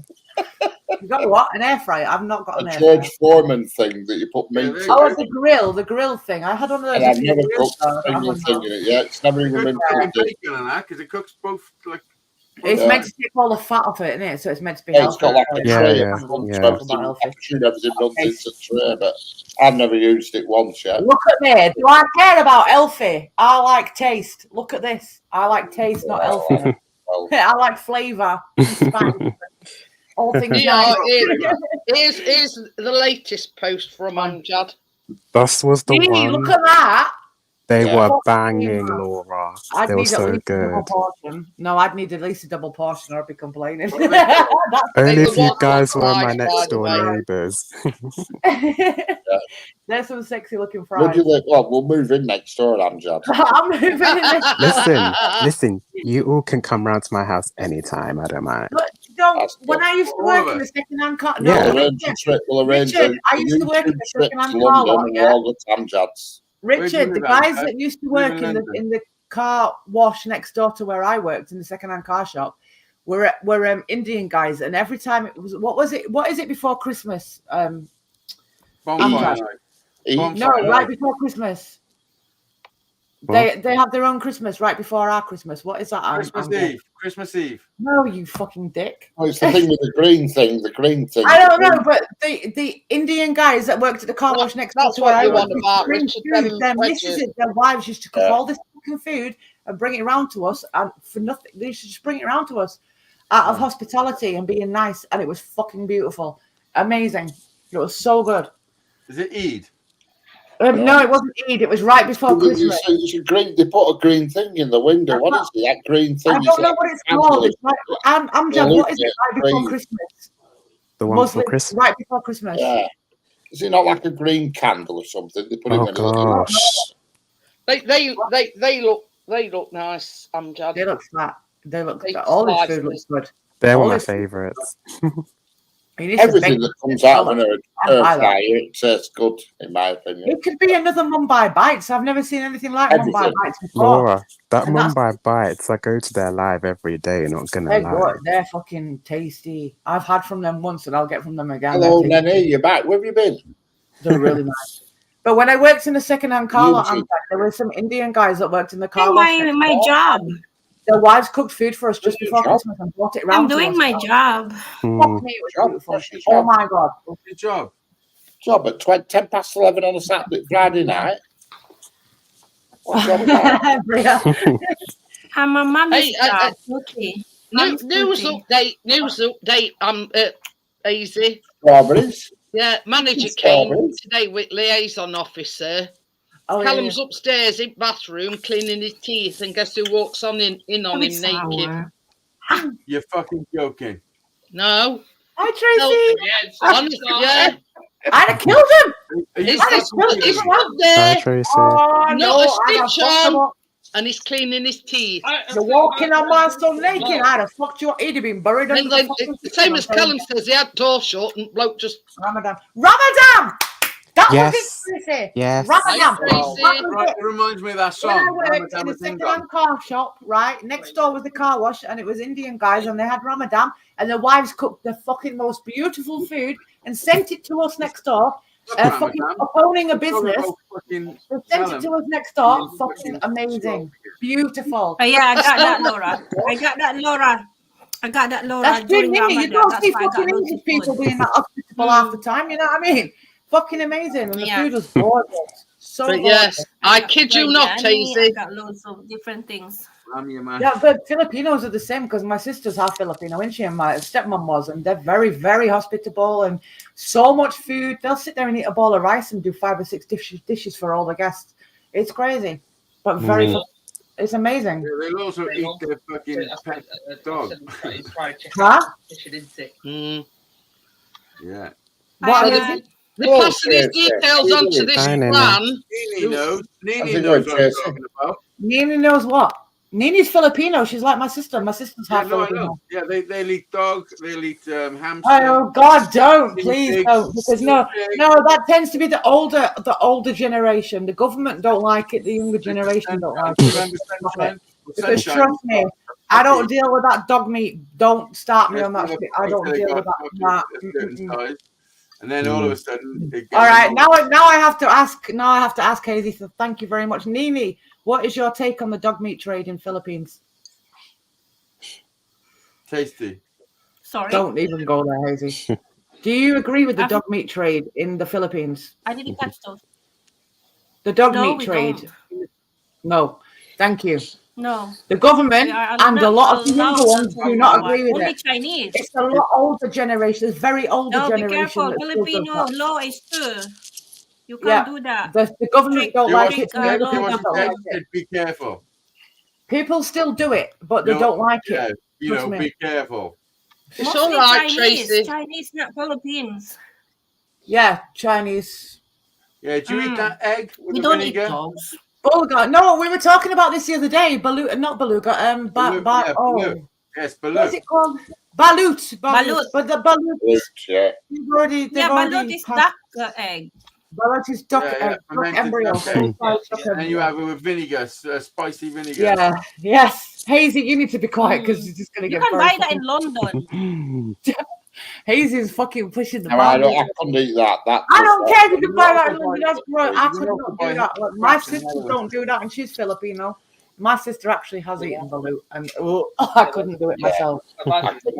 You got what? An air fryer? I've not got an A air George fryer. Foreman thing that you put meat in. Oh, the grill thing. I had one of those. And I've never years cooked ago. a single thing in it yet. It's never even been Good cooked in. bacon and that because it cooks both like. It's Yeah. meant to take all the fat off it, isn't it? So it's meant to be Yeah, it's healthy. got like a Yeah, tray yeah, in front, yeah. so everything, I presume everything runs into the tray, but I've never used it once yet. Look at me. Do I care about Elfie? I like taste. Look at this. I like taste, not Elfie. Well, I like flavour. All things Yeah, nice. here's the latest post from Amjad. This was the Gee, one. look at that. They Yeah. were banging, Laura. I'd They were need at so least a double good. portion. No, I'd need at least a double portion or I'd be complaining. Only They if you were guys were my fries, by next the door way. neighbours. There's some sexy looking would fries. you live? Well, we'll move in next door, Amjad. I'm moving in this. Listen, you all can come round to my house anytime. I don't mind. But don't, That's when good. I used to All work of in the it. second-hand car, Yeah. no, We'll arrange a trip. We'll arrange Richard, a I used to work in YouTube the trip second-hand to car London, lot, and yeah. we'll all go to Amjad's. Where do Richard, you the live, guys Amjad? that used to You live work in in the London? car wash next door to where I worked in the second-hand car shop were Indian guys, and every time it was what is it before Christmas? Bonfire Amjad. night. Eat. No, right before Christmas. They have their own Christmas right before our Christmas. What is that? Christmas Eve. Christmas Eve. No, you fucking dick. Oh, it's the thing with the green thing. The green thing. I don't know, but the Indian guys that worked at the car wash next door That's to where what I you worked want about bring Richard. food. Them Their wedges. misses, their wives used to cook Yeah. all this fucking food and bring it around to us, and for nothing, they used to just bring it around to us out of hospitality and being nice, and it was fucking beautiful, amazing. It was so good. Is it Eid? No, it wasn't Eid. It was right before Christmas. They put a green thing in the window. What is it? That green thing. I don't know what it's called. It's like, Amjad, what is it right before green. Christmas? The one Muslim, for Christmas. right before Christmas. Yeah. Is it not like a green candle or something? They put it Oh in the middle. gosh. They look nice, Amjad. They look fat. They look. They All this slice food them. looks good. They were All my this- favourites. You need to Everything bake that it comes out of solid. an I buy air that. fryer, it tastes good, in my opinion. It could be another Mumbai Bites. I've never seen anything like Mumbai Everything. Bites before. Laura, that And that's- Mumbai Bites, I go to their live every day, not gonna They're lie. good. They're fucking tasty. I've had from them once and I'll get from them again. Hello, They're tasty. Nenny, you're back. Where have you been? They're really nice. But when I worked in the second-hand car lot, YouTube. there were some Indian guys that worked in the car Doing lot. my job. Their wives cooked food for us just Doing before your job. Christmas and brought it I'm round to doing us. my job. Hmm. Fuck me, it was Job, beautiful. what's your Oh job? my God. What's your job? Job at 10 past 11 on a Saturday, Friday night. What job is that? Bria. I'm a mommy's Hey, job. Okay. Mommy's News cooking. update. Easy. Strawberries. Yeah, manager It's came strawberries. today with liaison officer. Oh, yeah, Callum's upstairs in bathroom cleaning his teeth, and guess who walks on in on Very him naked? sour. You're fucking joking. No. Hi, Tracy. Honest, yeah. I'd have killed him. Are you He's fucking he's kidding? up Hi, there, Tracy. Oh, not no. a I'd have stitch fucked him on, up. and he's cleaning his teeth. You're walking on my son naked. I'd have fucked you up. He'd have been buried under And the then fucking the same kitchen, as I'm telling Callum you. says, he had door shut, and bloke just Ramadan. Ramadan! That Yes. was it, Tracy. Yes. Ramadan. Tracy. That was Right, it. it reminds me of that When I song. worked in Ramadan a with Ding Dong. second-hand car shop, right? Next door was the car wash, and it was Indian guys, and they had Ramadan, and the wives cooked the fucking most beautiful food and sent it to us next door. Not Fucking Ramadan. owning a Talking business. about fucking They sent it Callum. to us next door. Fucking Fucking amazing. strawberries. Beautiful. Oh, yeah, I got that, Laura. I got that, Laura. That's good, During Nini. You Ramadan. don't That's see why I got fucking loads English of people food. being that hospitable half the time, you know what I mean? Fucking amazing. And the Yeah. food was gorgeous. So But gorgeous. yes, I kid you not, I Tazy. got loads of different things. I'm your man. Yeah, but Filipinos are the same because my sister's half Filipino, isn't she? And my stepmom was, and they're very, very hospitable and so much food. They'll sit there and eat a bowl of rice and do 5 or 6 dishes for all the guests. It's crazy, but very, it's amazing. Yeah, they'll also eat their fucking pet dog. Huh? Mm. Yeah. What So is it? They're Oh, passing his yes, yes. details on to this Hi, Nene. plan. Nini knows. Nini How's it knows going, what I'm Jason? talking about. Nini knows what? Nini's Filipino. She's like my sister. My sister's Yeah, half no, I Filipino. know. Yeah, they'll eat dog. They'll eat hamster. Oh God, don't please Pig, don't, because no, that tends to be the older generation. The government don't like it. The younger generation don't like it. Remember sunshine? Because Sunshine. trust me, I don't deal with that dog meat. Don't start me Yes, on that they shit. I don't got deal with that. fucking Nah. a certain size. And then all of a sudden, it All gets right, along. now I have to ask. Now I have to ask Hazey. So thank you very much, Nini. What is your take on the dog meat trade in Philippines? Tasty. Sorry. Don't even go there, Hazey. Do you agree with the I've- dog meat trade in the Philippines? I didn't catch those. The dog No, meat we trade. don't. No, thank you. No. The government We are and a not lot of the allowed younger ones to do talk not about agree with only it. Chinese. It's a lot older generation. It's very older No, be generation. careful. that still does Filipino that. law is true. You Yeah. can't do that. The government don't You like want it. to The younger law people of don't the- like it. be careful. People still do it, but they No, don't like Yeah, it. you Trust know, me. be careful. It's Mostly all right, Chinese. Tracy. Chinese, not Philippines. Yeah, Chinese. Yeah, do you eat that egg with We the don't eat vinegar? dogs. Beluga. No, we were talking about this the other day. Beluga, not beluga. Balut, yeah, balut. Yes, what's balut. it called? Balut. Balut. But the balut is Yeah. they've Yeah, already balut is passed- duck egg. Balut is duck, Yeah, duck fermented embryo. duck egg. Duck And you embryo. have it with vinegar, spicy vinegar. Yeah. Yes. Hazey, you need to be quiet because you're just gonna You get can very buy that in fucking- London. Hazey's fucking pushing the No, I boundaries. couldn't eat that. I don't care if you You can buy know that. if I buy- That's right. I you could know not if I do buy that. Like, my crap in sisters Netherlands. don't do that, and she's Filipino. My sister actually has eaten balut, and I couldn't do it myself. I couldn't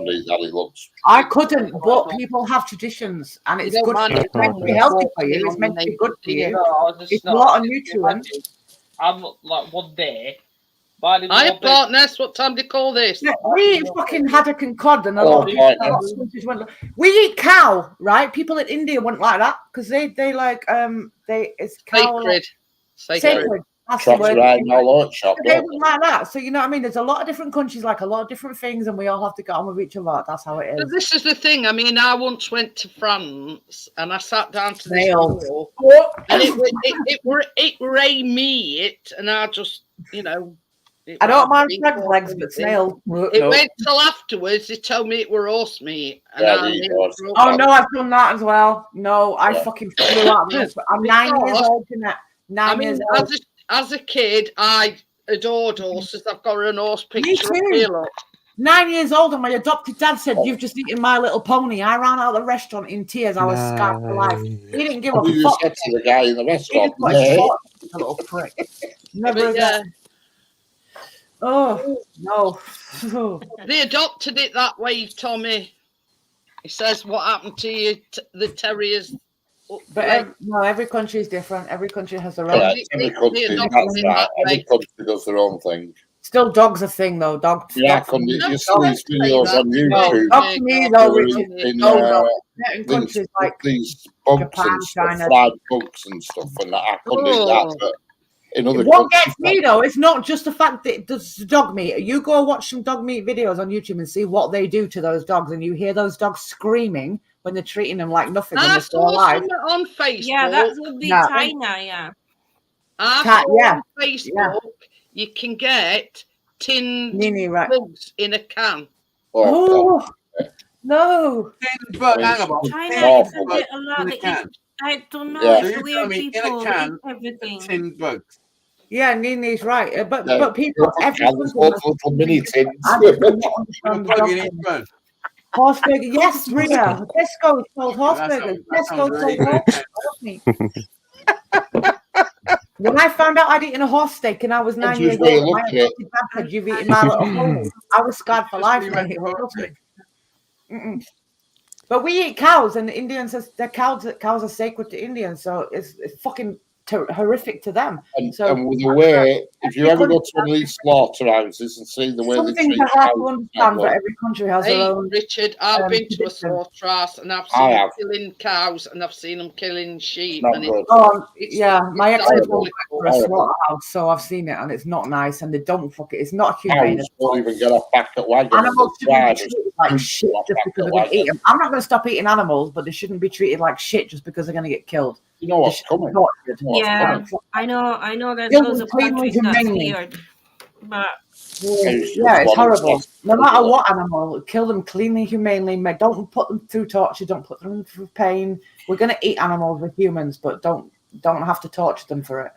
eat that. It looks. I couldn't, but people have traditions, and it's don't good. mind It's meant to be healthy for you. It's meant to be good for you. It's a lot of nutrients. I'm like one day. Hi, partners. What time do you call this? Yeah, we eat fucking haddock and cod, and a Oh, lot of people. right, a lot of countries won't- We eat cow, right? People in India wouldn't like that because they like it's cow Sacred. Sacred. sacred. That's the Tracks word. around all that shop. They don't wouldn't like that. So you know what I mean? There's a lot of different countries like a lot of different things, and we all have to get on with each other. That's how it But is. this is the thing. I mean, I once went to France and I sat down to this Nailed. meal, and it were a meat, and I just, you know, I don't mind beef frog's or legs, but something. snail. It No. went till afterwards. They told me it were horse meat, and Yeah, I it knew was. it Oh no, I've done that as well. No, I Yeah. fucking flew out. I'm 9 years Because, old, Jeanette. 9 years old. as a kid, I adored horses. I've got an horse picture too. of me, look. 9 years old, and my adopted dad said, "You've just eaten My Little Pony." I ran out of the restaurant in tears. I was scarred for life. He didn't give a What did you fuck. say to the guy in the He restaurant? just got his foot, a little prick. Never But yeah, again. Oh no. they adopted it that way, Tommy. He says, "What happened to you, the terriers?" But no, every country is different. Every country has their own. Yeah, every country, that's right. Every country does their own thing. Still, dogs a thing though. Dogs. Yeah, dogs you see these videos on YouTube. Dogs to me though, Richard. Certain countries like these bugs Japan, and stuff, China. fried bugs and stuff, and I couldn't eat that. But in other what countries, gets me though, it's not just the fact that it's dog meat. You go watch some dog meat videos on YouTube and see what they do to those dogs, and you hear those dogs screaming when they're treating them like nothing when they're still alive. On Facebook. Yeah, that would be China. Yeah. On Facebook, you can get tinned bugs in a can. Oh no! China is a bit a lot. I don't know. It's weird people in a can, everything. Tin bugs. Yeah, Nini's right. But people, little mini tins. Horse burger, yes, Ria. Tesco sold horse burgers. Tesco sold horse meat. When I found out I'd eaten a horse steak and I was 9 years old, my dad said, "You've eaten My Little Pony." I was scarred for life. But we eat cows, and the Indians says cows are sacred to Indians, so it's fucking horrific to them. And so with the way, if you ever go to one of these slaughterhouses and see the way they treat something to have to cows, understand that every country has their own. Richard, I've been to a slaughterhouse and I've seen them killing cows and I've seen them killing sheep. And My ex worked for a slaughterhouse, so I've seen it, and it's not nice, and they don't fuck it. It's not humane. cows don't even get off back at wagon. Animals shouldn't be treated like shit just because they're going to eat them. I'm not going to stop eating animals, but they shouldn't be treated like shit just because they're going to get killed. You know what's coming. Yeah, I know that those are countries that's weird, but yeah, it's horrible. No matter what animal, kill them cleanly, humanely. Don't put them through torture. Don't put them through pain. We're gonna eat animals with humans, but don't have to torture them for it.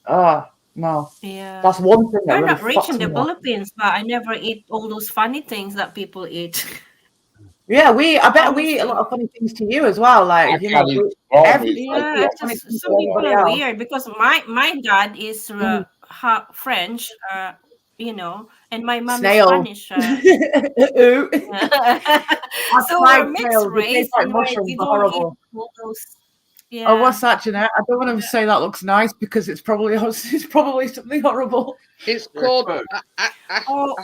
Oh no. Yeah, that's one thing. I'm not rich in the Philippines, but I never eat all those funny things that people eat. Yeah, I bet we eat a lot of funny things to you as well. Like some people are weird because my dad is French, and my mom is Spanish. So we're mixed race. Like mushrooms are horrible. Yeah. Oh, what's that, Jeanette? I don't want to say that looks nice because it's probably something horrible. It's called.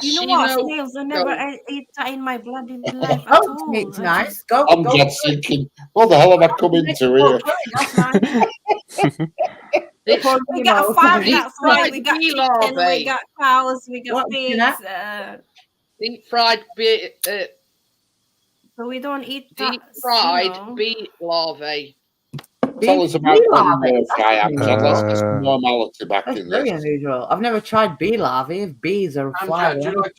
You know what? Snails. I never ate that in my bloody life at all. It's nice. I'm just thinking, what the hell have I come into here? We got farm. That's right. We got chicken. We got cows. We got pigs. Deep fried beet. So we don't eat deep fried beet larvae. Tell us about normality back That's in very this. unusual. I've never tried bee larvae. If bees are flying, do you like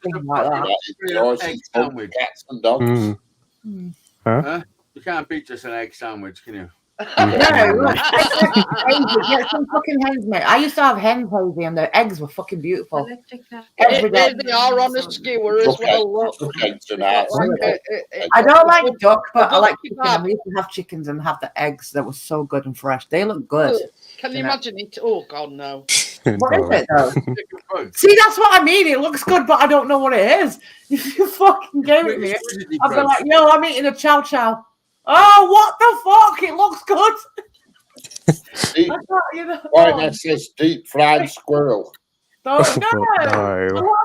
Egg sandwich? Cats and dogs. You can't beat just an egg sandwich, can you? No, get some fucking hens, mate. I used to have hens, Hazey, and the eggs were fucking beautiful. Every day they are on a skewer as well. Look. I don't like duck, but I like chicken. I used to have chickens and have the eggs that were so good and fresh. They look good. Can you imagine it? Oh God, no. What is it though? See, that's what I mean. It looks good, but I don't know what it is. If you fucking gave it me, I'd be like, yo, I'm eating a chow chow. Oh, what the fuck? It looks good. Right, that says deep fried squirrel. No. A lot of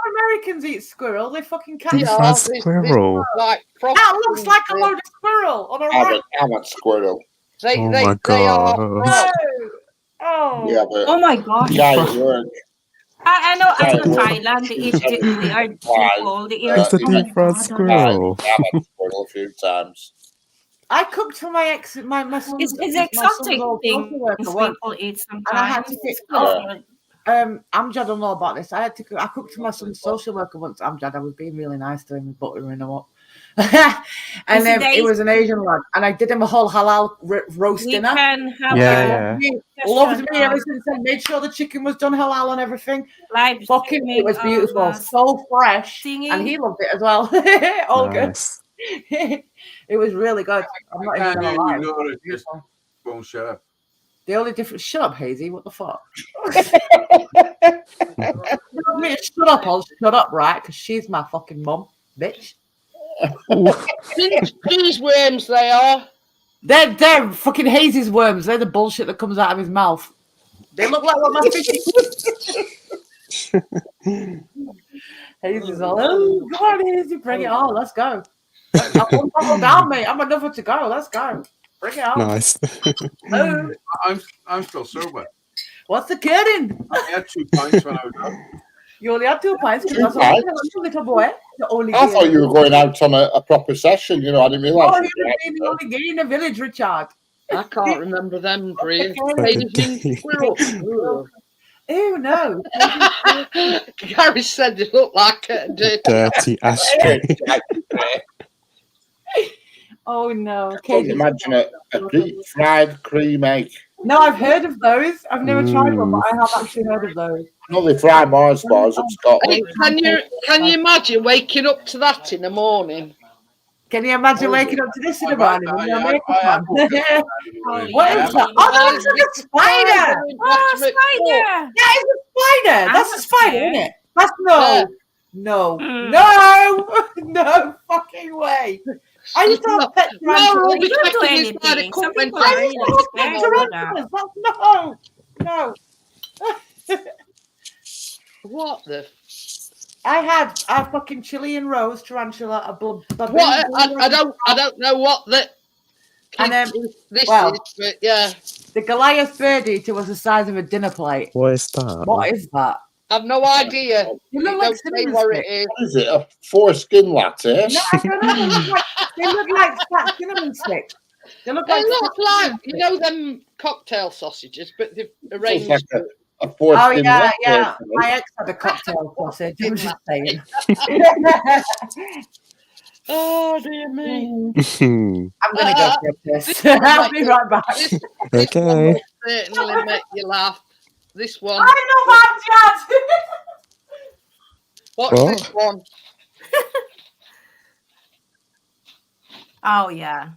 Americans eat squirrel. They fucking can't. Deep fried squirrel. That looks like a load of squirrel on a rack. I'm a squirrel. Oh my god. Oh my gosh. I know Thailand, they eat It's a deep fried squirrel. I've had squirrel a few times. I cooked for my ex. My son. It's exotic thing people eat sometimes. And I had to Amjad will know about this. I cooked to my son's social worker once. Amjad, I was being really nice to him, buttering him up. And it was an Asian lad, and I did him a whole halal roast dinner. Yeah. Loved me ever since then. Made sure the chicken was done halal and everything. Fucking, it was beautiful, so fresh, and he loved it as well. All good. It was really good. I'm not even gonna lie. Just won't shut up. The only difference. Shut up, Hazey. What the fuck? Shut up, I'll shut up, right? Because she's my fucking mum, bitch. Cheese worms, they are. They're fucking Hazey's worms. They're the bullshit that comes out of his mouth. They look like what my fish is. Hazey's all, oh, come on, Hazey, bring it on. Let's go. I'm one bottle down, mate. I'm another to go. Let's go. Bring it on. Nice. Oh. I'm still sober. What's the kidding? I had 2 pints when I was up. You only had 2 pints because that's a little boy. I thought you were going out on a proper session. You know, I didn't realise. Oh, you're the only gay in the village, Richard. I can't remember them, Brie. Ew, no. Gary said they look like a dirty ashtray. Oh no! Can you imagine a deep fried cream egg? No, I've heard of those. I've never tried one, but I have actually heard of those. No, they fry Mars bars up Scotland. Can you imagine waking up to that in the morning? Can you imagine waking up to this in the morning? What is that? Oh, that's a spider! Oh, spider! That is a spider! That's a spider, isn't it? That's no fucking way. I used to have pet tarantulas. You don't do anything. Some people are really scared. No. What the? I had a fucking Chilean rose tarantula, a what? I don't know what the. And then this is, but yeah. The Goliath bird eater was the size of a dinner plate. What is that? What is that? I've no idea. You look like cinnamon what it is. What is it? A foreskin latte? No, I don't know. They look like flat cinnamon sticks. They look like you know them cocktail sausages, but they've arranged. Like a foreskin latte. Yeah. My ex had a cocktail sausage. I'm just saying. Oh dear me. I'm gonna go get this. I'll be right back. This Okay. one will certainly make you laugh. This one. I love Amjad. What's this one? Oh yeah.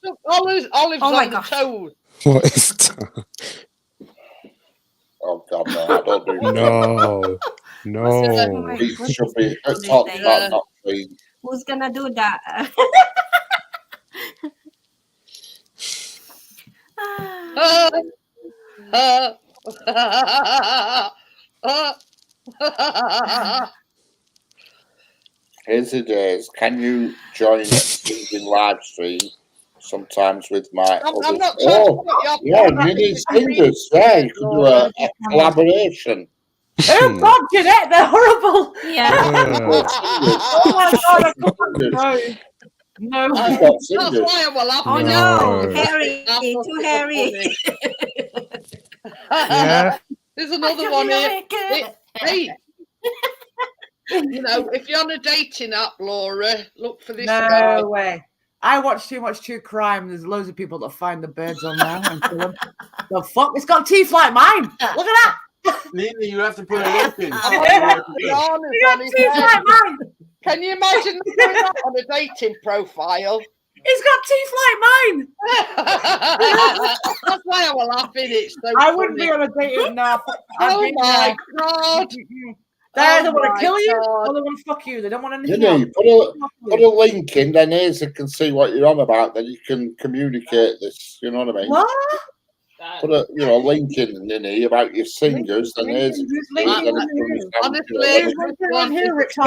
Look, olives on the toes. What is that? Oh God, no! I don't do that. No. It should be not clean. Who's gonna do that? HazeyDaze, can you join in live stream sometimes with my? I'm not trying to put you off. Yeah, you need singers. Yeah, you can do a collaboration. Oh God, Jeanette, they're horrible. Yeah. Oh my God, no. That's why I will laugh. Oh no, Harry, too hairy. Yeah. There's another one here. Hey, you know, if you're on a dating app, Laura, look for this guy. No way. I watch too much true crime. There's loads of people that find the birds on there and kill them. The fuck? It's got teeth like mine. Look at that. Nina, you have to put a link in. Can you imagine doing that on a dating profile? It's got teeth like mine. That's why I was laughing. It's so I wouldn't be on a dating app. Oh my God. They either want to kill you or they want to fuck you. They don't want anything else. Put a link in, then Hazey can see what you're on about. Then you can communicate this. You know what I mean? What? Put a link in, Nini, about your singers. Then Hazey. Honestly, one here, Richard,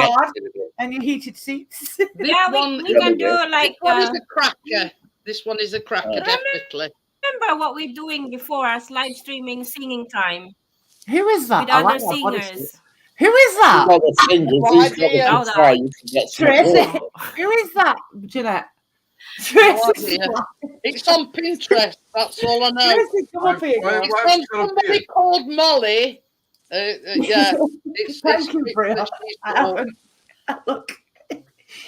and your heated seats. Yeah, we can do like. This one is a cracker. This one is a cracker, definitely. Remember what we're doing before us live streaming singing time. Who is that? With other singers. Who is that? Tracy. Who is that, Jeanette? Tracy. It's on Pinterest. That's all I know. Tracy, come up here. It's from somebody called Molly. Yeah, it's Thank you, Bria. it's I haven't. Look. Oh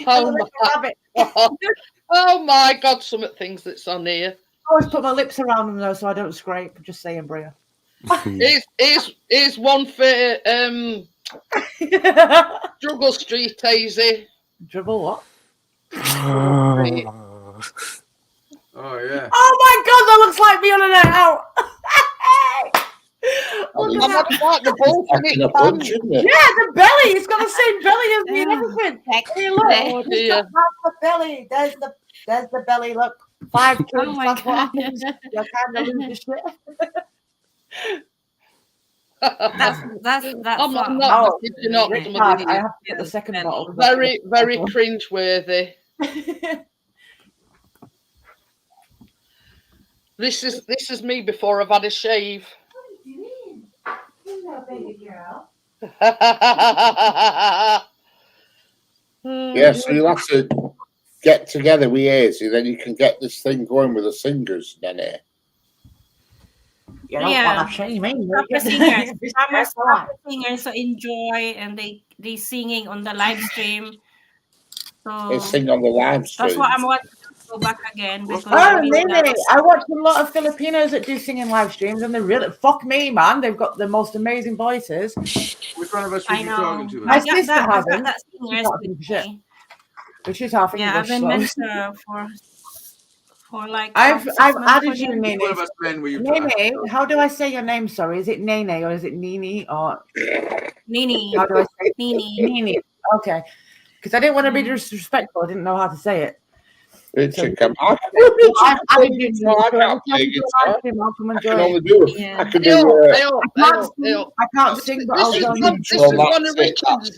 I'm a my, little rabbit. oh my God, some of the things that's on here. I always put my lips around them though, so I don't scrape. Just saying, Bria. Here's one for Struggle Street, Hazey. Dribble what? Street. Oh yeah. Oh my God, that looks like me on a night out. Look I'm at that. not like the ball Back in a bunch, isn't it? Yeah, the belly. It's got the same belly as me and everything. Hey, look. Oh, It's dear. got half the belly. There's the belly. Look, 5 kids. Oh my That's what God. happens. You're kind of losing shit. That's I'm what not Oh, picking up Rich some Hard, of I these. have to get the second Belly. bottle. Very, very cringeworthy. This is me before I've had a shave. What are you doing? Hello, baby girl. Yeah, so you'll have to get together with Hazey, then you can get this thing going with the singers, then eh? You don't Yeah. want to shame me. Proper singers. Proper singers so enjoy and they singing on the live stream. They So sing on the live stream. that's what I'm wanting to go back again because Oh, I miss really? that. I watch a lot of Filipinos that do singing live streams, and they're really fuck me, man. They've got the most amazing voices. Which one of us I was you know. talking to? My I got sister that. I has got it. that singers She's not with shit. me. But she's half Yeah, I've English. been So. mentor for like I've 6 months added for you, them. Nene. One of us men were you talking Nene, to? how do I say your name? Sorry, is it Nene or is it Nini or Nini. how do I say it? Nini. Nini? Okay, because I didn't want to be disrespectful. I didn't know how to say it. Richard, come on. I've added you. I can't play guitar. Welcome and I can join. only do it. Yeah. I can do I can't sing, but I'll This is join one, you. this is one of Richard's.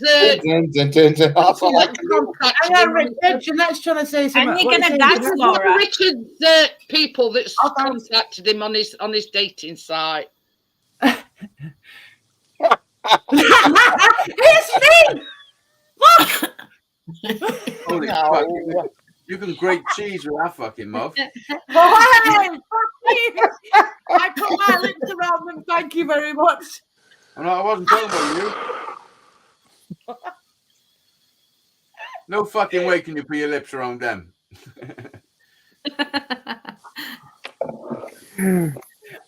That's all I can do. Hang on, Richard. Jeanette's trying to say something. And we're What are you gonna saying, dance, Jeanette? Laura. Richard's people that's I'll dance. contacted him on his dating site. It's me! Holy No. fuck. You can grate cheese with that fucking muff. Why? I put my lips around them. Thank you very much. I wasn't talking about you. No fucking way can you put your lips around them.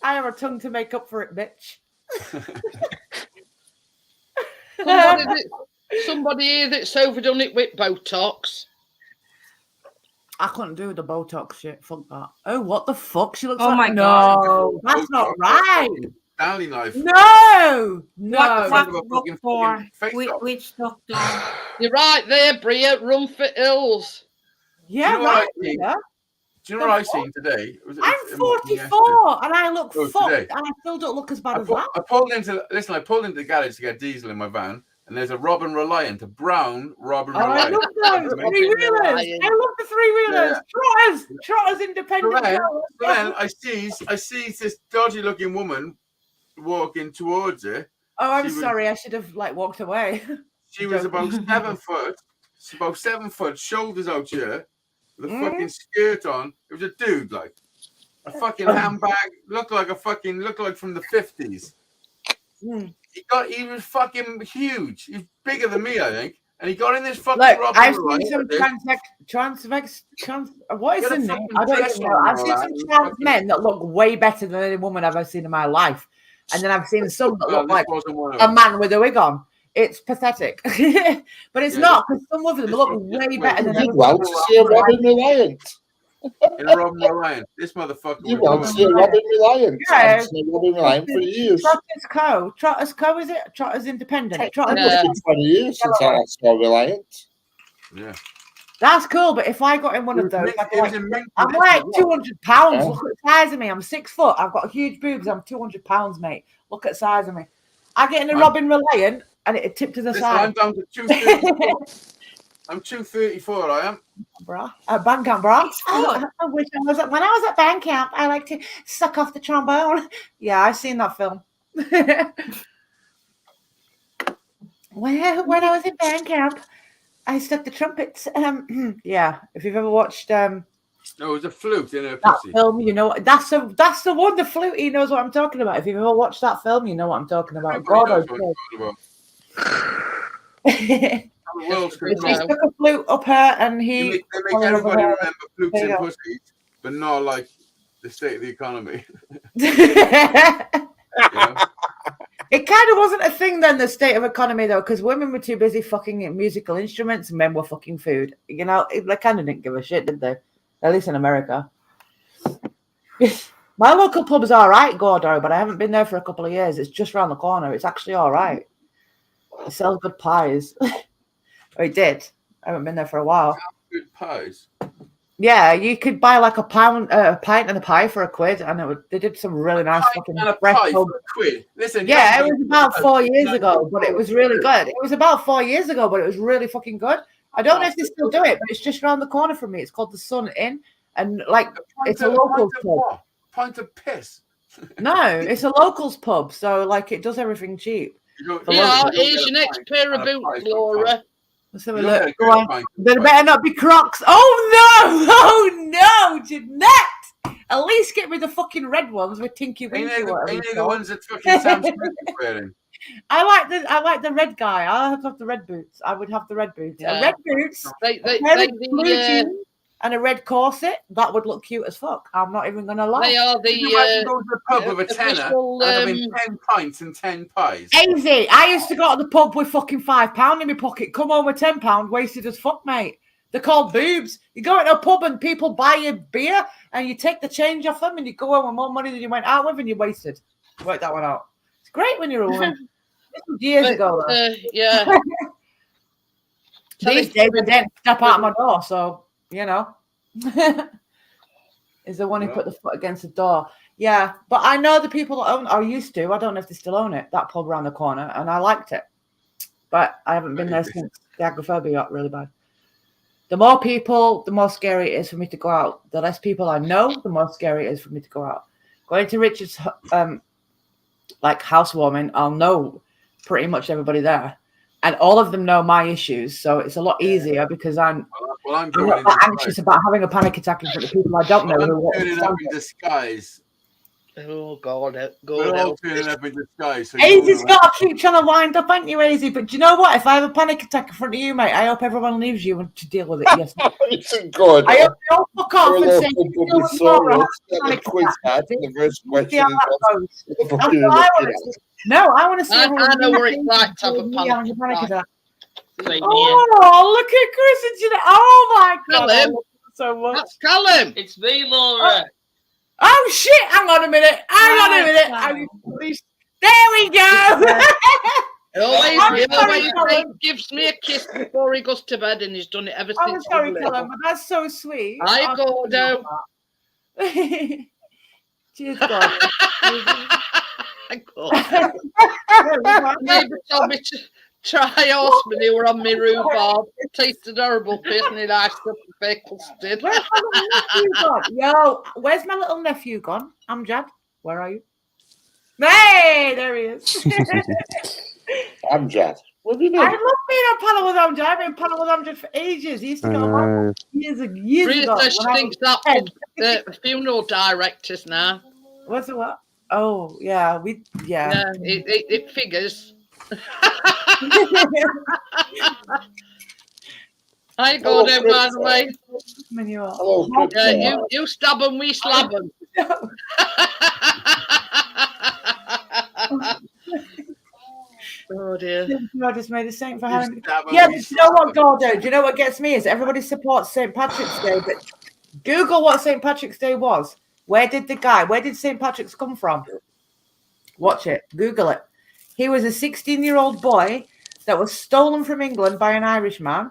I have a tongue to make up for it, bitch. Somebody here that's overdone it with Botox. I couldn't do the Botox shit. Fuck that. Oh, what the fuck? She looks Oh like... my No, that's not right. Stanley knife. No. Which doctor? You're right there, Bria. Run for hills. Yeah, Do you know what right. I think? Yeah. Do you know what I seen today? I'm 44 and I look Oh, fucked today. and I still don't look as bad I as that. pulled into the garage to get diesel in my van, and there's a Robin Reliant, a brown Robin Oh, I Reliant. love those three-wheelers. I love the three-wheelers. Yeah. Trotters independent. So then I see this dodgy looking woman walking towards her. Oh, I'm She was- sorry. I should have walked away. She was about 7 foot. She's about 7 foot, shoulders out here, with a fucking skirt on. It was a dude, like a fucking handbag. Looked like from the 50s. He was fucking huge. He's bigger than me, I think. And he got in this fucking Look, Robin I've Reliant, seen some what is Get a the name? fucking I don't dress even know. on, I've seen some Roland. trans men that look way better than any woman I've ever seen in my life. And then I've seen some that Well, look this like wasn't one of a them. man with a wig on. It's pathetic. But it's Yeah, not, because some of them this look one- way wait, better than you You everyone. want to see a Robin Reliant? In a Robin Reliant. This motherfucker You was want to going. see a Robin Reliant? Yeah. I've seen a Robin Reliant for years. Trotter's Co, is it? Trotter's Independent. Trotter's Yeah. It's been 20 years since I saw Reliant. Yeah. That's cool, but if I got in one of those, I'd be It was like, in mint I'm condition like as well. 200 pounds. Yeah. Look at the size of me. I'm 6 foot. I've got huge boobs. I'm 200 pounds, mate. Look at the size of me. I get in a I'm- Robin Reliant and it tipped to the Listen, I'm side. down to 234. I'm 234, I am. Bruh. At band camp, bruh. It's good. I wish I was when I was at band camp, I like to suck off the trombone. Yeah, I've seen that film. When I was in band camp, I stuck the trumpets. Yeah, if you've ever watched No, it was a flute in her That pussy. film, you know, that's the one. The flute. He knows what I'm talking about. If you've ever watched that film, you know what I'm talking about. Everybody knows Gordo. what I'm talking about. The world's She control. stuck a flute up her, and They he. make fell in love with everybody her. remember flutes There you and go. pussies, but not like the state of the economy. It kind of wasn't a thing then, the state of economy, though, because women were too busy fucking musical instruments and men were fucking food. You know, they kind of didn't give a shit, did they? At least in America. My local pub's all right, Gordo, but I haven't been there for a couple of years. It's just around the corner. It's actually all right. It sells good pies. Or it did. I haven't been there for a while. Good pies. Yeah, you could buy like a pint and a pie for £1, and they did some really nice fucking And a fresh pie pub. for £1. Listen, Yeah, it was about 4 years ago, but it was really good. It was about 4 years ago, but it was really fucking good. I don't know if they still do it, but it's just around the corner from me. It's called the Sun Inn, and like it's a locals pub. Pint of piss. No, it's a locals pub, so like it does everything cheap. Yeah, here's your next pair of boots, Laura. Let's have a look. Go on. They better not be Crocs. Oh no! Oh no, Jeanette! At least get me the fucking red ones with Tinky Winky. Ain't they the ones that fucking Sam Smith is wearing? I like the red guy. I'll have the red boots. I would have the red boots. Yeah. Red boots, blue jeans, and a red corset. That would look cute as fuck. I'm not even gonna lie. They are You imagine the going to the pub with a tenner official, and having 10 pints and 10 pies. Hazey, I used to go to the pub with fucking £5 in my pocket. Come home with £10, wasted as fuck, mate. They're called boobs. You go into a pub and people buy you beer and you take the change off them and you go home with more money than you went out with and you're wasted. Work that one out. It's great when you're a woman. This was years ago, though. yeah. These days I didn't step out of my door, so you know. Is the one who put the foot against the door. Yeah, but I know the people that own or used to. I don't know if they still own it, that pub around the corner, and I liked it. But I haven't been there since the agoraphobia got really bad. The more people, the more scary it is for me to go out. The less people I know, the more scary it is for me to go out. Going to Richard's like housewarming, I'll know pretty much everybody there. And all of them know my issues, so it's a lot easier because I'm not that anxious about having a panic attack in front of people I don't know. I'm turning up in disguise. Oh God, We're all turning up in disguise. So Hazey's got to keep trying to wind up, ain't you, Hazey? But do you know what? If I have a panic attack in front of you, mate, I hope everyone leaves you to deal with it. Yes. It's good. I hope you all fuck off and say you deal with Laura. The first question See how that goes. No, I want to see. I know where it's like to have a panic attack. Like, Oh, look at Chris and Jeanette. Oh my God. Callum. I love it so much. That's Callum. It's me, Laura. Oh shit! Hang on a minute. There we go. He always gives me a kiss before he goes to bed, and he's done it ever I'm since. sorry, Callum, but that's so sweet. I go down. Cheers, God. Neighbour told me to try horse manure on my rhubarb. It tasted horrible, piss, and it iced up the pickles did. Where's my little nephew gone? Yo, where's my little nephew gone? Amjad, where are you? Hey, there he is. Amjad. What have you I done? love being on panel with Amjad. I've been on panel with Amjad for ages. He used to go on years ago. Rita thinks that the funeral directors now. What's the what? Oh, yeah, Yeah, it figures. I go there, by the way. Hello, Yeah, you stab them, we slab them. Oh dear. I just made a saint for having. Yeah, but you know what, Gordo? Do you know what gets me is everybody supports St. Patrick's Day, but Google what St. Patrick's Day was. Where did St. Patrick's come from? Watch it. Google it. He was a 16-year-old boy that was stolen from England by an Irishman,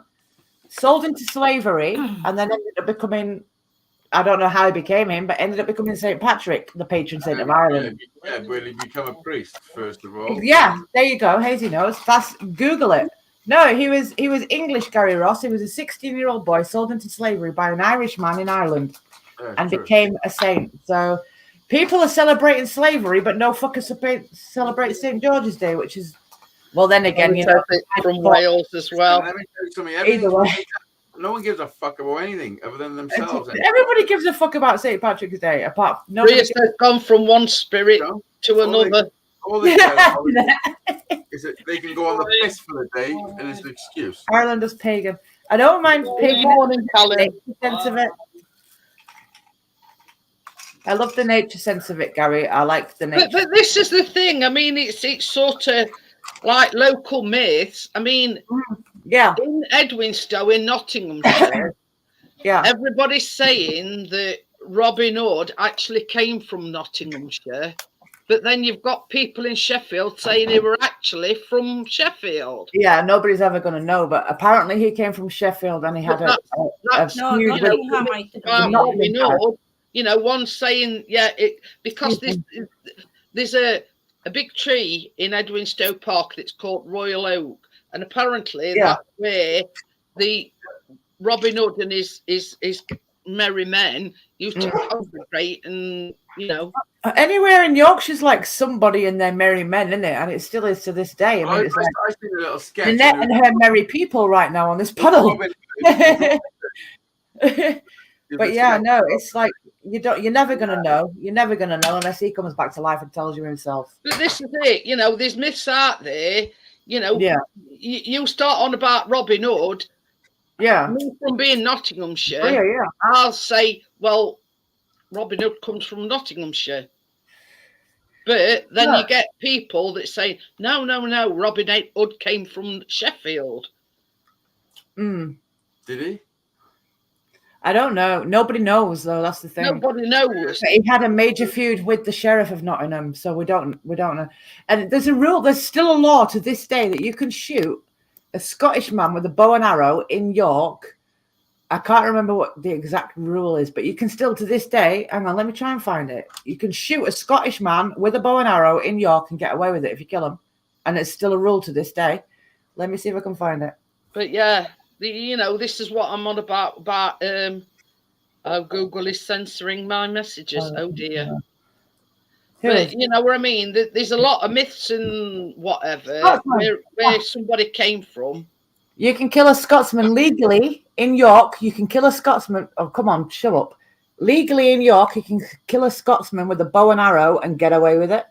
sold into slavery, and then ended up becoming, I don't know how he became him, but ended up becoming St. Patrick, the patron saint of Ireland. Yeah, but he become a priest, first of all. Yeah, there you go. Hazey knows. Google it. No, he was English, Gary Ross. He was a 16-year-old boy sold into slavery by an Irishman in Ireland and became a saint. So people are celebrating slavery, but no fucker celebrate St. George's Day, which is, well, then again, you know, from Wales as well. Let me tell you something. Either way. No one gives a fuck about anything other than themselves. Everybody gives a fuck about St. Patrick's Day, apart from Prius has gone from one spirit to another. All they care about is that they can go on the piss for the day, and it's an excuse. Ireland is pagan. I don't mind pagan. Morning, Callum. Nature sense of it. I love the nature sense of it, Gary. I like the nature. But this is the thing. I mean, it's sort of like local myths. I mean, yeah, in Edwinstowe in Nottinghamshire, yeah, everybody's saying that Robin Hood actually came from Nottinghamshire, but then you've got people in Sheffield saying they were actually from Sheffield. Yeah, nobody's ever going to know, but apparently he came from Sheffield and he had Robin Hood. You know, one saying, because there's a big tree in Edwinstowe Park that's called Royal Oak, and apparently that's where the Robin Hood and his merry men used to congregate, and anywhere in Yorkshire's like somebody and their merry men, isn't it? And it still is to this day. I mean, it's like I see a little sketch. Jeanette and her merry people right now on this panel. But yeah, no, it's like you're never gonna know. You're never gonna know unless he comes back to life and tells you himself. But this is it, there's myths out there, you start on about Robin Hood. Yeah. Me from being Nottinghamshire, I'll say, well, Robin Hood comes from Nottinghamshire. But then you get people that say, no, Robin Hood came from Sheffield. Mm. Did he? I don't know. Nobody knows, though. That's the thing. Nobody knows. He had a major feud with the sheriff of Nottingham, so we don't know. And there's a rule. There's still a law to this day that you can shoot a Scottish man with a bow and arrow in York. I can't remember what the exact rule is, but you can still to this day. Hang on, let me try and find it. You can shoot a Scottish man with a bow and arrow in York and get away with it if you kill him, and it's still a rule to this day. Let me see if I can find it. But yeah. This is what I'm on about Google is censoring my messages. Oh dear. But you know what I mean? There's a lot of myths and whatever where somebody came from. You can kill a Scotsman legally in York. You can kill a Scotsman. Oh, come on, shut up. Legally in York, you can kill a Scotsman with a bow and arrow and get away with it.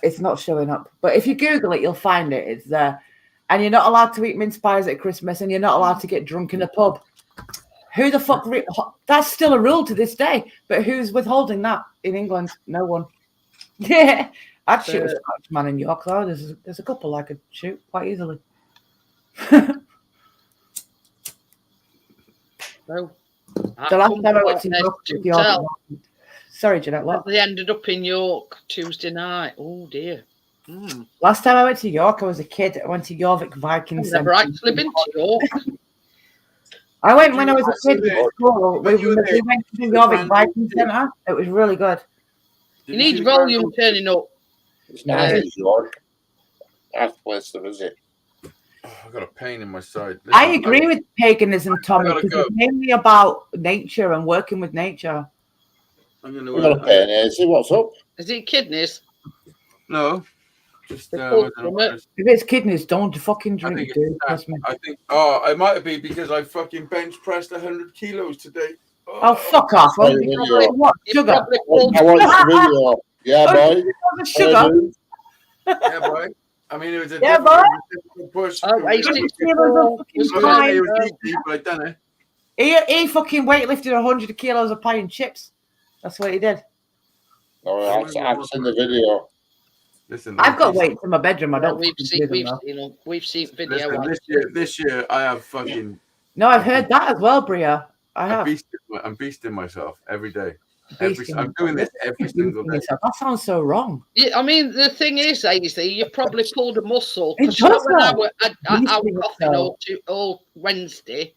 It's not showing up. But if you Google it, you'll find it. It's there. And you're not allowed to eat mince pies at Christmas, and you're not allowed to get drunk in a pub. Who the fuck? That's still a rule to this day. But who's withholding that in England? No one. Yeah, I'd shoot a Scottish man in York, though. There's a couple I could shoot quite easily. No. The last time I went to York, sorry, Jeanette, what? They ended up in York Tuesday night. Oh dear. Last time I went to York, I was a kid. I went to Jorvik Vikings. I've never actually been to York. I went when I was a kid at school. We went to the Jorvik Vikings Centre. It was really good. You need volume turning up. It's nice, York. Nice place to visit. I've got a pain in my side. Listen, I agree with paganism, Tommy, because it's mainly about nature and working with nature. I've got a pain, Hazey. What's up? Is it kidneys? No. Just if it's kidneys, don't fucking drink, dude. I think it might be because I fucking bench pressed 100 kilos today. Oh, fuck off. What? Sugar? I watched the video. Yeah, boy. Sugar? Yeah, boy. I mean, it was a difficult push. He fucking weightlifted 100 kilos of pie and chips. That's what he did. Oh, I've seen the video. Listen, I've got weights in my bedroom. I don't. We've seen video. Listen, this year I have fucking. No, I've heard that as well, Bria. I have. I'm beasting myself every day. I'm doing this every single day. That sounds so wrong. Yeah, I mean, the thing is, Hazey, you probably pulled a muscle. Because when I was coughing all Wednesday,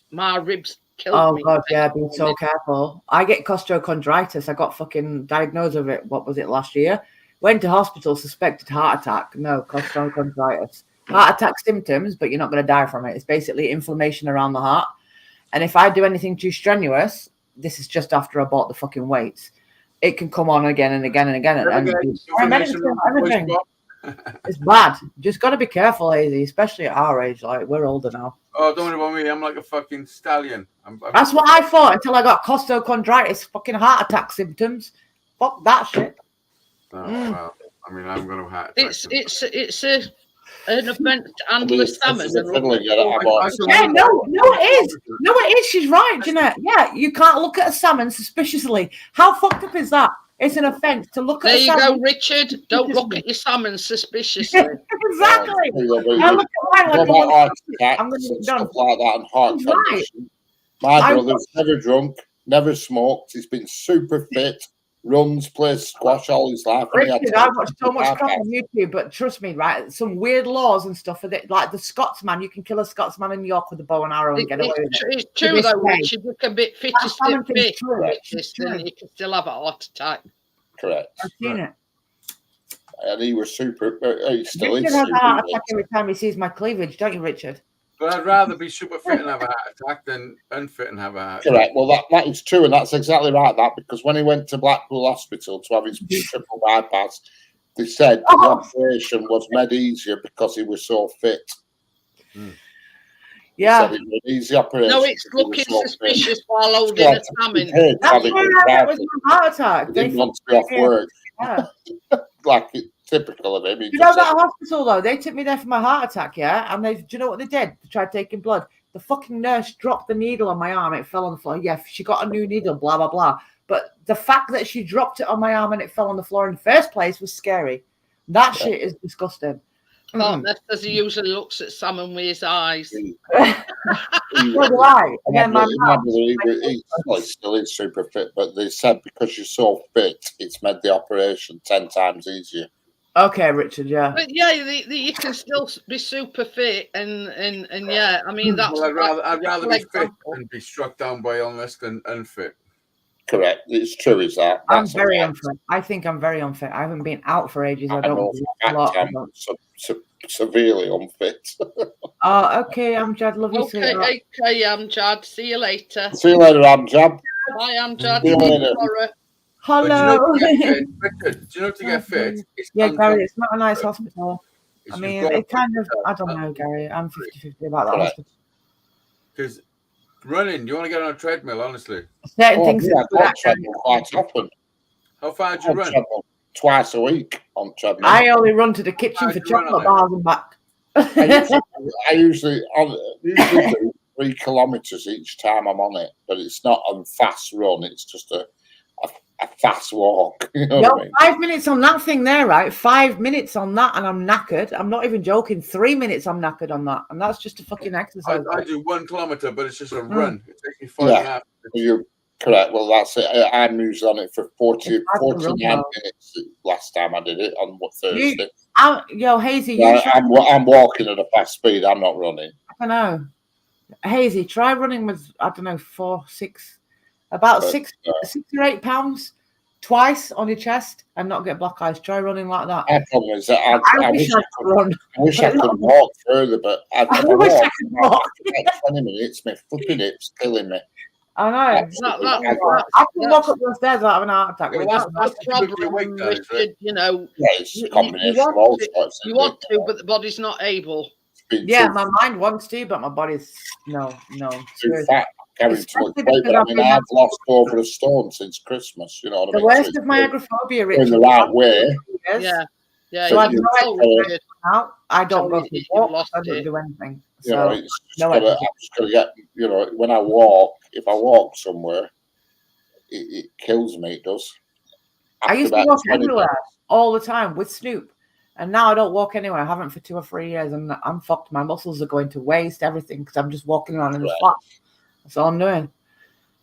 my ribs killed me. Oh, God, yeah, be so careful. I get costochondritis. I got fucking diagnosed with it. What was it, last year? Went to hospital, suspected heart attack. No, costochondritis. Heart attack symptoms, but you're not going to die from it. It's basically inflammation around the heart. And if I do anything too strenuous, this is just after I bought the fucking weights, it can come on again and again and again. And everything. It's bad. Just got to be careful, Hazey, especially at our age. Like, we're older now. Oh, don't worry about me. I'm like a fucking stallion. That's what I thought until I got costochondritis, fucking heart attack symptoms. Fuck that shit. Oh, well, I mean, I'm going to heart attack. It's an offence to handle a salmon. Yeah, no, it is. No, it is. She's right, Jeanette. Yeah, you can't look at a salmon suspiciously. How fucked up is that? It's an offence to look at a salmon. There you go, Richard. Don't look at your salmon suspiciously. Exactly. I look at mine like I'm going to be done. Stuff like that and heart condition. My brother's never drunk, never smoked. He's been super fit. Runs, plays squash all his life. Richard, I watch so much crap on YouTube, but trust me, right? Some weird laws and stuff. Like the Scotsman, you can kill a Scotsman in York with a bow and arrow and get away with it. It's true though, Richard. You can be fit as fit, then you can still have a heart attack. Correct. I've seen it. And he was super. He still Richard is. has a heart attack every time he sees my cleavage, don't you, Richard? But I'd rather be super fit and have a heart attack than unfit and have a heart attack. Correct. Well, that is true, and that's exactly right. That because when he went to Blackpool Hospital to have his triple bypass, they said the operation was made easier because he was so fit. Yeah, it was an easy operation. No, it's looking suspicious while holding a salmon. That's why it was my heart attack. He didn't want to be off work. Yeah. Like typical of him. You know that hospital though? They took me there for my heart attack, yeah. And do you know what they did? They tried taking blood. The fucking nurse dropped the needle on my arm. It fell on the floor. Yeah, she got a new needle. Blah blah blah. But the fact that she dropped it on my arm and it fell on the floor in the first place was scary. That shit is disgusting. That's as he usually looks at salmon with his eyes. So do I. He still is super fit, but they said because you're so fit, it's made the operation 10 times easier. Okay, Richard. Yeah. But yeah, you can still be super fit, and yeah, I mean that's. Well, I'd rather be fit and be struck down by illness than unfit. Correct. It's true, is that? I'm very unfit. I think I'm very unfit. I haven't been out for ages. I don't do a lot. I'm severely unfit. Oh, okay, Amjad. Love you, sweetheart. Okay, Amjad. See you later. See you later, Amjad. Bye, Amjad. See you later. Hello. Do you know to get fit? Yeah, Gary, it's not a nice hospital. I mean, it kind of, I don't know, Gary. I'm 50-50 about that hospital. Because running, you want to get on a treadmill, honestly? Certain things. I go on treadmill quite often. How far do you run? Twice a week on treadmill. I only run to the kitchen for chocolate bars and back. I usually do 3 kilometers each time I'm on it, but it's not a fast run. It's just a fast walk. You know what I mean? 5 minutes on that thing there, right? 5 minutes on that, and I'm knackered. I'm not even joking. 3 minutes, I'm knackered on that, and that's just a fucking exercise. I do 1 kilometer, but it's just a run. It takes me 5 and a half. You're correct. Well, that's it. I'm usually on it for 49 minutes last time I did it on Thursday. Hazey, I'm walking at a fast speed. I'm not running. I know. Hazey, try running with, I don't know, 6 or 8 pounds twice on your chest and not get black eyes. Try running like that. My problem is that I wish I could walk further, but I wish I could walk. 20 minutes, my flipping hips killing me. I know. I can walk up the stairs without having a heart attack. Well, that's the problem, Richard, you know. Yeah, it's a combination of all sorts. You want to, but the body's not able. Yeah, my mind wants to, but my body's no. Too fat. I've lost over a stone since Christmas. You know what I mean? The worst of my agoraphobia, Richard. In the right way. Yeah. So I don't go for walks. I don't do anything. You know, I'm just gonna get. You know, when I walk, if I walk somewhere, it kills me. It does. I used to walk everywhere all the time with Snoop, and now I don't walk anywhere. I haven't for 2 or 3 years, and I'm fucked. My muscles are going to waste, everything, because I'm just walking around in the flat. That's all I'm doing.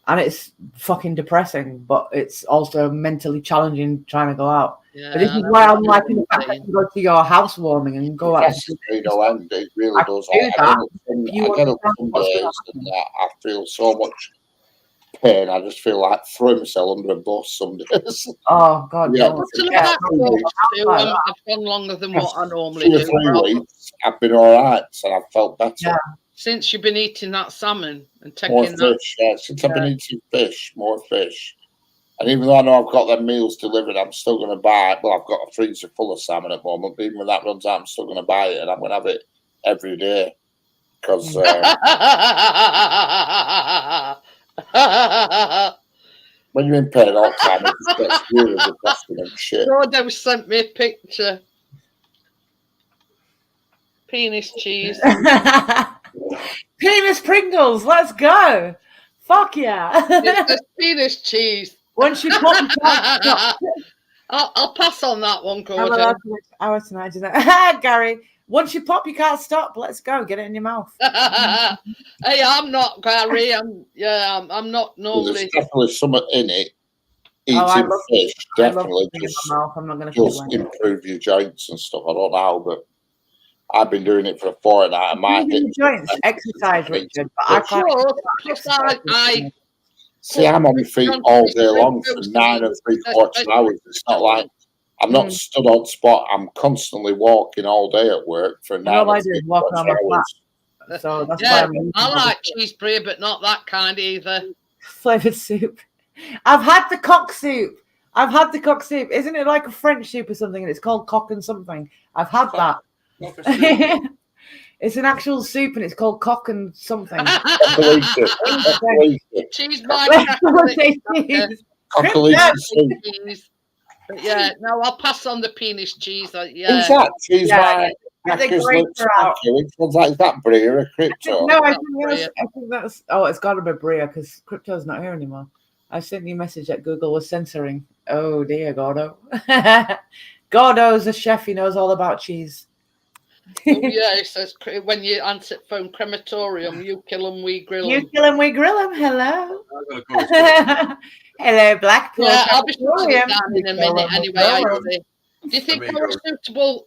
And it's fucking depressing, but it's also mentally challenging trying to go out. Yeah, but this is why I'm liking the fact that you go to your housewarming and go out. It really does. I get up some days and I feel so much pain. I just feel like throwing myself under a bus some days. Oh, God. Yeah. I've gone longer than what I normally do. 2 or 3 weeks, I've been all right, and I've felt better. Yeah. Since you've been eating that salmon and taking more fish, since I've been eating fish, more fish, And even though I know I've got them meals delivered, I'm still going to buy it. Well, I've got a freezer full of salmon at the moment, but even when that runs out, I'm still going to buy it, and I'm going to have it every day. Because when you're in pain all the time, it just gets really depressing and shit. Gordo sent me a picture. Penis cheese. Penis Pringles, let's go. Fuck yeah. It says penis cheese. Once you pop, you can't stop. I'll pass on that one, I'm Gordon. allowed to hours to imagine that. Gary, once you pop, you can't stop. Let's go. Get it in your mouth. Hey, I'm not Gary. I'm not normally. There's definitely something in it. Eating I love- fish I love definitely putting it in just, my mouth. I'm not going to just improve your joints and stuff. I don't know how, but I've been doing it for a fortnight, and my hips joints exercise, Richard. But I can't. Sure, plus I see, I'm on my feet all day long for 9 or 3/4 hours. It's not like I'm not stood on spot. I'm constantly walking all day at work for 9 all or I do is walk 3/4 around my flat. hours. So that's yeah, why I like cheese brie, but not that kind either. Flavored soup. I've had the cock soup. Isn't it like a French soup or something? And it's called cock and something. I've had that. It's an actual soup and it's called cock and something. Cheese by Cheese. But yeah, no, I'll pass on the penis cheese. Yeah. Who's that? Cheese Yeah, by the Crackers grapes looks are out. like you. Which one's that? Is that Brie or a Crypto? No, I Not think that's. Oh, it's got to be Bria because Crypto's not here anymore. I sent you a message that Google was censoring. Oh dear, Gordo. Gordo's a chef. He knows all about cheese. Oh yeah, it says when you answer phone crematorium, you kill them, we grill them. You kill him, we grill him. Hello. Hello, Blackpool. Yeah, I'll be shutting it down in a We kill minute 'em, we anyway. grill 'em. Hazey. Do you think they're a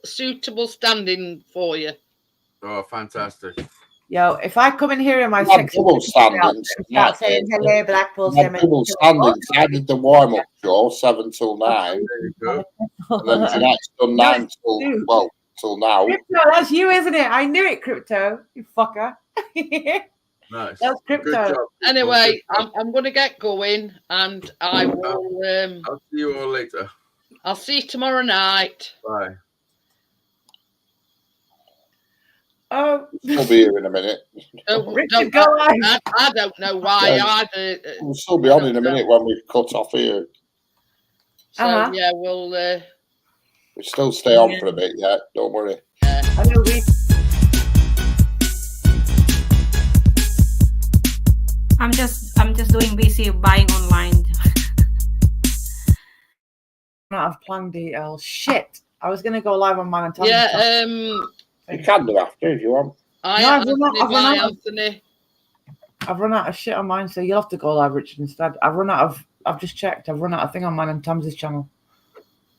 suitable standing for you? Oh, fantastic. Yo, if I come in here in my Not sexy double standings. start saying hello, Blackpool. Not double standings. I did the warm up show 7 till 9, There you go. and then tonight's done 9 till now. Crypto, that's you, isn't it? I knew it, Crypto. You fucker. Nice. That's Crypto. Good job. Anyway, Good job. I'm going to get going, and I will. I'll see you all later. I'll see you tomorrow night. Bye. Oh, We'll be here in a minute. Richard, go on. I don't know why either. We'll still be on in a minute when we cut off here. So yeah, we'll. We still stay on for a bit yet. Don't worry. I know I'm just doing busy buying online. Not have planned details. Shit. I was gonna go live on mine and tell you can do after if you want. I've run out of shit on mine, so you'll have to go live, Richard, instead. I've just checked. I've run out of thing on mine and Tamsin's channel.